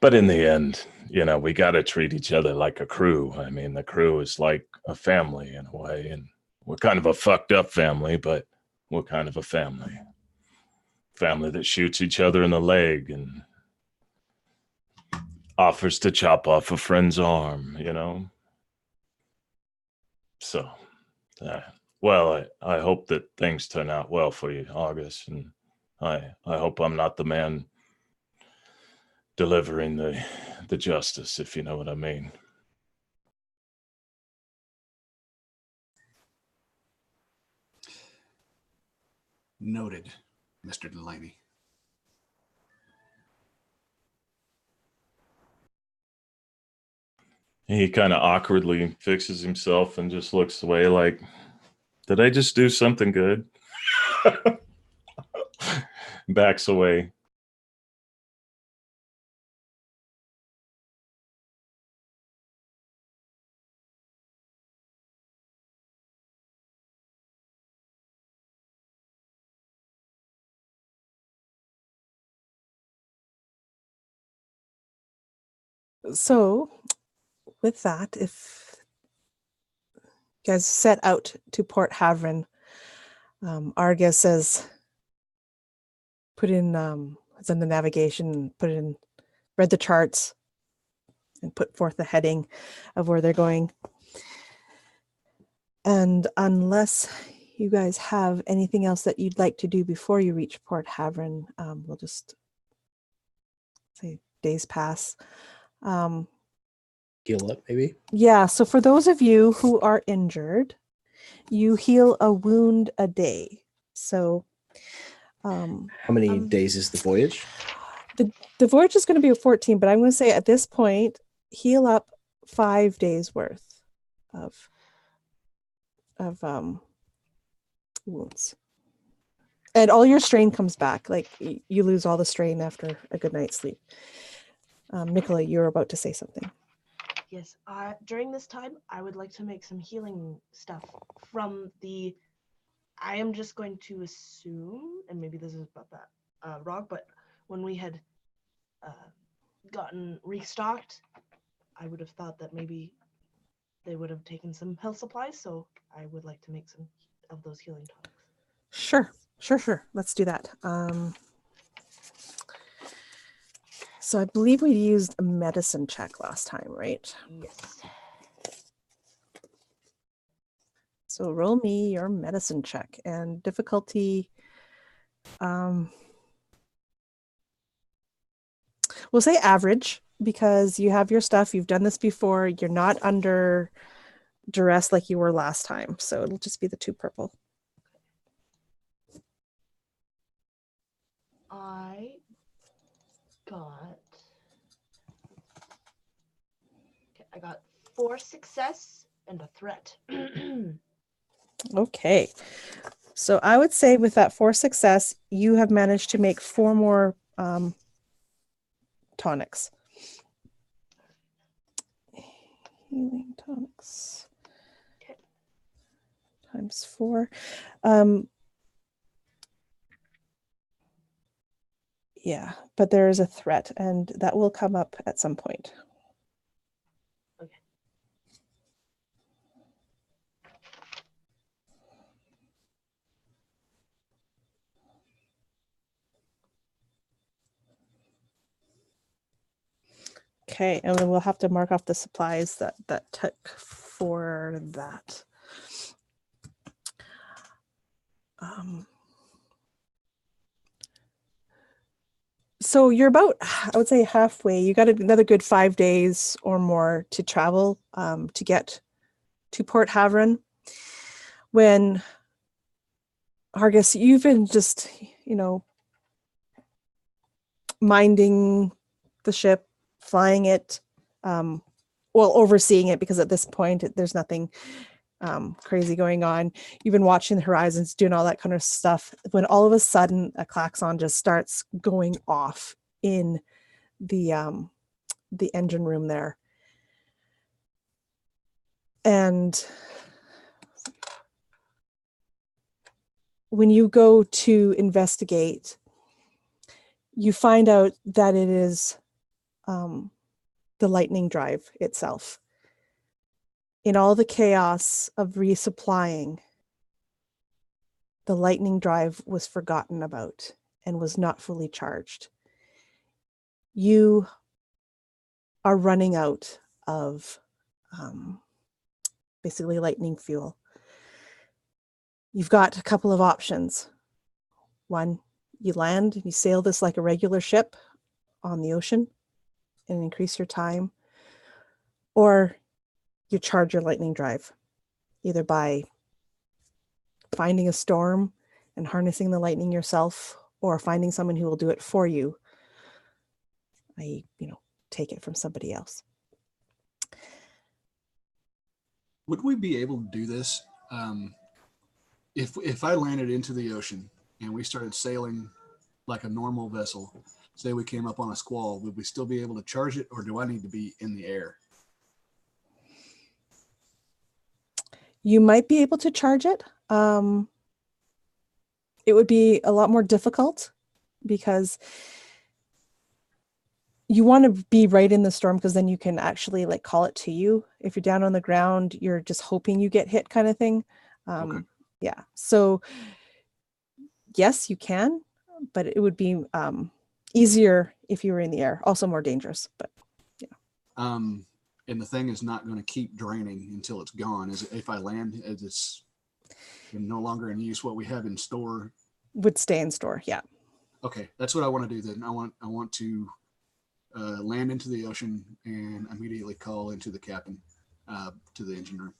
but in the end, we got to treat each other like a crew. I mean, the crew is like a family in a way, and we're kind of a fucked up family, but we're kind of a family that shoots each other in the leg and offers to chop off a friend's arm, So, well, I hope that things turn out well for you, August, and I hope I'm not the man delivering the justice, if you know what I mean. Noted, Mr. Delagny. He kind of awkwardly fixes himself and just looks away like, did I just do something good? Backs away. So, with that, if you guys set out to Port Havren, Argus says, put in, it's on the navigation, read the charts, and put forth the heading of where they're going. And unless you guys have anything else that you'd like to do before you reach Port Havren, we'll just say days pass. Heal up, maybe? Yeah, so for those of you who are injured, you heal a wound a day. So how many days is the voyage? The voyage is going to be 14, but I'm going to say at this point, heal up 5 days worth of wounds. And all your strain comes back. Like you lose all the strain after a good night's sleep. Nicola, you're about to say something. Yes, during this time, I would like to make some healing stuff from the, I am just going to assume, and maybe this is about that wrong, but when we had gotten restocked, I would have thought that maybe they would have taken some health supplies, so I would like to make some of those healing tonics. Sure. Let's do that. So I believe we used a medicine check last time, right? Yes. So roll me your medicine check and difficulty. We'll say average because you have your stuff. You've done this before. You're not under duress like you were last time. So it'll just be the 2 purple. I got 4 success and a threat. Okay. So I would say with that 4 success, you have managed to make 4 more tonics. Healing tonics. Okay. Times 4. Yeah, but there is a threat, and that will come up at some point. Okay. Okay, and then we'll have to mark off the supplies that took for that. So you're about, I would say, halfway. You got another good 5 days or more to travel to get to Port Havron. When, Hargis, you've been just, minding the ship, flying it, overseeing it, because at this point there's nothing crazy going on. You've been watching the horizons, doing all that kind of stuff, when all of a sudden a klaxon just starts going off in the engine room there. And when you go to investigate, you find out that it is the lightning drive itself. In all the chaos of resupplying, the lightning drive was forgotten about and was not fully charged. You are running out of basically lightning fuel. You've got a couple of options. One, you land and you sail this like a regular ship on the ocean and increase your time, or you charge your lightning drive, either by finding a storm and harnessing the lightning yourself, or finding someone who will do it for you, i.e., take it from somebody else. Would we be able to do this if I landed into the ocean and we started sailing like a normal vessel? Say we came up on a squall, would we still be able to charge it, or do I need to be in the air? You might be able to charge it. It would be a lot more difficult because you want to be right in the storm, because then you can actually call it to you. If you're down on the ground, you're just hoping you get hit, kind of thing. Okay. Yeah. So yes, you can, but it would be easier if you were in the air. Also more dangerous, but yeah. And the thing is not going to keep draining until it's gone. Is if I land, it's no longer in use. What we have in store Would stay in store. Yeah. Okay, that's what I want to do then. I want to land into the ocean and immediately call into the captain, to the engine room,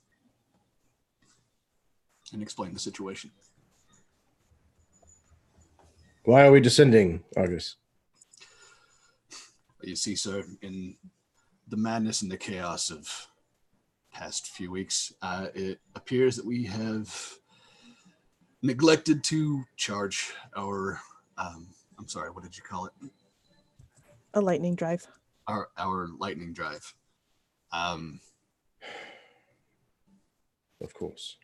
and explain the situation. Why are we descending, Argus? You see, sir, in the madness and the chaos of past few weeks, it appears that we have neglected to charge our, I'm sorry, what did you call it? A lightning drive. Our lightning drive. Of course.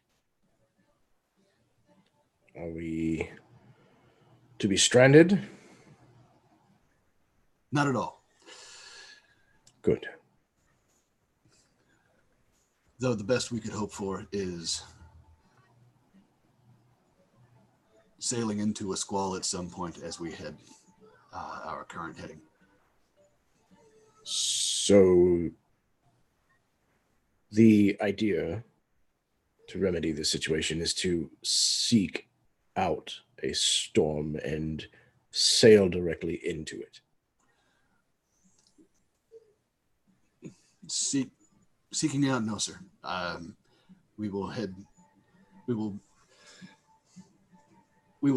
Are we to be stranded? Not at all. Good. Though the best we could hope for is sailing into a squall at some point as we head our current heading. So the idea to remedy this situation is to seek out a storm and sail directly into it. Seeking out, no, sir. we will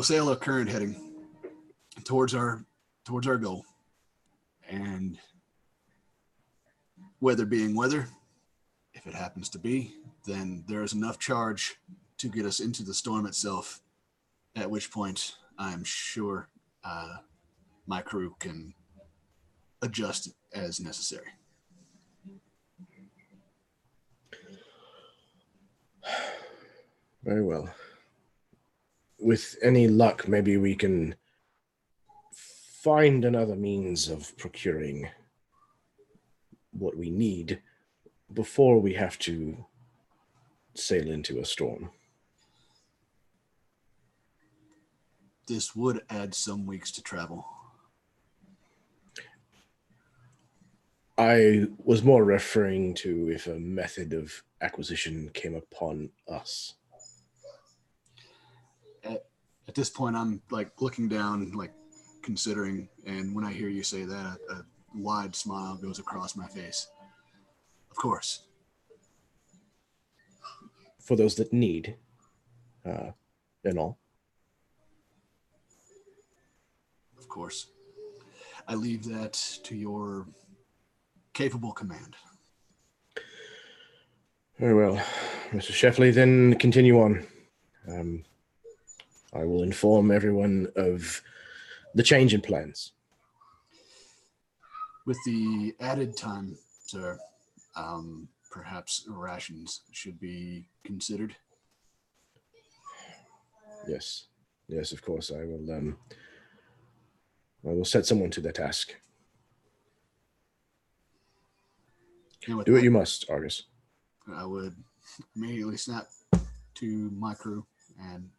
sail our current heading towards our goal. And weather being weather, if it happens to be, then there is enough charge to get us into the storm itself, at which point I'm sure my crew can adjust as necessary. Very well. With any luck, maybe we can find another means of procuring what we need before we have to sail into a storm. This would add some weeks to travel. I was more referring to if a method of acquisition came upon us. At this point, I'm like looking down, like considering, and when I hear you say that, a wide smile goes across my face. Of course. For those that need, and all. Of course. I leave that to your capable command. Very well. Mr. Scheffley, then continue on. I will inform everyone of the change in plans. With the added time, sir, perhaps rations should be considered. Yes. Yes, of course. I will set someone to the task. Do what you must, Argus. I would immediately snap to my crew and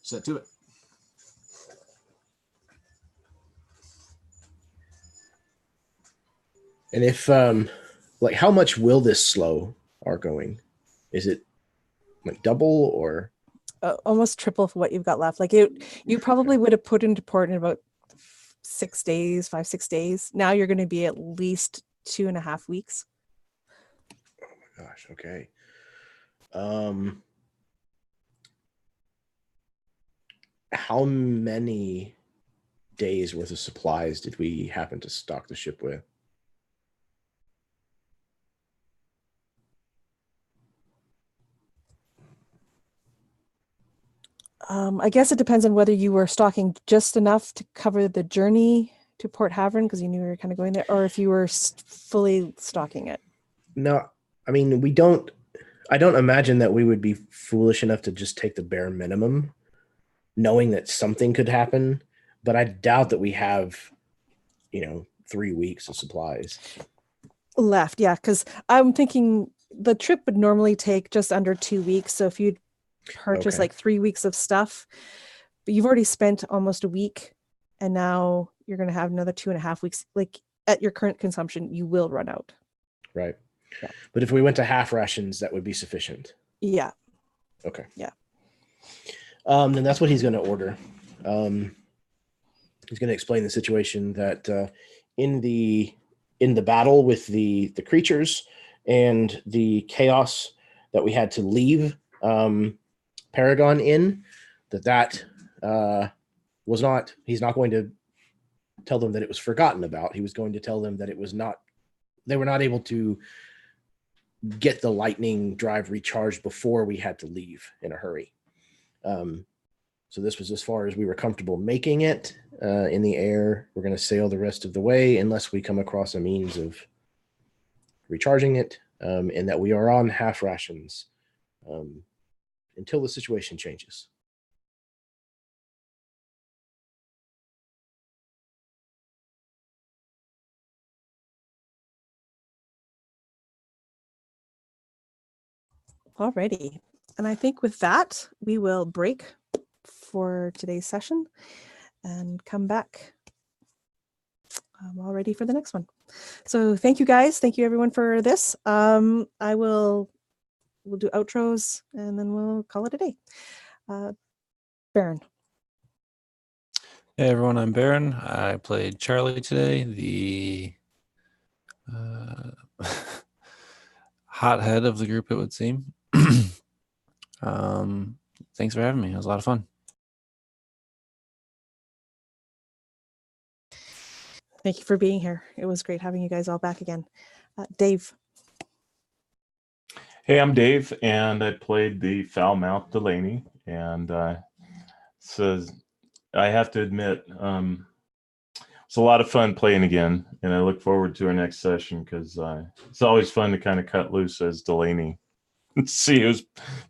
set to it. And if, like, how much will this slow our going? Is it like double or? Almost triple for what you've got left. Like you probably would have put into port in about 6 days, 5-6 days. Now you're going to be at least 2.5 weeks. Oh my gosh. Okay. How many days worth of supplies did we happen to stock the ship with? I guess it depends on whether you were stocking just enough to cover the journey to Port Havern because you knew you were kind of going there, or if you were fully stocking it. No, I mean, I don't imagine that we would be foolish enough to just take the bare minimum, knowing that something could happen, but I doubt that we have, 3 weeks of supplies. Left, yeah, because I'm thinking the trip would normally take just under 2 weeks. So if you'd purchase like 3 weeks of stuff, but you've already spent almost a week, and now you're going to have another 2.5 weeks. Like at your current consumption, you will run out. Right. Yeah. But if we went to half rations, that would be sufficient. Yeah. Okay. Yeah. Then that's what he's going to order. He's going to explain the situation that in the battle with the creatures and the chaos that we had to leave Paragon in, that was not. He's not going to tell them that it was forgotten about. He was going to tell them that it was not. They were not able to get the lightning drive recharged before we had to leave in a hurry. So this was as far as we were comfortable making it in the air. We're going to sail the rest of the way unless we come across a means of recharging it, and that we are on half rations until the situation changes. Alrighty. And I think with that, we will break for today's session and come back all ready for the next one. So thank you guys. Thank you everyone for this. We'll do outros and then we'll call it a day. Baron. Hey everyone, I'm Baron. I played Charlie today, the hothead of the group, it would seem. Thanks for having me. It was a lot of fun. Thank you for being here. It was great having you guys all back again. Dave. Hey, I'm Dave, and I played the foul-mouthed Delagny, and so I have to admit, it's a lot of fun playing again, and I look forward to our next session because it's always fun to kind of cut loose as Delagny and see whose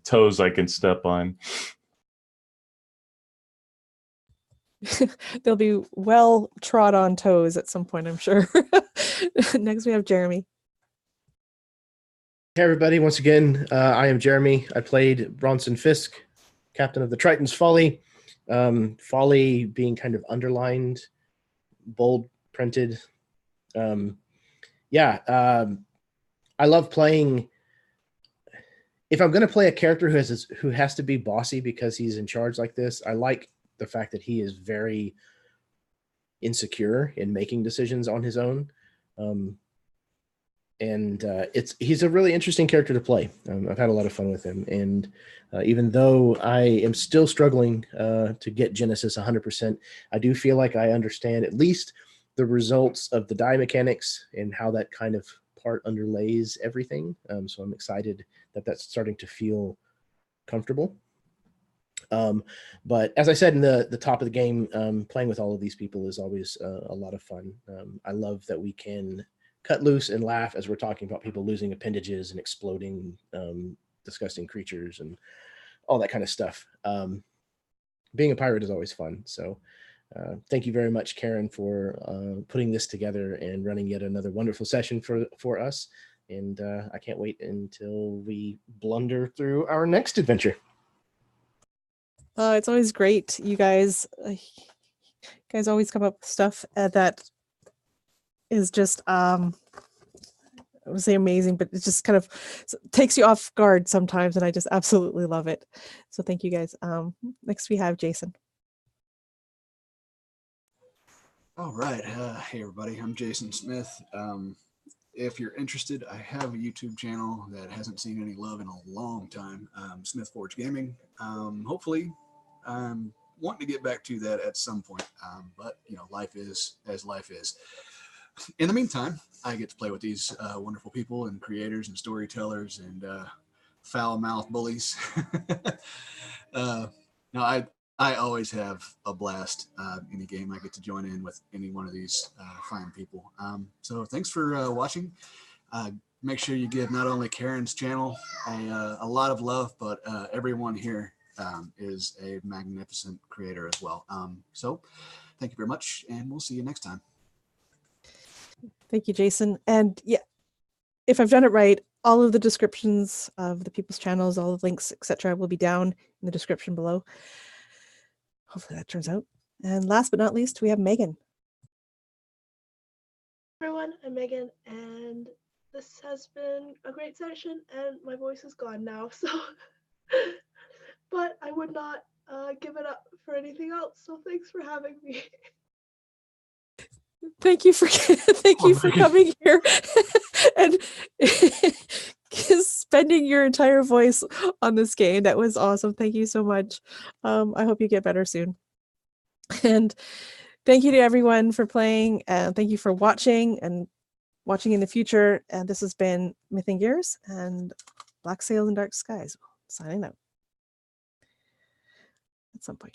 toes I can step on. They'll be well trod on toes at some point, I'm sure. Next, we have Jeremy. Hey everybody, once again, I am Jeremy. I played Bronson Fisk, captain of the Triton's Folly. Folly being kind of underlined, bold printed. I love playing. If I'm going to play a character who has to be bossy because he's in charge like this, I like the fact that he is very insecure in making decisions on his own. He's a really interesting character to play. I've had a lot of fun with him, and even though I am still struggling to get Genesys 100%, I do feel like I understand at least the results of the die mechanics and how that kind of part underlays everything. So I'm excited that that's starting to feel comfortable. But as I said in the top of the game, playing with all of these people is always a lot of fun. I love that we can cut loose and laugh as we're talking about people losing appendages and exploding disgusting creatures and all that kind of stuff. Being a pirate is always fun. So thank you very much, Karen, for putting this together and running yet another wonderful session for us. And I can't wait until we blunder through our next adventure. It's always great. You guys always come up with stuff that is just I would say amazing, but it just kind of takes you off guard sometimes, and I just absolutely love it. So thank you guys. Next we have Jason. All right. Hey everybody, I'm Jason Smith. If you're interested, I have a YouTube channel that hasn't seen any love in a long time, Smith Forge Gaming. Hopefully I'm wanting to get back to that at some point, but you know, life is as life is. In the meantime, I get to play with these wonderful people and creators and storytellers and foul-mouthed bullies. No, I always have a blast in a game I get to join in with any one of these fine people. So thanks for watching. Make sure you give not only Karen's channel a lot of love, but everyone here is a magnificent creator as well. So thank you very much, and we'll see you next time. Thank you, Jason. And yeah, if I've done it right, all of the descriptions of the people's channels, all the links, etc., will be down in the description below. Hopefully that turns out. And last but not least, we have Megan. Everyone, I'm Megan, and this has been a great session, and my voice is gone now, so but I would not give it up for anything else, so thanks for having me. Thank you for coming here and spending your entire voice on this game. That was awesome. Thank you so much. I hope you get better soon. And thank you to everyone for playing. Thank you for watching and watching in the future. And this has been Myth and Gears and Black Sails and Dark Skies. Signing out at some point.